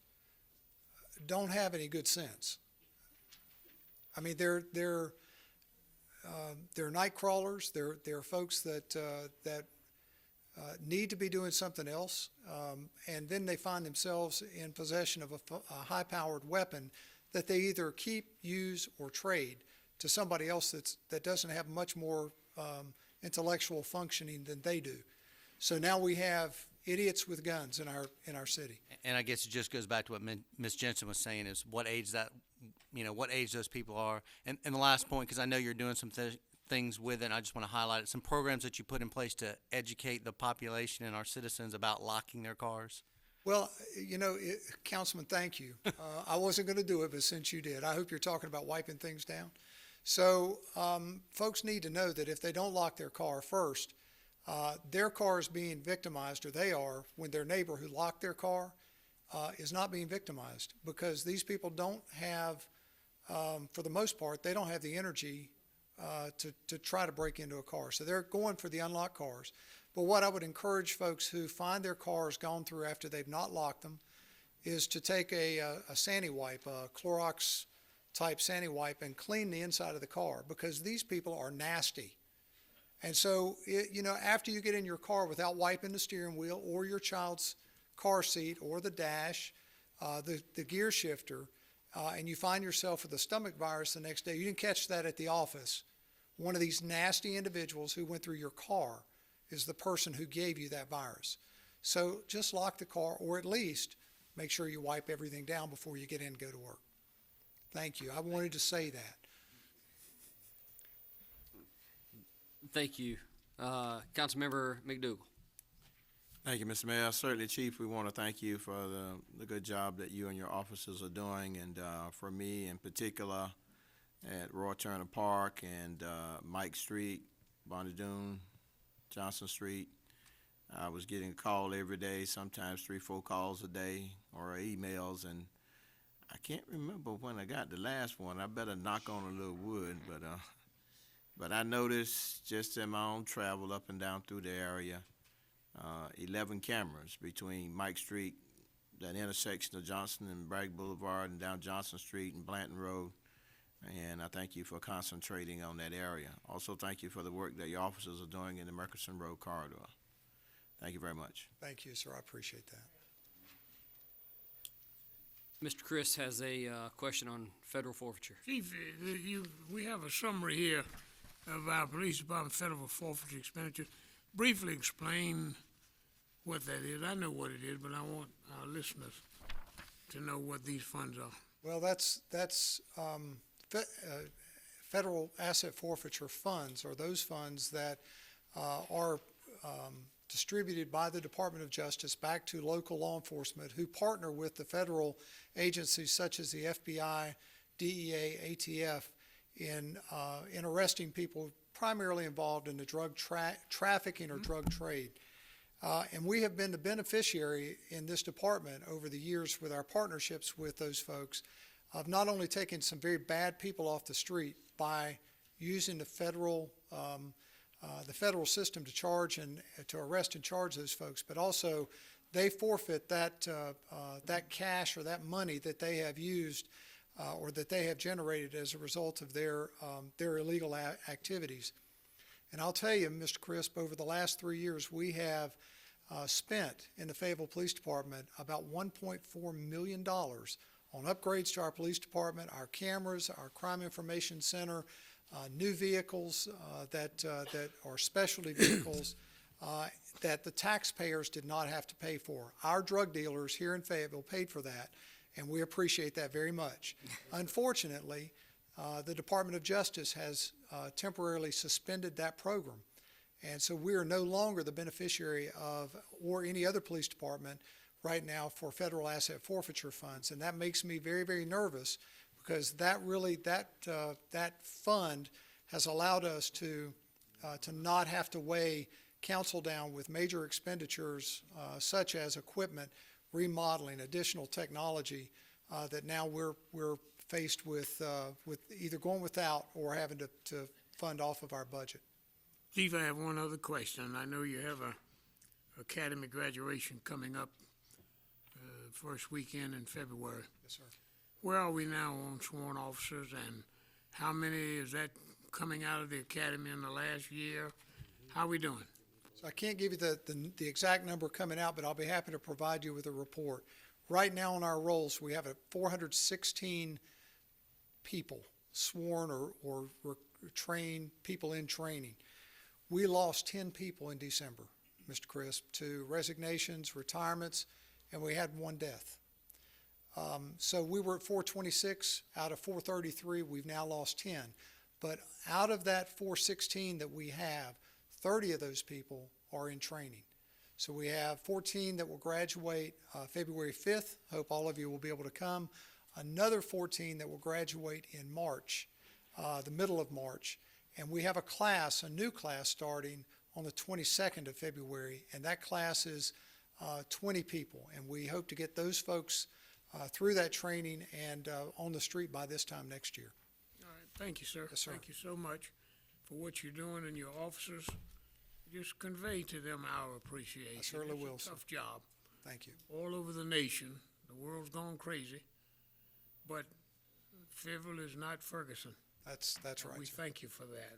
don't have any good sense. I mean, they're night crawlers. They're folks that need to be doing something else, and then they find themselves in possession of a high-powered weapon that they either keep, use, or trade to somebody else that doesn't have much more intellectual functioning than they do. So now we have idiots with guns in our city. And I guess it just goes back to what Ms. Jensen was saying is what age what age those people are. And the last point, because I know you're doing some things with it, and I just want to highlight it, some programs that you put in place to educate the population and our citizens about locking their cars. Well, Councilman, thank you. I wasn't going to do it, but since you did, I hope you're talking about wiping things down. So folks need to know that if they don't lock their car first, their car is being victimized, or they are, when their neighbor who locked their car is not being victimized, because these people don't have, for the most part, they don't have the energy to try to break into a car. So they're going for the unlocked cars. But what I would encourage folks who find their cars gone through after they've not locked them is to take a Sandy wipe, a Clorox type Sandy wipe, and clean the inside of the car, because these people are nasty. And so, after you get in your car without wiping the steering wheel or your child's car seat or the dash, the gear shifter, and you find yourself with a stomach virus the next day, you didn't catch that at the office. One of these nasty individuals who went through your car is the person who gave you that virus. So just lock the car, or at least make sure you wipe everything down before you get in and go to work. Thank you. I wanted to say that. Thank you. Councilmember McDougal. Thank you, Mr. Mayor. Certainly, Chief, we want to thank you for the good job that you and your officers are doing, and for me in particular at Roy Turner Park and Mike Street, Bonnie Doon, Johnson Street. I was getting a call every day, sometimes 3-4 calls a day, or emails, and I can't remember when I got the last one. I better knock on a little wood, but I noticed just in my own travel up and down through the area, 11 cameras between Mike Street, that intersection of Johnson and Bragg Boulevard, and down Johnson Street and Blanton Road. And I thank you for concentrating on that area. Also, thank you for the work that your officers are doing in the Murchison Road corridor. Thank you very much. Thank you, sir. I appreciate that. Mr. Chris has a question on federal forfeiture. Chief, we have a summary here of our police department federal forfeiture expenditure. Briefly explain what that is. I know what it is, but I want our listeners to know what these funds are. Well, that's federal asset forfeiture funds, or those funds that are distributed by the Department of Justice back to local law enforcement who partner with the federal agencies such as the FBI, DEA, ATF in arresting people primarily involved in the drug trafficking or drug trade. And we have been the beneficiary in this department over the years with our partnerships with those folks of not only taking some very bad people off the street by, using the federal system to charge and to arrest and charge those folks, but also they forfeit that cash or that money that they have used or that they have generated as a result of their illegal activities. And I'll tell you, Mr. Crisp, over the last 3 years, we have spent in the Fayetteville Police Department about $1.4 million on upgrades to our police department, our cameras, our crime information center, new vehicles that are specialty vehicles that the taxpayers did not have to pay for. Our drug dealers here in Fayetteville paid for that, and we appreciate that very much. Unfortunately, the Department of Justice has temporarily suspended that program. And so we are no longer the beneficiary of, or any other police department right now, for federal asset forfeiture funds. And that makes me very, very nervous, because that fund has allowed us to not have to weigh council down with major expenditures such as equipment, remodeling, additional technology that now we're faced with either going without or having to fund off of our budget. Chief, I have one other question. I know you have a academy graduation coming up first weekend in February. Yes, sir. Where are we now on sworn officers, and how many is that coming out of the academy in the last year? How are we doing? So I can't give you the exact number coming out, but I'll be happy to provide you with a report. Right now on our rolls, we have 416 people sworn or trained, people in training. We lost 10 people in December, Mr. Crisp, to resignations, retirements, and we had one death. So we were at 426 out of 433. We've now lost 10. But out of that 416 that we have, 30 of those people are in training. So we have 14 that will graduate February 5th. Hope all of you will be able to come. Another 14 that will graduate in March, the middle of March. And we have a new class starting on the 22nd of February, and that class is 20 people. And we hope to get those folks through that training and on the street by this time next year. All right, thank you, sir. Yes, sir. Thank you so much for what you're doing, and your officers. Just convey to them our appreciation. I certainly will, It's a sir. tough job. Thank you. All over the nation, the world's gone crazy, but Fayetteville is not Ferguson. That's right, We sir. thank you for that.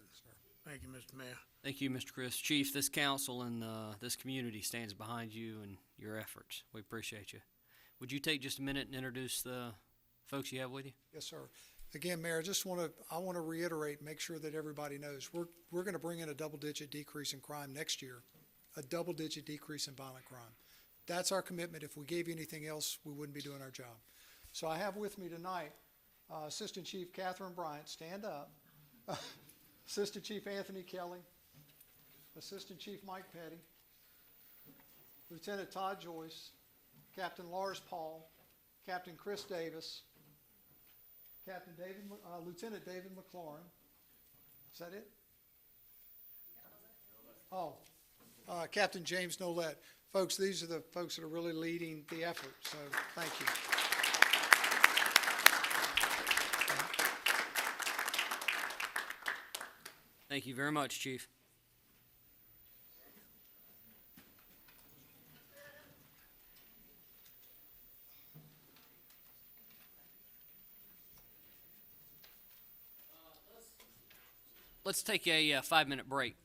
Thank you, Mr. Mayor. Thank you, Mr. Chris. Chief, this council and this community stands behind you and your efforts. We appreciate you. Would you take just a minute and introduce the folks you have with you? Yes, sir. Again, Mayor, I want to reiterate, make sure that everybody knows, we're going to bring in a double-digit decrease in crime next year, a double-digit decrease in violent crime. That's our commitment. If we gave you anything else, we wouldn't be doing our job. So I have with me tonight Assistant Chief Catherine Bryant, stand up, Assistant Chief Anthony Kelly, Assistant Chief Mike Petty, Lieutenant Todd Joyce, Captain Lars Paul, Captain Chris Davis, Lieutenant David McLaurin. Is that it? Oh, Captain James Nolette. Folks, these are the folks that are really leading the effort, so thank you. Thank you very much, Chief. Let's take a 5-minute break.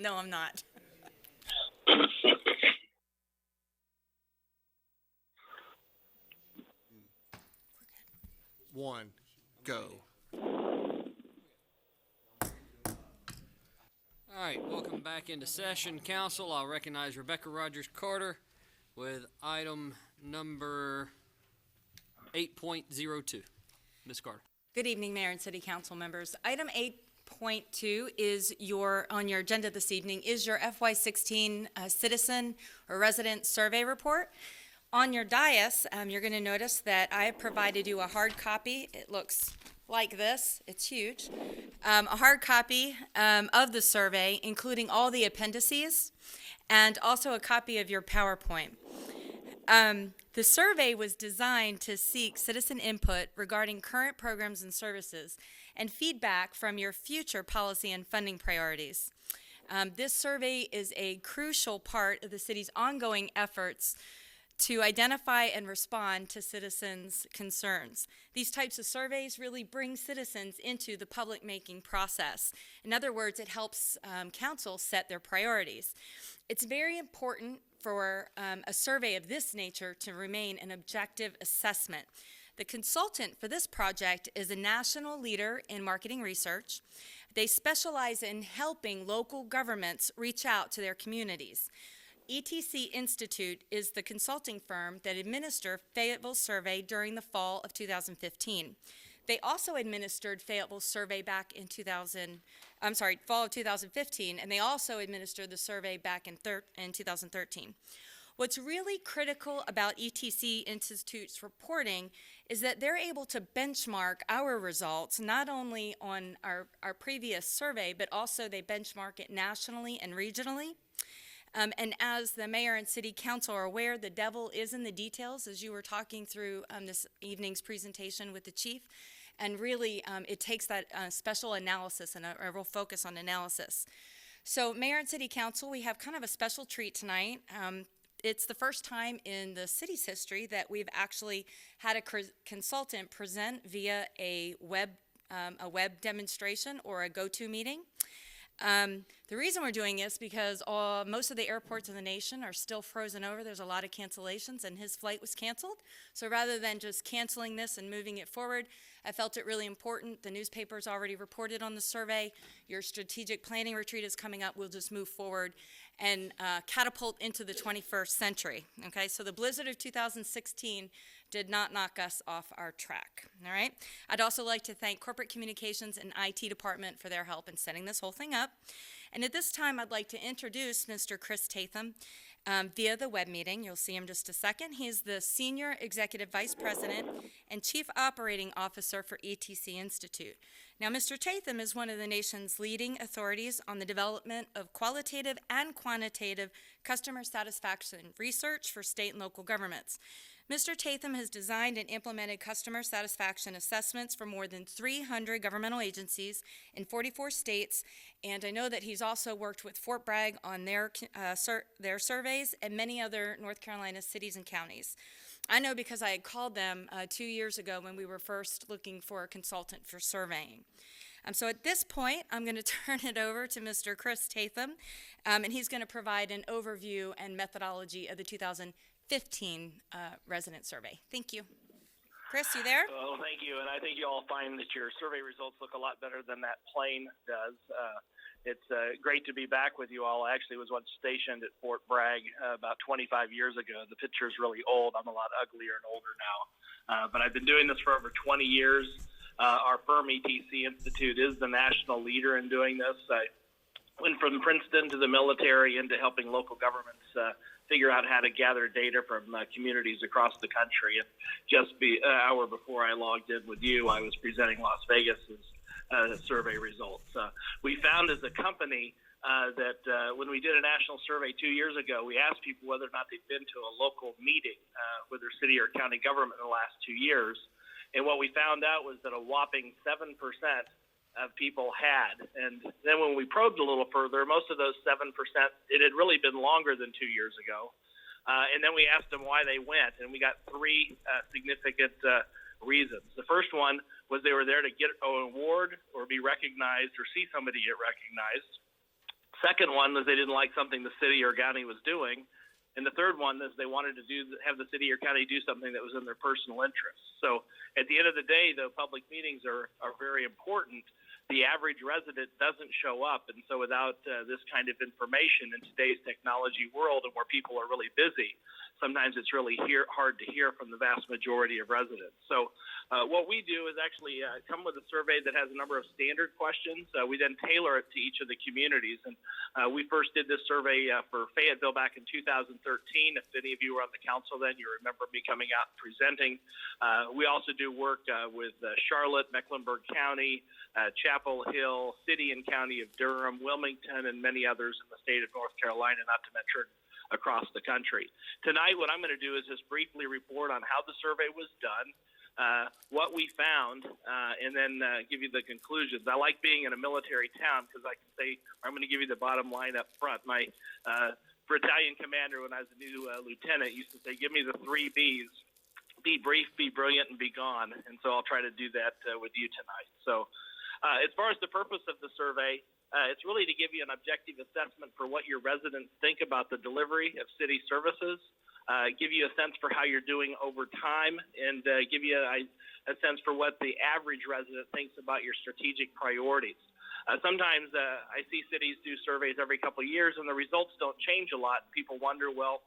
No, I'm not. One, go. All right, welcome back into session, council. I'll recognize Rebecca Rogers Carter with item number 8.02. Ms. Carter. Good evening, Mayor and City Council members. Item 8.2 is on your agenda this evening is your FY16 citizen or resident survey report. On your dais, you're going to notice that I have provided you a hard copy. It looks like this. It's huge. A hard copy of the survey, including all the appendices, and also a copy of your PowerPoint. The survey was designed to seek citizen input regarding current programs and services and feedback from your future policy and funding priorities. This survey is a crucial part of the city's ongoing efforts to identify and respond to citizens' concerns. These types of surveys really bring citizens into the public-making process. In other words, it helps council set their priorities. It's very important for a survey of this nature to remain an objective assessment. The consultant for this project is a national leader in marketing research. They specialize in helping local governments reach out to their communities. ETC Institute is the consulting firm that administered Fayetteville survey during the fall of 2015. They also administered Fayetteville survey back in fall of 2015, and they also administered the survey back in 2013. What's really critical about ETC Institute's reporting is that they're able to benchmark our results not only on our previous survey, but also they benchmark it nationally and regionally. And as the mayor and city council are aware, the devil is in the details, as you were talking through this evening's presentation with the chief. And really, it takes that special analysis and a real focus on analysis. So mayor and city council, we have kind of a special treat tonight. It's the first time in the city's history that we've actually had a consultant present via a web demonstration or a go-to meeting. The reason we're doing this because most of the airports in the nation are still frozen over. There's a lot of cancellations, and his flight was canceled. So rather than just canceling this and moving it forward, I felt it really important. The newspaper's already reported on the survey. Your strategic planning retreat is coming up. We'll just move forward and catapult into the 21st century. Okay, so the blizzard of 2016 did not knock us off our track, all right? I'd also like to thank Corporate Communications and IT Department for their help in setting this whole thing up. And at this time, I'd like to introduce Mr. Chris Tatham via the web meeting. You'll see him just a second. He's the Senior Executive Vice President and Chief Operating Officer for ETC Institute. Now, Mr. Tatham is one of the nation's leading authorities on the development of qualitative and quantitative customer satisfaction research for state and local governments. Mr. Tatham has designed and implemented customer satisfaction assessments for more than 300 governmental agencies in 44 states, and I know that he's also worked with Fort Bragg on their surveys and many other North Carolina cities and counties. I know because I had called them 2 years ago when we were first looking for a consultant for surveying. So at this point, I'm going to turn it over to Mr. Chris Tatham, and he's going to provide an overview and methodology of the 2015 resident survey. Thank you. Chris, you there? Oh, thank you. And I think you all find that your survey results look a lot better than that plane does. It's great to be back with you all. I actually was once stationed at Fort Bragg about 25 years ago. The picture's really old. I'm a lot uglier and older now. But I've been doing this for over 20 years. Our firm, ETC Institute, is the national leader in doing this. I went from Princeton to the military into helping local governments figure out how to gather data from communities across the country. And just an hour before I logged in with you, I was presenting Las Vegas's survey results. We found as a company that when we did a national survey 2 years ago, we asked people whether or not they'd been to a local meeting with their city or county government in the last 2 years. And what we found out was that a whopping 7% of people had. And then when we probed a little further, most of those 7%, it had really been longer than 2 years ago. And then we asked them why they went, and we got three significant reasons. The first one was they were there to get an award or be recognized or see somebody get recognized. Second one was they didn't like something the city or county was doing. And the third one is they wanted to have the city or county do something that was in their personal interest. So at the end of the day, though, public meetings are very important. The average resident doesn't show up. And so without this kind of information in today's technology world and where people are really busy, sometimes it's really hard to hear from the vast majority of residents. So what we do is actually come with a survey that has a number of standard questions. We then tailor it to each of the communities. And we first did this survey for Fayetteville back in 2013. If any of you were on the council then, you remember me coming out and presenting. We also do work with Charlotte, Mecklenburg County, Chapel Hill, City and County of Durham, Wilmington, and many others in the state of North Carolina, not to mention across the country. Tonight, what I'm going to do is just briefly report on how the survey was done, what we found, and then give you the conclusions. I like being in a military town because I can say, I'm going to give you the bottom line up front. My battalion commander, when I was a new lieutenant, used to say, give me the 3 Bs. Be brief, be brilliant, and be gone. And so I'll try to do that with you tonight. So as far as the purpose of the survey, it's really to give you an objective assessment for what your residents think about the delivery of city services, give you a sense for how you're doing over time, and give you a sense for what the average resident thinks about your strategic priorities. Sometimes I see cities do surveys every couple of years, and the results don't change a lot. People wonder, well,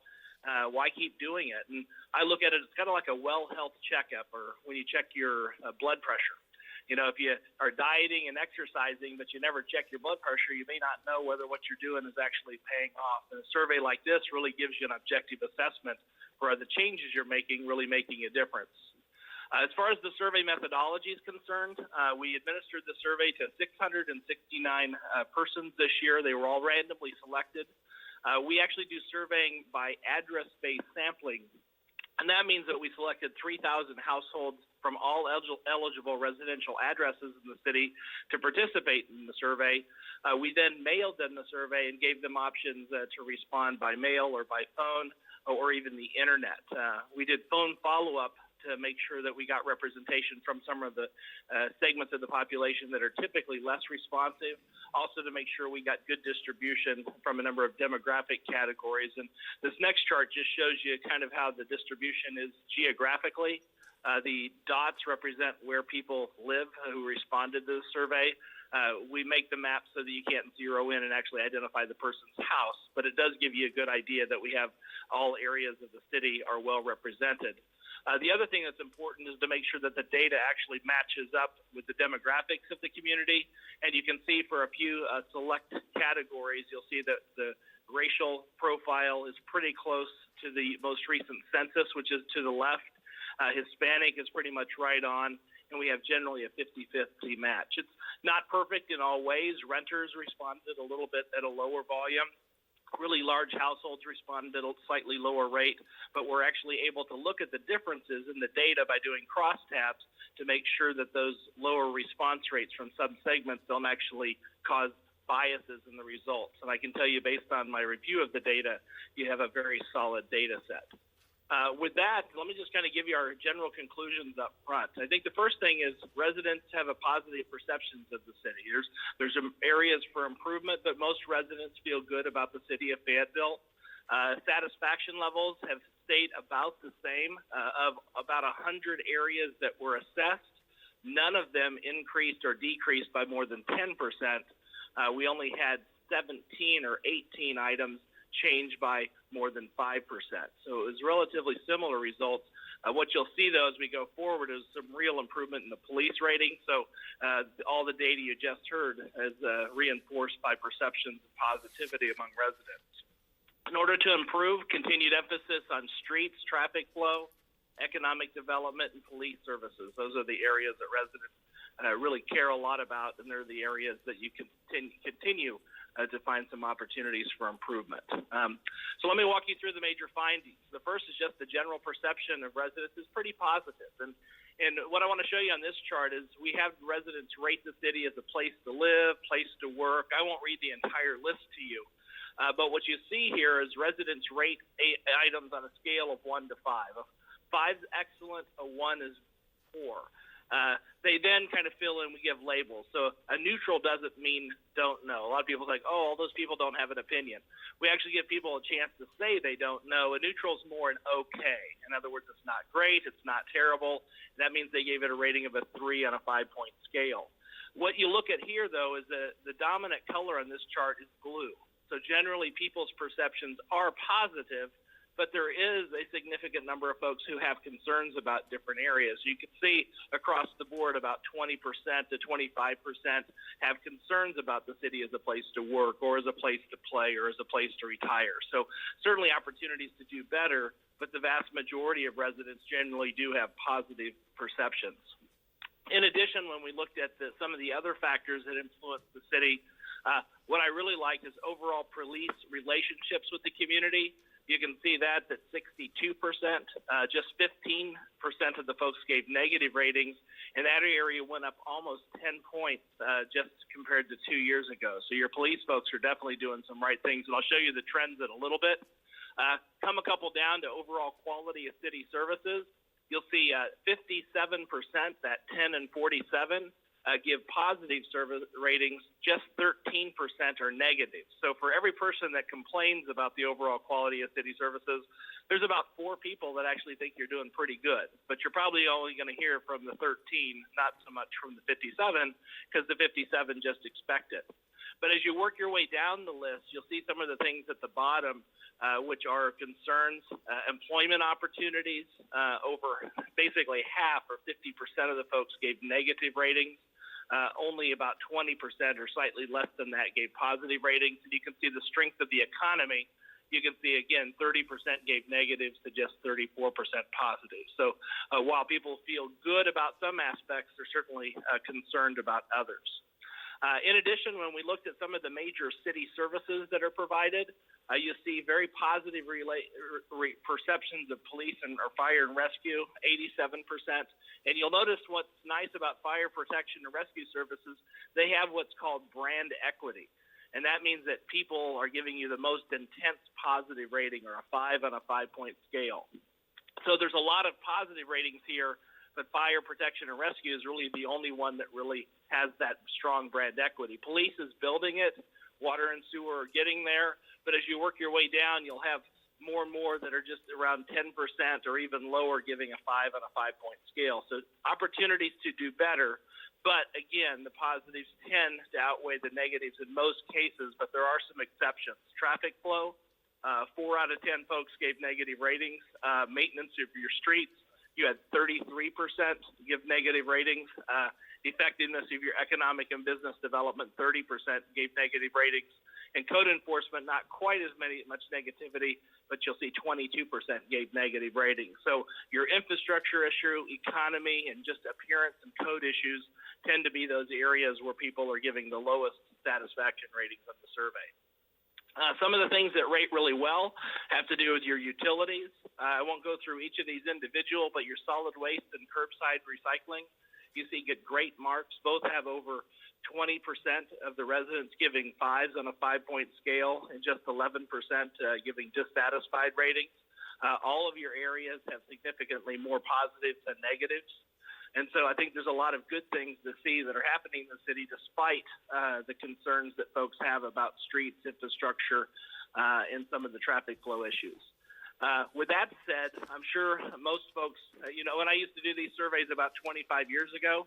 why keep doing it? And I look at it, it's kind of like a well health checkup, or when you check your blood pressure. You know, if you are dieting and exercising, but you never check your blood pressure, you may not know whether what you're doing is actually paying off. And a survey like this really gives you an objective assessment for the changes you're making really making a difference. As far as the survey methodology is concerned, we administered the survey to 669 persons this year. They were all randomly selected. We actually do surveying by address-based sampling, and that means that we selected 3,000 households from all eligible residential addresses in the city to participate in the survey. We then mailed them the survey and gave them options to respond by mail or by phone or even the internet. We did phone follow-up to make sure that we got representation from some of the segments of the population that are typically less responsive, also to make sure we got good distribution from a number of demographic categories. And this next chart just shows you kind of how the distribution is geographically. The dots represent where people live who responded to the survey. We make the map so that you can't zero in and actually identify the person's house, but it does give you a good idea that we have all areas of the city are well represented. The other thing that's important is to make sure that the data actually matches up with the demographics of the community. And you can see for a few select categories, you'll see that the racial profile is pretty close to the most recent census, which is to the left. Hispanic is pretty much right on, and we have generally a 50-50 match. It's not perfect in all ways. Renters responded a little bit at a lower volume. Really large households responded at a slightly lower rate, but we're actually able to look at the differences in the data by doing crosstabs to make sure that those lower response rates from subsegments don't actually cause biases in the results. And I can tell you, based on my review of the data, you have a very solid data set. With that, let me just kind of give you our general conclusions up front. I think the first thing is residents have a positive perceptions of the city. There's some areas for improvement, but most residents feel good about the city of Fayetteville. Satisfaction levels have stayed about the same. Of about 100 areas that were assessed, none of them increased or decreased by more than 10%. We only had 17 or 18 items changed by more than 5%. So it was relatively similar results. What you'll see, though, as we go forward is some real improvement in the police rating. So all the data you just heard is reinforced by perceptions of positivity among residents. In order to improve, continued emphasis on streets, traffic flow, economic development, and police services. Those are the areas that residents really care a lot about, and they're the areas that you can continue to find some opportunities for improvement. So let me walk you through the major findings. The first is just the general perception of residents is pretty positive. And what I want to show you on this chart is we have residents rate the city as a place to live, place to work. I won't read the entire list to you. But what you see here is residents rate items on a scale of 1 to 5. A 5 is excellent, a 1 is poor. They then kind of fill in, we give labels. So a neutral doesn't mean don't know. A lot of people are like, oh, all those people don't have an opinion. We actually give people a chance to say they don't know. A neutral is more an okay. In other words, it's not great, it's not terrible. That means they gave it a rating of a 3 on a 5-point scale. What you look at here, though, is the dominant color on this chart is blue. So generally, people's perceptions are positive, but there is a significant number of folks who have concerns about different areas. You can see across the board about 20% to 25% have concerns about the city as a place to work or as a place to play or as a place to retire. So certainly opportunities to do better, but the vast majority of residents generally do have positive perceptions. In addition, when we looked at some of the other factors that influence the city, what I really liked is overall police relationships with the community. You can see that 62%, just 15% of the folks gave negative ratings, and that area went up almost 10 points just compared to 2 years ago. So your police folks are definitely doing some right things, and I'll show you the trends in a little bit. Come a couple down to overall quality of city services. You'll see 57%, that 10 and 47, give positive service ratings, just 13% are negative. So for every person that complains about the overall quality of city services, there's about 4 people that actually think you're doing pretty good. But you're probably only going to hear from the 13, not so much from the 57, because the 57 just expect it. But as you work your way down the list, you'll see some of the things at the bottom, which are concerns, employment opportunities. Over basically half or 50% of the folks gave negative ratings. Only about 20% or slightly less than that gave positive ratings. And you can see the strength of the economy. You can see, again, 30% gave negatives to just 34% positive. So while people feel good about some aspects, they're certainly concerned about others. In addition, when we looked at some of the major city services that are provided, you see very positive perceptions of police or fire and rescue, 87%. And you'll notice what's nice about fire protection and rescue services, they have what's called brand equity. And that means that people are giving you the most intense positive rating, or a 5 on a 5-point scale. So there's a lot of positive ratings here, but fire protection and rescue is really the only one that really has that strong brand equity. Police is building it, water and sewer are getting there, but as you work your way down, you'll have more and more that are just around 10% or even lower, giving a 5 on a 5-point scale. So opportunities to do better, but again, the positives tend to outweigh the negatives in most cases, but there are some exceptions. Traffic flow, 4 out of 10 folks gave negative ratings. Maintenance of your streets, you had 33% give negative ratings. Effectiveness of your economic and business development, 30% gave negative ratings. And code enforcement, not quite as much negativity, but you'll see 22% gave negative ratings. So your infrastructure issue, economy, and just appearance and code issues tend to be those areas where people are giving the lowest satisfaction ratings of the survey. Some of the things that rate really well have to do with your utilities. I won't go through each of these individual, but your solid waste and curbside recycling, you see get great marks. Both have over 20% of the residents giving 5s on a 5-point scale, and just 11% giving dissatisfied ratings. All of your areas have significantly more positives than negatives. And so I think there's a lot of good things to see that are happening in the city, despite the concerns that folks have about streets, infrastructure, and some of the traffic flow issues. With that said, I'm sure most folks, when I used to do these surveys about 25 years ago,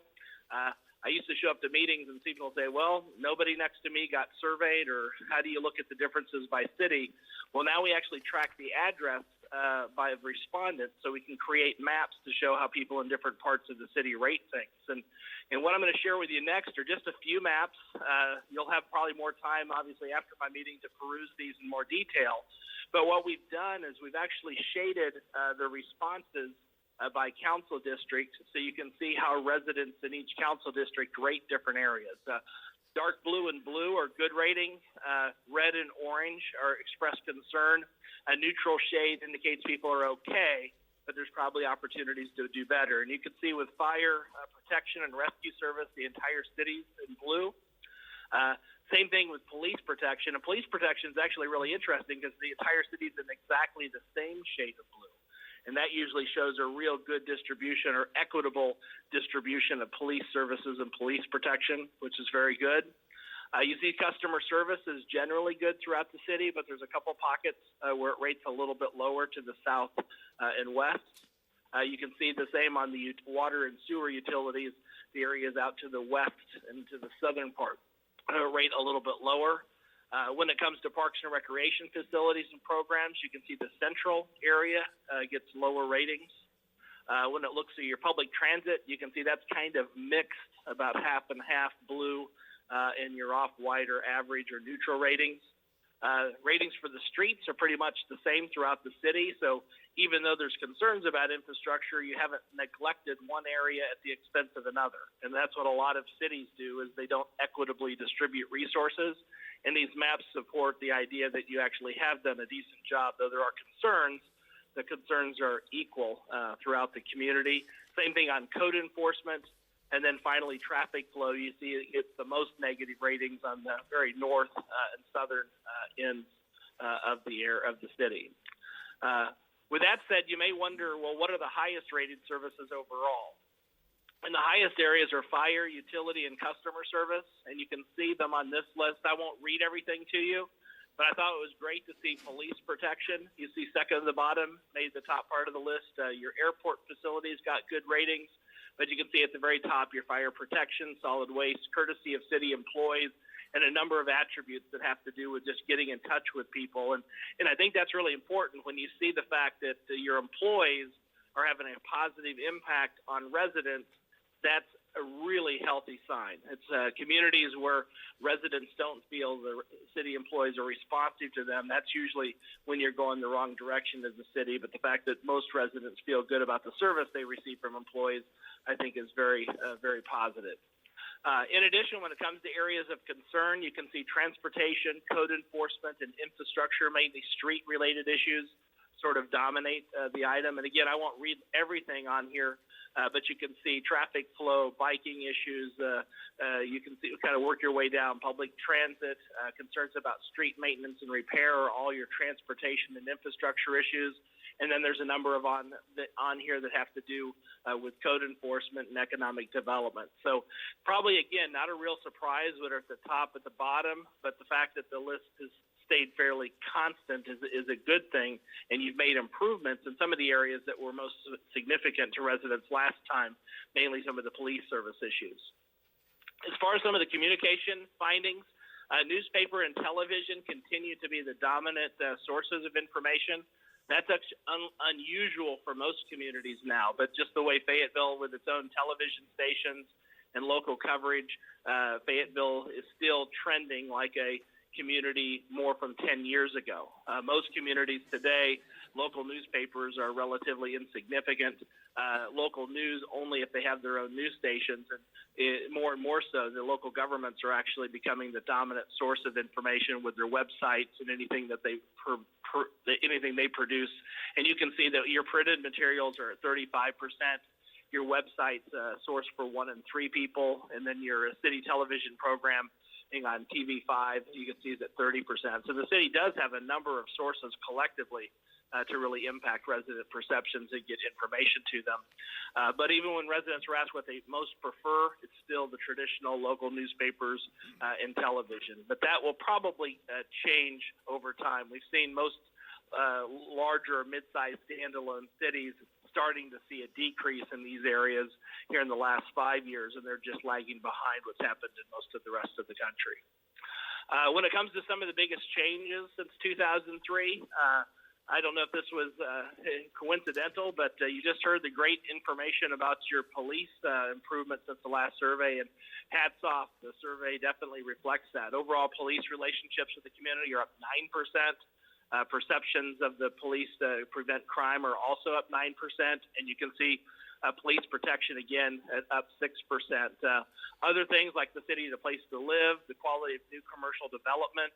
I used to show up to meetings and see people say, well, nobody next to me got surveyed, or how do you look at the differences by city? Well, now we actually track the address by respondents, so we can create maps to show how people in different parts of the city rate things. And what I'm going to share with you next are just a few maps. You'll have probably more time, obviously, after my meeting to peruse these in more detail. But what we've done is we've actually shaded the responses by council district, so you can see how residents in each council district rate different areas. Dark blue and blue are good rating. Red and orange are expressed concern. A neutral shade indicates people are okay, but there's probably opportunities to do better. And you can see with fire protection and rescue service, the entire city's in blue. Same thing with police protection. And police protection is actually really interesting because the entire city's in exactly the same shade of blue. and that usually shows a real good distribution or equitable distribution of police services and police protection, which is very good. You see customer service is generally good throughout the city, but there's a couple pockets where it rates a little bit lower to the south and west. You can see the same on the water and sewer utilities. The areas out to the west and to the southern part rate a little bit lower. When it comes to parks and recreation facilities and programs, you can see the central area gets lower ratings. When it looks at your public transit, you can see that's kind of mixed, about half and half blue, and your off-white or average or neutral ratings. Ratings for the streets are pretty much the same throughout the city. So even though there's concerns about infrastructure, you haven't neglected one area at the expense of another. And that's what a lot of cities do, is they don't equitably distribute resources. And these maps support the idea that you actually have done a decent job. Though there are concerns, the concerns are equal throughout the community. Same thing on code enforcement. And then finally, traffic flow. You see it gets the most negative ratings on the very north and southern ends of the city. With that said, you may wonder, well, what are the highest rated services overall? And the highest areas are fire, utility, and customer service. And you can see them on this list. I won't read everything to you, but I thought it was great to see police protection. You see second at the bottom, made the top part of the list. Your airport facilities got good ratings. But you can see at the very top your fire protection, solid waste, courtesy of city employees, and a number of attributes that have to do with just getting in touch with people. And I think that's really important when you see the fact that your employees are having a positive impact on residents. That's a really healthy sign. It's communities where residents don't feel the city employees are responsive to them. That's usually when you're going the wrong direction as a city. But the fact that most residents feel good about the service they receive from employees, I think, is very, very positive. In addition, when it comes to areas of concern, you can see transportation, code enforcement, and infrastructure, mainly street-related issues, sort of dominate the item. And again, I won't read everything on here, but you can see traffic flow, biking issues. You can see kind of work your way down. Public transit, concerns about street maintenance and repair, or all your transportation and infrastructure issues. And then there's a number of on here that have to do with code enforcement and economic development. So probably, again, not a real surprise what are at the top, at the bottom, but the fact that the list has stayed fairly constant is a good thing, and you've made improvements in some of the areas that were most significant to residents last time, mainly some of the police service issues. As far as some of the communication findings, newspaper and television continue to be the dominant sources of information. That's unusual for most communities now, but just the way Fayetteville, with its own television stations and local coverage, Fayetteville is still trending like a community more from 10 years ago. Most communities today, local newspapers are relatively insignificant. Local news only if they have their own news stations, and more and more so, the local governments are actually becoming the dominant source of information with their websites and anything that anything they produce. And you can see that your printed materials are at 35%. Your website's source for 1 in 3 people, and then your city television program on TV5, you can see is at 30%. So the city does have a number of sources collectively to really impact resident perceptions and get information to them. But even when residents are asked what they most prefer, it's still the traditional local newspapers and television. But that will probably change over time. We've seen most larger, mid-sized standalone cities starting to see a decrease in these areas here in the last 5 years, and they're just lagging behind what's happened in most of the rest of the country. When it comes to some of the biggest changes since 2003, I don't know if this was coincidental, but you just heard the great information about your police improvements since the last survey, and hats off. The survey definitely reflects that. Overall, police relationships with the community are up 9%. Perceptions of the police to prevent crime are also up 9%, and you can see police protection again at up 6%. Other things like the city is a place to live, the quality of new commercial development,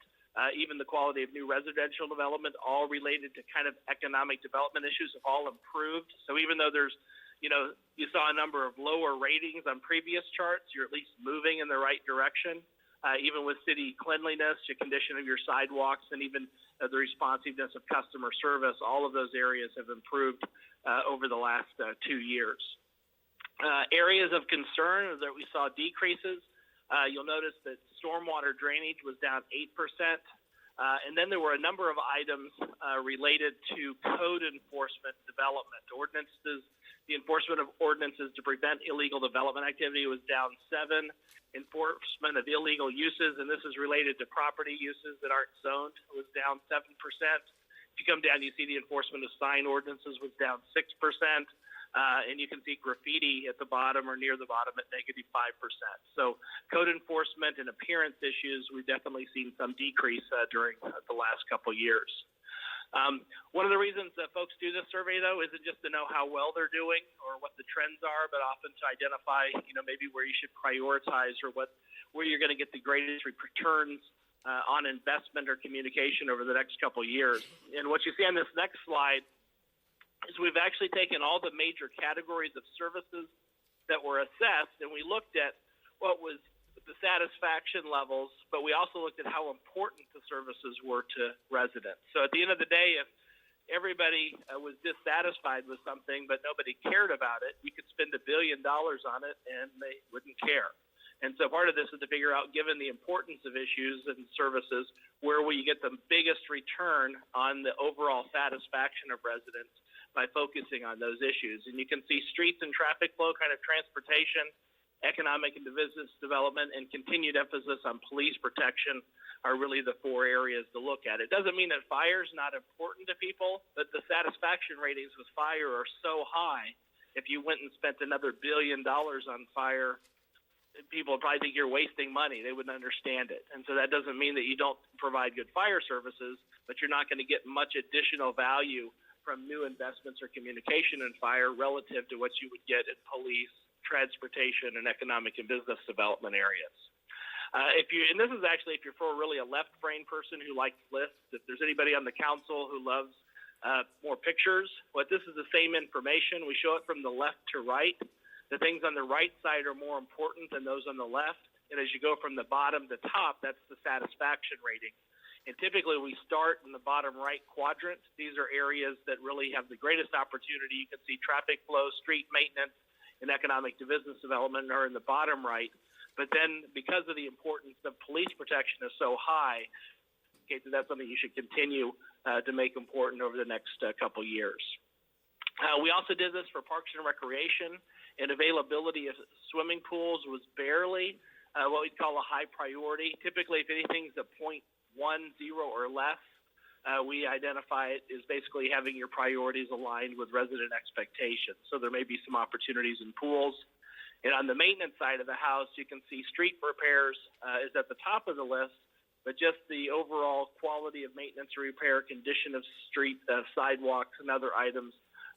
even the quality of new residential development, all related to kind of economic development issues, have all improved. So even though there's, you saw a number of lower ratings on previous charts, you're at least moving in the right direction. Even with city cleanliness, the condition of your sidewalks, and even the responsiveness of customer service, all of those areas have improved over the last 2 years. Areas of concern that we saw decreases. You'll notice that stormwater drainage was down 8%. And then there were a number of items related to code enforcement development. Ordinances, the enforcement of ordinances to prevent illegal development activity was down 7%. Enforcement of illegal uses, and this is related to property uses that aren't zoned, was down 7%. If you come down, you see the enforcement of sign ordinances was down 6%. And you can see graffiti at the bottom or near the bottom at -5%. So code enforcement and appearance issues, we've definitely seen some decrease during the last couple years. One of the reasons that folks do this survey, though, isn't just to know how well they're doing or what the trends are, but often to identify, maybe where you should prioritize or where you're going to get the greatest returns on investment or communication over the next couple years. And what you see on this next slide is we've actually taken all the major categories of services that were assessed, and we looked at what was the satisfaction levels, but we also looked at how important the services were to residents. So at the end of the day, if everybody was dissatisfied with something but nobody cared about it, you could spend $1 billion on it and they wouldn't care. And so part of this is to figure out, given the importance of issues and services, where will you get the biggest return on the overall satisfaction of residents by focusing on those issues. And you can see streets and traffic flow, kind of transportation, economic and business development, and continued emphasis on police protection are really the 4 areas to look at. It doesn't mean that fire is not important to people, but the satisfaction ratings with fire are so high. If you went and spent another $1 billion on fire, people would probably think you're wasting money. They wouldn't understand it. And so that doesn't mean that you don't provide good fire services, but you're not going to get much additional value from new investments or communication in fire relative to what you would get in police, transportation, and economic and business development areas. And this is actually if you're for really a left-brain person who likes lists. If there's anybody on the council who loves more pictures, this is the same information. We show it from the left to right. The things on the right side are more important than those on the left. And as you go from the bottom to top, that's the satisfaction rating. And typically we start in the bottom right quadrant. These are areas that really have the greatest opportunity. You can see traffic flow, street maintenance, and economic to business development are in the bottom right. But then because of the importance of police protection is so high, okay, so that's something you should continue to make important over the next couple years. We also did this for parks and recreation, and availability of swimming pools was barely what we'd call a high priority. Typically, if anything's a 0.10 or less, we identify it as basically having your priorities aligned with resident expectations. So there may be some opportunities in pools. And on the maintenance side of the house, you can see street repairs is at the top of the list, but just the overall quality of maintenance or repair, condition of street, sidewalks, and other items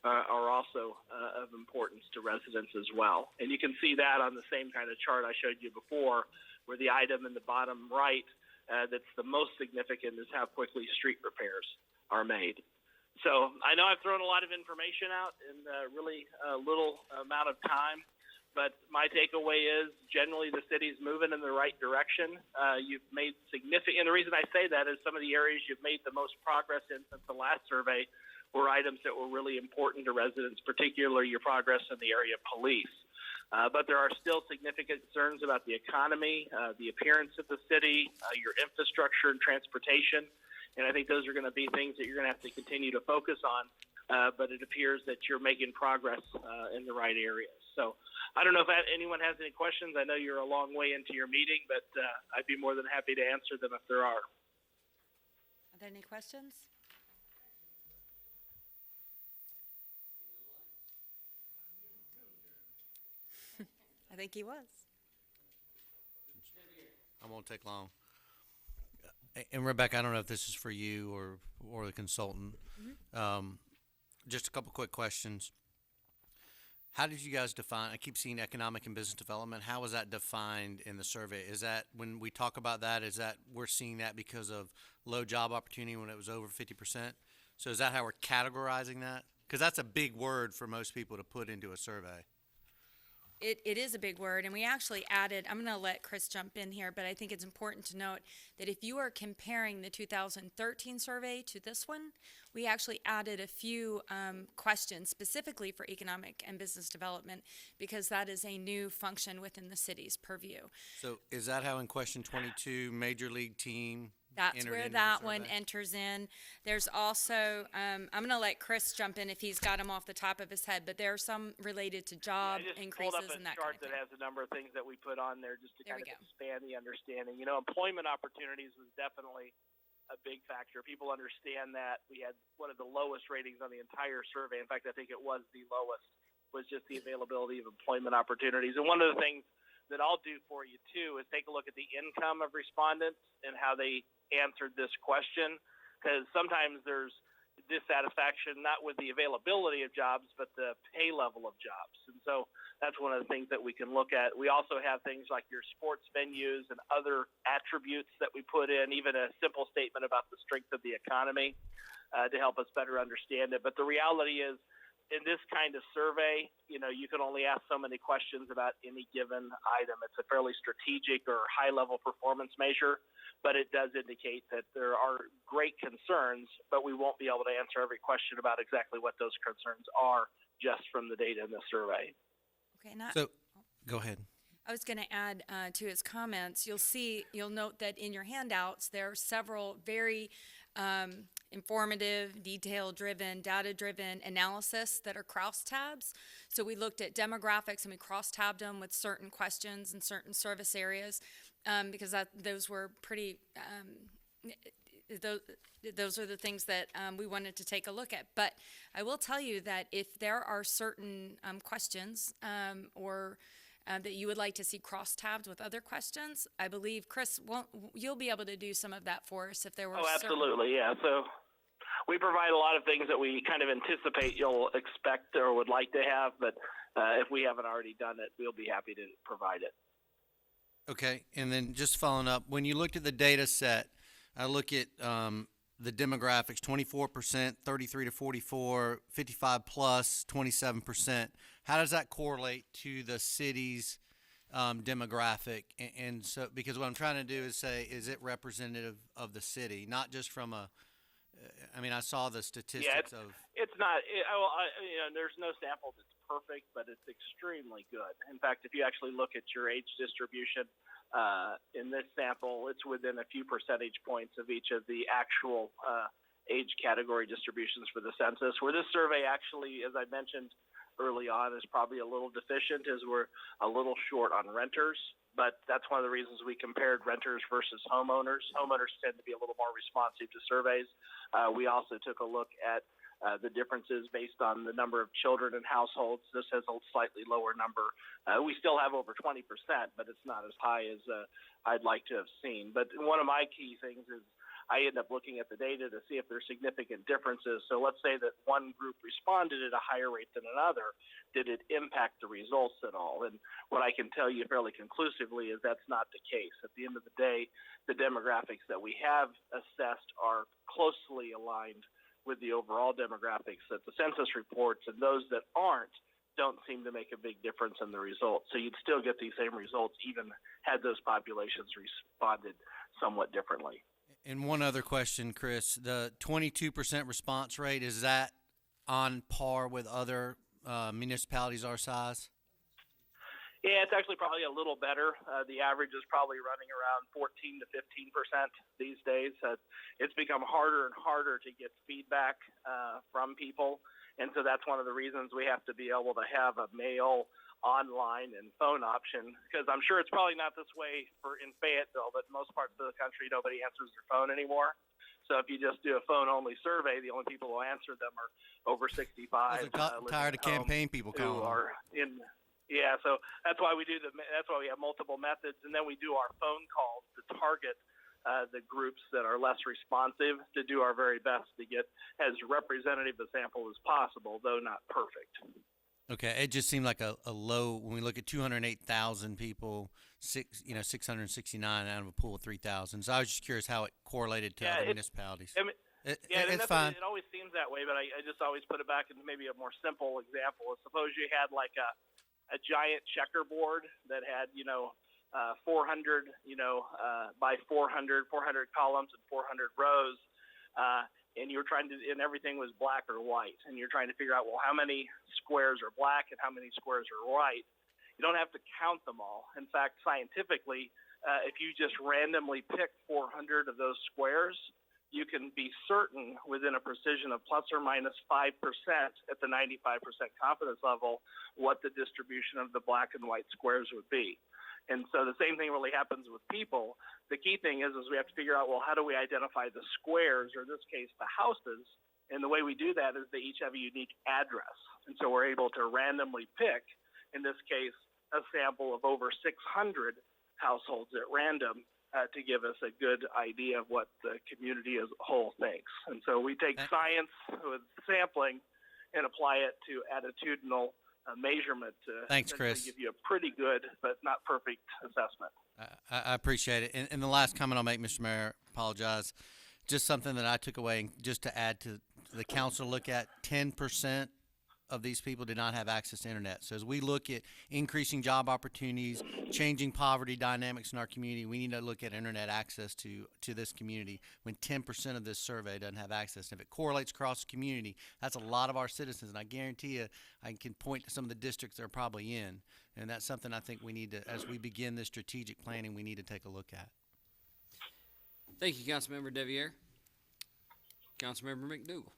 are also of importance to residents as well. And you can see that on the same kind of chart I showed you before, where the item in the bottom right that's the most significant is how quickly street repairs are made. So I know I've thrown a lot of information out in really little amount of time, but my takeaway is generally the city's moving in the right direction. You've made significant, and the reason I say that is some of the areas you've made the most progress in since the last survey were items that were really important to residents, particularly your progress in the area of police. But there are still significant concerns about the economy, the appearance of the city, your infrastructure and transportation. And I think those are going to be things that you're going to have to continue to focus on. But it appears that you're making progress in the right areas. So I don't know if anyone has any questions. I know you're a long way into your meeting, but I'd be more than happy to answer them if there are. Are there any questions? I think he was. I won't take long. And Rebecca, I don't know if this is for you or the consultant. Just a couple quick questions. How did you guys define, I keep seeing economic and business development. How was that defined in the survey? Is that, when we talk about that, is that we're seeing that because of low job opportunity when it was over 50%? So is that how we're categorizing that? Because that's a big word for most people to put into a survey. it is a big word, and we actually added, I'm going to let Chris jump in here, but I think it's important to note that if you are comparing the 2013 survey to this one, we actually added a few questions specifically for economic and business development, because that is a new function within the city's purview. So is that how in question 22, major league team That's entered where into that the one survey? enters in. There's also, I'm going to let Chris jump in if he's got them off the top of his head, but there are some related to job I just pulled increases up a and that chart kind of that has a number of things that we put on there just to There kind we of go. expand the understanding. You know, employment opportunities was definitely a big factor. People understand that. We had one of the lowest ratings on the entire survey. In fact, I think it was the lowest, was just the availability of employment opportunities. And one of the things that I'll do for you too is take a look at the income of respondents and how they answered this question, because sometimes there's dissatisfaction not with the availability of jobs but the pay level of jobs, and so that's one of the things that we can look at. We also have things like your sports venues and other attributes that we put in, even a simple statement about the strength of the economy to help us better understand it. But the reality is, in this kind of survey, you know, you can only ask so many questions about any given item. It's a fairly strategic or high-level performance measure, but it does indicate that there are great concerns, but we won't be able to answer every question about exactly what those concerns are just from the data in the survey. Okay, So, go ahead. I was going to add to his comments. You'll note that in your handouts there are several very informative, detail-driven, data-driven analysis that are cross-tabs. So we looked at demographics and we cross-tabbed them with certain questions and certain service areas because those were pretty. Those are the things that we wanted to take a look at. But I will tell you that if there are certain questions or that you would like to see cross-tabbed with other questions, I believe, Chris, you'll be able to do some of that for us if there were Absolutely, yeah. So we provide a lot of things that we kind of anticipate you'll expect or would like to have, but if we haven't already done it, we'll be happy to provide it. Okay, and then just following up, when you looked at the data set, I look at the demographics, 24%, 33 to 44, 55 plus, 27%. How does that correlate to the city's demographic? And so, because what I'm trying to do is say, is it representative of the city, not just from a, I mean, I saw the statistics of. It's not, there's no sample that's perfect, but it's extremely good. In fact, if you actually look at your age distribution in this sample, it's within a few percentage points of each of the actual age category distributions for the census. Where this survey actually, as I mentioned early on, is probably a little deficient, is we're a little short on renters. But that's one of the reasons we compared renters versus homeowners. Homeowners tend to be a little more responsive to surveys. We also took a look at the differences based on the number of children in households. This has a slightly lower number. We still have over 20%, but it's not as high as I'd like to have seen. But one of my key things is I end up looking at the data to see if there's significant differences. So let's say that one group responded at a higher rate than another. Did it impact the results at all? And what I can tell you fairly conclusively is that's not the case. At the end of the day, the demographics that we have assessed are closely aligned with the overall demographics that the census reports, and those that aren't don't seem to make a big difference in the results. So you'd still get these same results even had those populations responded somewhat differently. And one other question, Chris, the 22% response rate, is that on par with other municipalities our size? Yeah, it's actually probably a little better. The average is probably running around 14 to 15% these days. It's become harder and harder to get feedback from people, and so that's one of the reasons we have to be able to have a mail, online, and phone option, because I'm sure it's probably not this way in Fayetteville, but in most parts of the country, nobody answers their phone anymore. So if you just do a phone-only survey, the only people who answer them are over 65. Tired of campaign people calling. Yeah, so that's why we have multiple methods, and then we do our phone calls to target the groups that are less responsive to do our very best to get as representative a sample as possible, though not perfect. Okay, it just seemed like a low, when we look at 208,000 people, 669 out of a pool of 3,000. So I was just curious how it correlated to other municipalities. It's fine. It always seems that way, but I just always put it back into maybe a more simple example. Suppose you had like a giant checkerboard that had 400 by 400 columns and 400 rows, and you were and everything was black or white, and you're trying to figure out, well, how many squares are black and how many squares are white. You don't have to count them all. In fact, scientifically, if you just randomly pick 400 of those squares, you can be certain within a precision of plus or minus 5% at the 95% confidence level what the distribution of the black and white squares would be. And so the same thing really happens with people. The key thing is we have to figure out, well, how do we identify the squares, or in this case, the houses? And the way we do that is they each have a unique address. And so we're able to randomly pick, in this case, a sample of over 600 households at random to give us a good idea of what the community as a whole thinks. And so we take science with sampling and apply it to attitudinal measurement to Thanks, Chris. give you a pretty good but not perfect assessment. I appreciate it. And the last comment I'll make, Mr. Mayor, apologize, just something that I took away, and just to add to the council to look at, 10% of these people did not have access to internet. So as we look at increasing job opportunities, changing poverty dynamics in our community, we need to look at internet access to this community when 10% of this survey doesn't have access. And if it correlates across the community, that's a lot of our citizens. And I guarantee you, I can point to some of the districts they're probably in. And that's something I think we need to, as we begin this strategic planning, we need to take a look at. Thank you, Councilmember Deviere. Councilmember McDougal.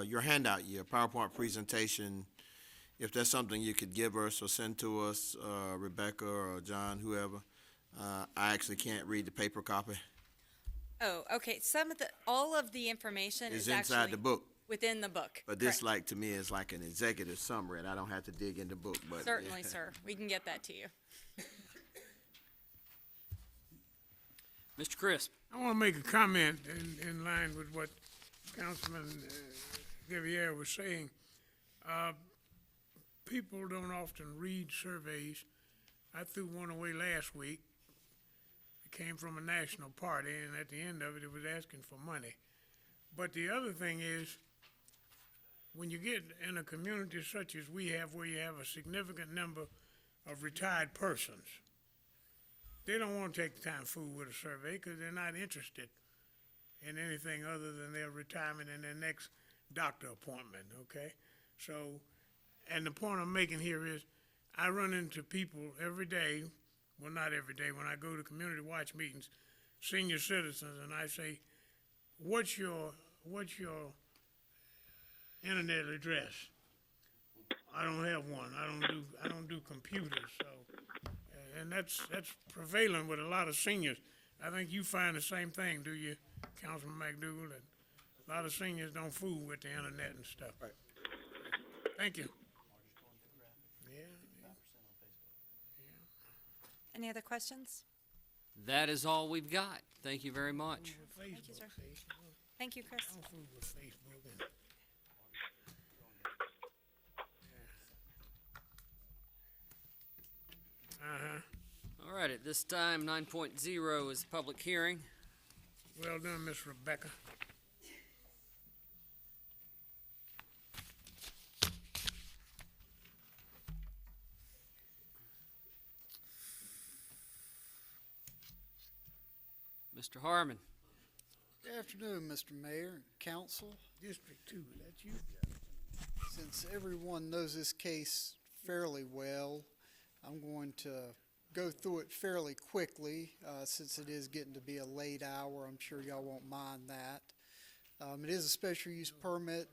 Your handout, your PowerPoint presentation, if that's something you could give us or send to us, Rebecca or John, whoever. I actually can't read the paper copy. Oh, okay. All of the information It's is inside actually the book. within the book. But this, Correct. to me, is like an executive summary, and I don't have to dig in the book. But Certainly, sir. We can get that to you. Mr. Crisp. I want to make a comment in line with what Councilman Deviere was saying. People don't often read surveys. I threw one away last week. It came from a national party, and at the end of it, it was asking for money. But the other thing is, when you get in a community such as we have, where you have a significant number of retired persons, they don't want to take the time to fool with a survey because they're not interested in anything other than their retirement and their next doctor appointment, okay? So, and the point I'm making here is, I run into people every day, well, not every day, when I go to community watch meetings, senior citizens, and I say, what's your internet address? I don't have one. I don't do computers, so. And that's prevalent with a lot of seniors. I think you find the same thing, do you, Councilman McDougal? That a lot of seniors don't fool with the internet and stuff. Right. Thank you. Any other questions? That is all we've got. Thank you very much. Thank you, sir. Thank you, Chris. All right, at this time, 9.0 is public hearing. Well done, Miss Rebecca. Mr. Harmon. Good afternoon, Mr. Mayor and Council. District 2, that's you. Since everyone knows this case fairly well, I'm going to go through it fairly quickly, since it is getting to be a late hour. I'm sure y'all won't mind that. It is a special use permit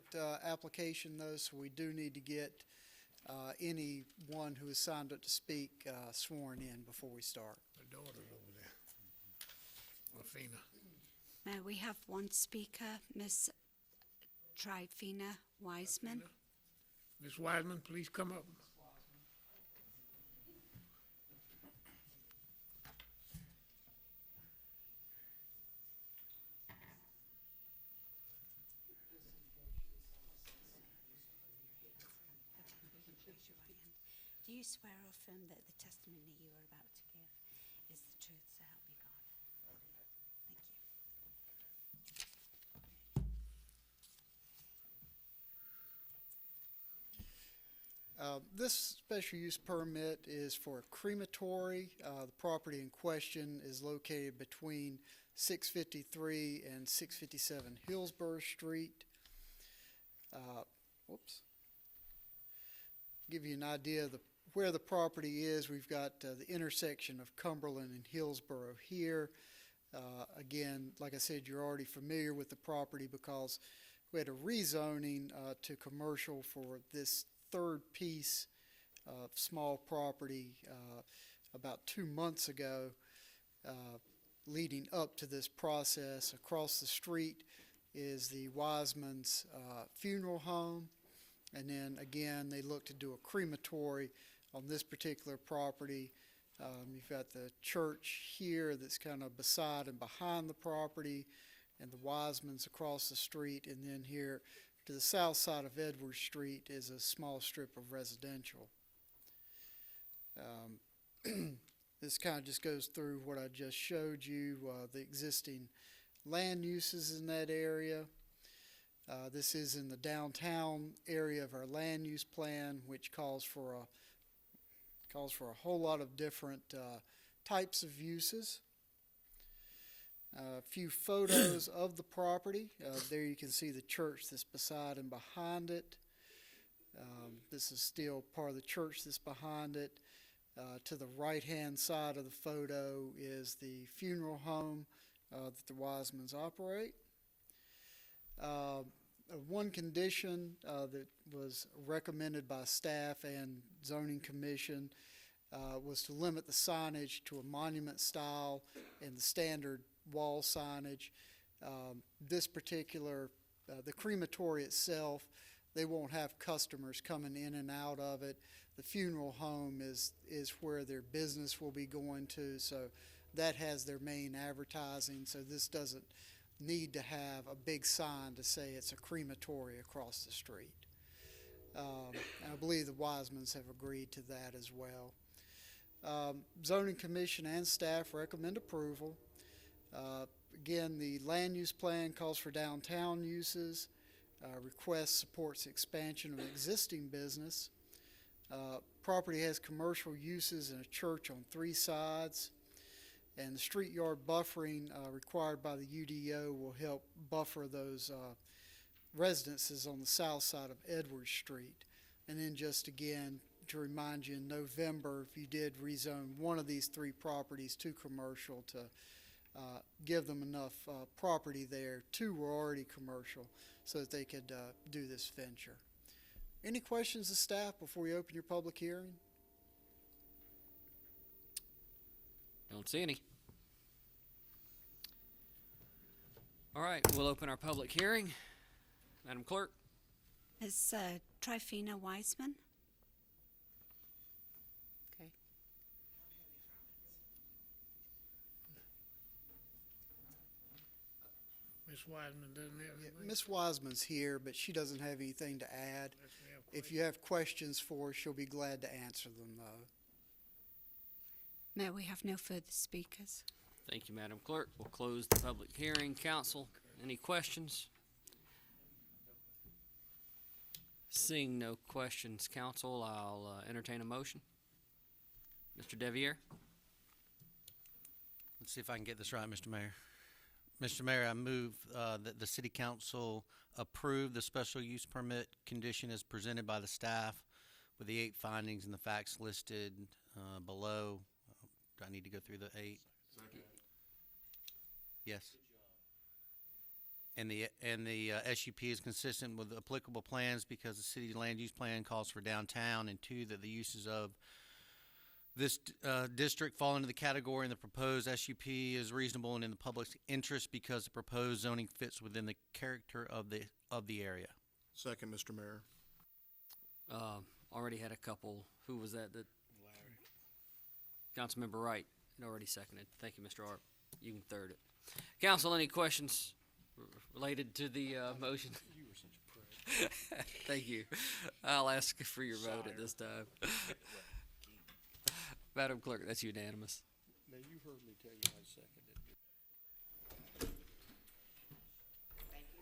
application, though, so we do need to get anyone who has signed up to speak sworn in before we start. My daughter's over there. Afina. May we have one speaker, Miss Trifina Wiseman? Ms. Wiseman, please come up. Do you swear or affirm that the testimony you are about to give is the truth, so help me God? Thank you. This special use permit is for a crematory. The property in question is located between 653 and 657 Hillsborough Street. Give you an idea of where the property is. We've got the intersection of Cumberland and Hillsborough here. Again, like I said, you're already familiar with the property because we had a rezoning to commercial for this third piece of small property about 2 months ago. Leading up to this process, across the street is the Wiseman's funeral home, and then again they look to do a crematory on this particular property. You've got the church here that's kind of beside and behind the property, and the Wiseman's across the street, and then here to the south side of Edwards Street is a small strip of residential. This kind of just goes through what I just showed you, the existing land uses in that area. This is in the downtown area of our land use plan, which calls for a whole lot of different types of uses. A few photos of the property. There you can see the church that's beside and behind it. This is still part of the church that's behind it. To the right-hand side of the photo is the funeral home that the Wisemans operate. One condition that was recommended by staff and zoning commission was to limit the signage to a monument style and the standard wall signage. This particular, the crematory itself, they won't have customers coming in and out of it. The funeral home is where their business will be going to, so that has their main advertising, so this doesn't need to have a big sign to say it's a crematory across the street. I believe the Wisemans have agreed to that as well. Zoning Commission and staff recommend approval. Again, the land use plan calls for downtown uses. Request supports expansion of existing business. Property has commercial uses and a church on 3 sides. And the street yard buffering required by the UDO will help buffer those residences on the south side of Edwards Street. And then just again, to remind you, in November, if you did rezone one of these 3 properties to commercial, to give them enough property there. 2 were already commercial so that they could do this venture. Any questions of staff before we open your public hearing? Don't see any. All right, we'll open our public hearing. Madam Clerk. Ms. Tryphena Wiseman? Okay. Ms. Wiseman doesn't have anything? Ms. Wiseman's here, but she doesn't have anything to add. If you have questions for her, she'll be glad to answer them, though. Mayor, we have no further speakers. Thank you, Madam Clerk. We'll close the public hearing. Council, any questions? Seeing no questions, Council, I'll entertain a motion. Mr. Deviere? Let's see if I can get this right, Mr. Mayor. Mr. Mayor, I move that the City Council approve the special use permit condition as presented by the staff with the 8 findings and the facts listed below. Do I need to go through the 8? Second. Yes. And the SUP is consistent with applicable plans because the city land use plan calls for downtown, and 2, that the uses of this district fall into the category and the proposed SUP is reasonable and in the public's interest because the proposed zoning fits within the character of the area. Second, Mr. Mayor. Already had a couple. Who was that? Larry. Councilmember Wright had already seconded. Thank you, Mr. Art. You can third it. Council, any questions related to the motion? You were such a prick. Thank you. I'll ask for your vote at this time. Madam Clerk, that's unanimous. Now, you heard me tell you I seconded it. Thank you.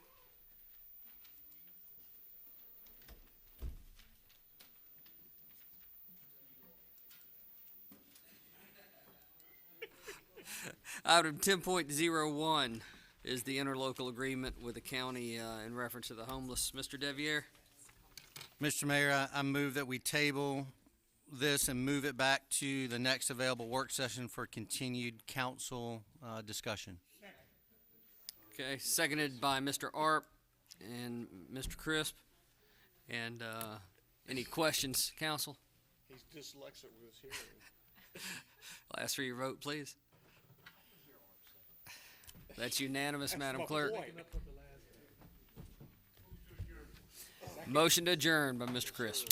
Item 10.01 is the interlocal agreement with the county in reference to the homeless. Mr. Deviere? Mr. Mayor, I move that we table this and move it back to the next available work session for continued council discussion. Okay, seconded by Mr. Arp and Mr. Crisp. And any questions, council? He's dyslexic with his hearing. I'll ask for your vote, please. That's unanimous, Madam Clerk. Motion to adjourn by Mr. Crisp.